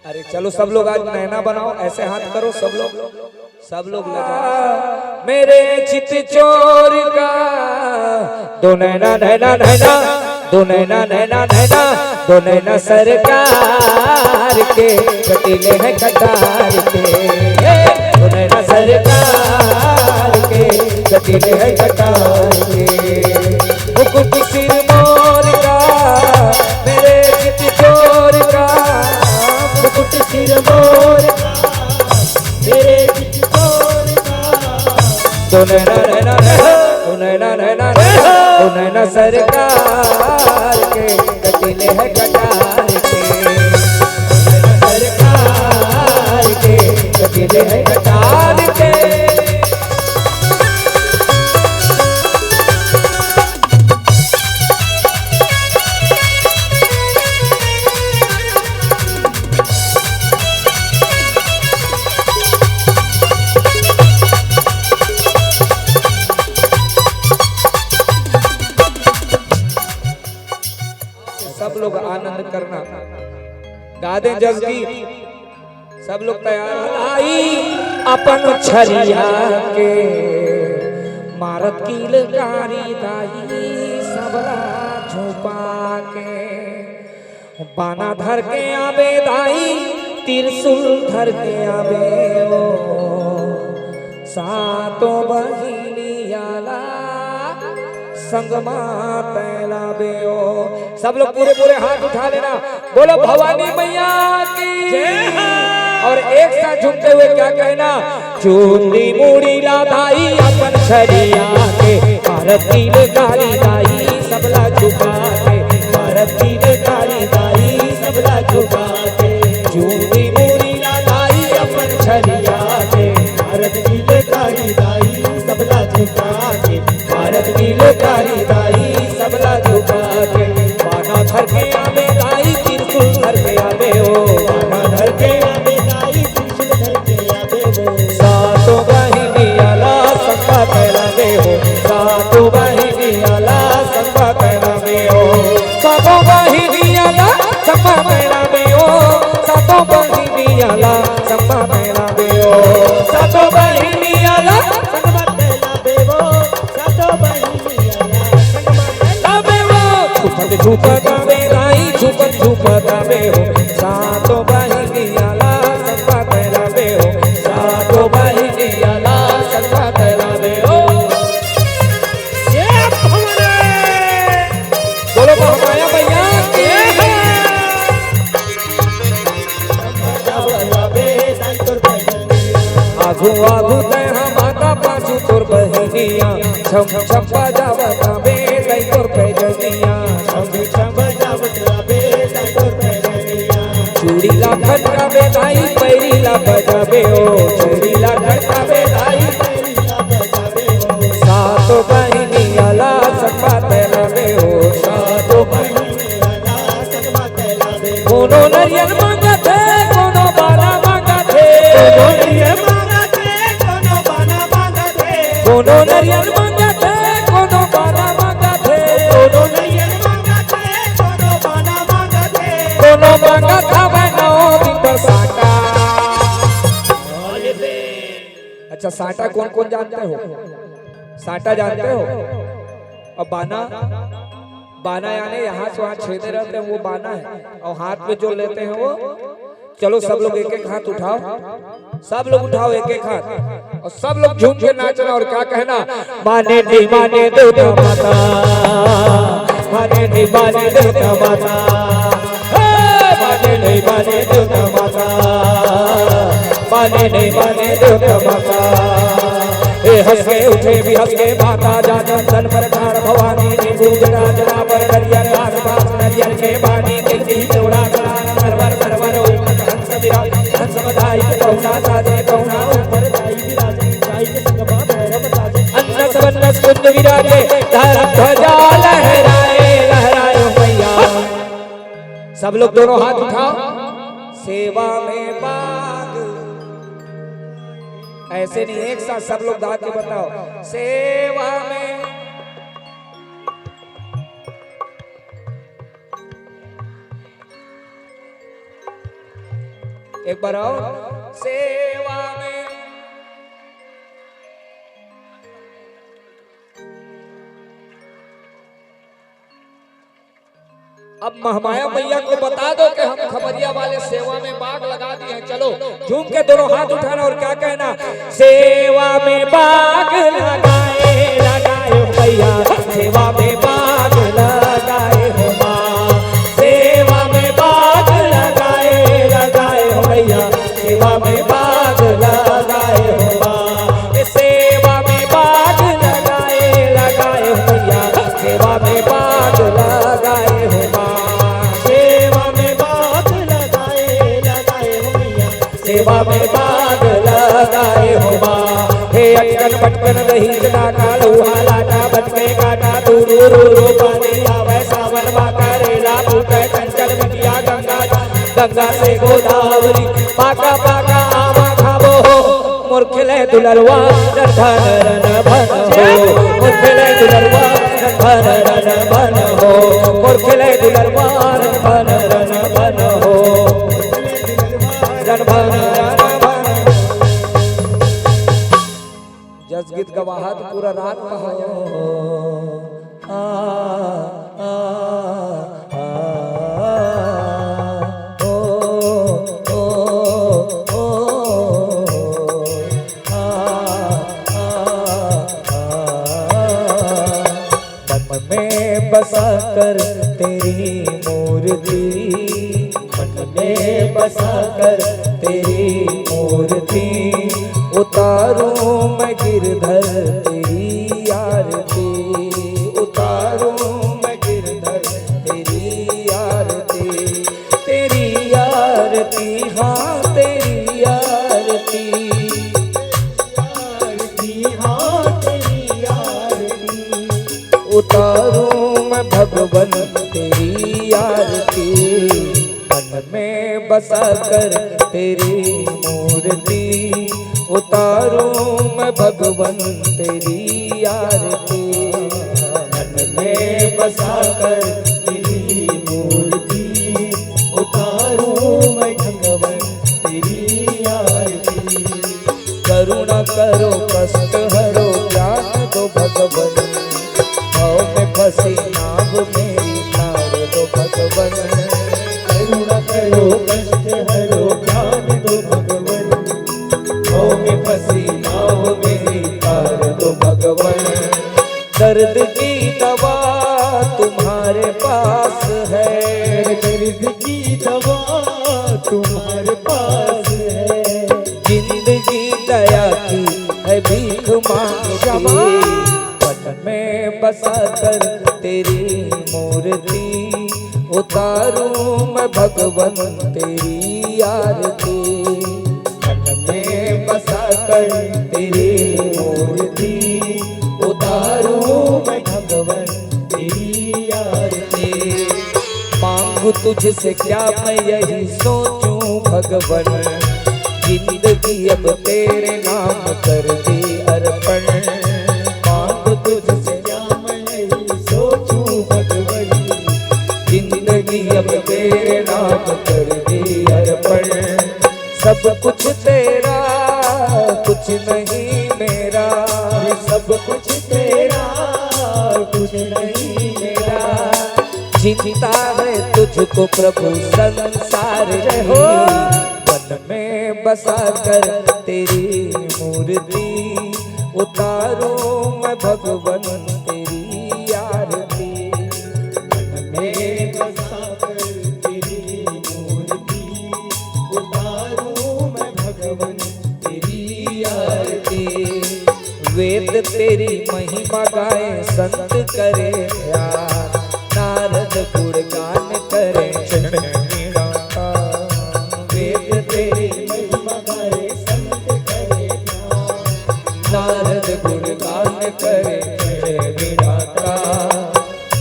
अरे चलो सब लोग आज नैना बनाओ, ऐसे हाथ करो सब लोग लगा। मेरे चित चोर का दो नैना नैना नैना, दो नैना नैना नैना, दो नैना सरकार के कटीले हैं कटार के, दो नैना सरकार के कटीले हैं कटार के। मुकुट सिर मोर का, मेरे चित चोर का, मुकुट सिर मोर का, मेरे चित चोर का, दो नैना नैना नैना, दो नैना नैना नैना, दो नैना सरकार के कटीले हैं कटार के, सरकार के कटीले हैं कटार के। सब लोग आनंद करना, गा दे जल्दी, सब लोग तैयार। आई अपन छरिया के मारत किलकारी दाई, सबला छुपा के बाना धर के आवे दाई, त्रिशूल धर के आवे ओ, सातों बहिनियाला संगमा तैलावे ओ। सब लोग पूरे पूरे हाथ उठा लेना, बोलो भवानी मैया की जय। और एक साथ झूमते हुए क्या कहना? चूंदी मुड़ी लादाई अपन छरिया के, भारत की काली दाई सबला झुका के, भारत की काली दाई सबला झुका के। चूंदी मुड़ी लादाई अपन छरिया के, भारत की काली दाई सबला झुका के, भारत की काली दाई सबला झुका के। बाना धर के आवे दाई, त्रिशूल धर के आवे ओ, बाना धर के आवे दाई, त्रिशूल धर के आवे ओ। सातों बहिनियाला संगा कहलावे हो, सातों बहिनियाला संगा कहलावे हो, सातों बहिनियाला संगा कहलावे हो, सातों बहिनियाला संगा कहलावे हो, सातों बहिनियाला संगा कहलावे हो, सातों बहिनियाला संगा कहलावे हो। छुपत छुपत आवे दाई, छुपत छुपत आवे हो, सातों बहिनियाला संगा कहलावे हो, सातों बहिनियाला संगा कहलावे हो। ये भवने बोलो महामाया भैया के आगू आगू तैहा माता पाछू तोर बहिनिया, छम छम बजावत आवे तै तोर पैजनिया, छम छम बजावत आवे तै तोर पैजनिया। चूड़ी ला खटकावे दाई, पैरी ला बजावे ओ, चूड़ी ला खटकावे दाई, पैरी ला बजावे ओ। सातों बहिनियाला संगा तैलावे हो, सातों बहिनियाला संगा तैलावे। कोनो नरियल मांगत है, कोनो बाला मांगत है, कोनो नरियल मांगत है, कोनो बाला मांगत है, कोनो नरियल मांगत है, कोनो बाला मांगत है, कोनो नरियल अच्छा साटा कौन कौन जानते हो? साटा जानते हो? और बाना, बाना यानी यहाँ से वहाँ छेदे रहते हैं वो बाना है, और हाथ में जो लेते हैं वो। चलो सब लोग एक एक हाथ उठाओ, सब लोग उठाओ एक एक हाथ, और सब लोग झूम के नाचना और क्या कहना, माने नहीं माने देवता माता, माने नहीं माने देवता माता, माने नहीं माने देवता माता, माने नहीं माने देवता माता। हंस के उठे भी हंस के माता, जान तन पर ठाड़ भवानी ने पूजना जना पर करिया घास पास नरियल के बानी के चौड़ा परवर परवर ऊपर हंस विराज हंस बधाई कौना साजे कौना ऊपर जाई विराज जाई के संग भैरव साजे अन्नस वन्नस कुंज विराजे धर्म ध्वजा लहराए लहराए मैया। सब लोग दोनों हाथ उठाओ, सेवा में बाग, ऐसे नहीं एक साथ सब लोग गा के बताओ, सेवा में, एक बार आओ, सेवा में। अब महामाया मैया को बता दो कि हम खबरिया वाले सेवा में बाग लगा दिए हैं। चलो झूम के दोनों हाथ उठाना और क्या कहना, सेवा में बाग लगाए लगाए हो मैया, सेवा में बाग लगाए हो माँ, सेवा में बाग लगाए लगाए हो मैया, सेवा में बाग लगाए हो माँ, सेवा में बाग लगाए लगाए हो मैया, सेवा में बाग लगाए हो माँ, सेवा में बाग लगाए हो माँ। हे अटकन पटकन दही चटाका लोहा लाटा बटके काटा दूरू रू पानी आवे सावन माता रेला फूटे चंचल बिटिया गंगा गंगा से गोदावरी पाका पाका आवा खाबो हो मुरखिले दुलरवा धन रन भन हो, मुरखिले दुलरवा धन रन भन हो, मुरखिले दुलरवा धन रन भन हो, रन भन जस गीत गवाहत पूरा रात कहायो आ आ आ ओ ओ ओ आ आ मन में बसा कर तेरी मूर्ति, मन में बसा कर तेरी मूर्ति, उतारूं मैं गिरधर तेरी आरती, उतारूं मैं गिरधर तेरी आरती, तेरी आरती हाँ तेरी आरती, आरती हाँ तेरी आरती, उतारूं मैं भगवन तेरी आरती, मन में बसा कर तेरी मूर्ति, उतारूं मैं भगवन तेरी आरती, मन में बसा कर तेरी मूर्ति, उतारूं मैं भगवन तेरी आरती, करुणा करो कष्ट हरो ज्ञान दो भगवन, भाव में फंसी नाव मेरी तार दो भगवन, करुणा करो कष्ट हरो ज्ञान दो भगवन, में फंसी नाव मेरी तार दो भगवन, दर्द की दवा तुम्हारे पास है, दर्द की दवा तुम्हारे पास है, जिंदगी दया की है भीख मांगती, मन में बसा कर तेरी मूर्ति, उतारूं मैं भगवन तेरी आरती, में बसा कर तेरी मूर्ति, उतारूं मैं भगवन तेरी आरती, मांगू तुझसे क्या मैं यही सोचूं भगवन, जिंदगी अब तेरे नाम कर दी अर्पण, मांगू तुझसे क्या मैं यही सोचूं भगवन, जिंदगी अब तेरे नाम कर दी अर्पण, सब कुछ तेरा कुछ नहीं मेरा, सब कुछ तेरा, कुछ नहीं मेरा। जीता है तुझको प्रभु संसार हो, मन में बसा कर तेरी मूर्ति, उतारूं मैं भगवन तेरी आरती। मन में बसा कर तेरी मूर्ति, उतारूं मैं भगवन तेरी आरती। वेद तेरी महिमा गाए संत करे ध्यान, नारद गुणगान करे वीणा का। वेद तेरी महिमा गाए संत करे ध्यान, नारद गुणगान करे वीणा का।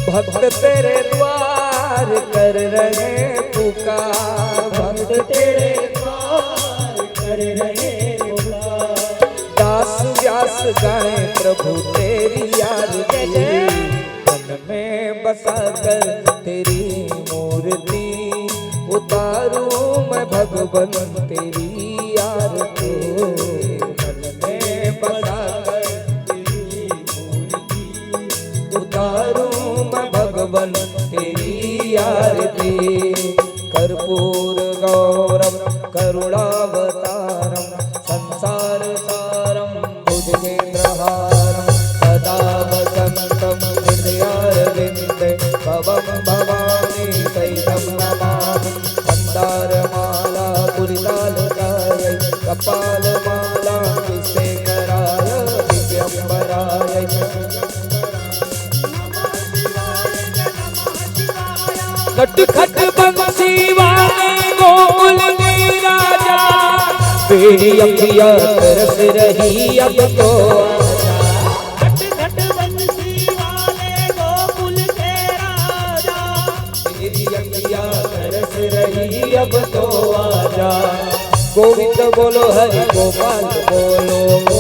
भक्त तेरे द्वार कर रहे पुकार, भक्त तेरे द्वार कर रहे पुकार। दास व्यास गाए प्रभु तेरी आरती, मन में बसा कर तेरी मूर्ति, उतारूं मैं भगवन तेरी आरती। मन में बसा कर तेरी मूर्ति, उतारूं मैं भगवन तेरी आरती। कर्पूर गौरम करुणावतारम, संसार सारम भुजगेन्द्रहारम, सदा वसन्तं हृदयारविन्दे भवं भवानी सहितं नमामि। मन्दारमाला कुलितालकायै, कपालमाला विशेखराय दिव्यम्बराय। खट खट बंसी वाले गोकुल के राजा, तेरी अखियाँ तरस रही अब तो। घट घट बंसी वाले गोकुल के राजा, तेरी अखियाँ तरस रही अब तो आजा। गोविंद बोलो हरि गोपाल बोलो।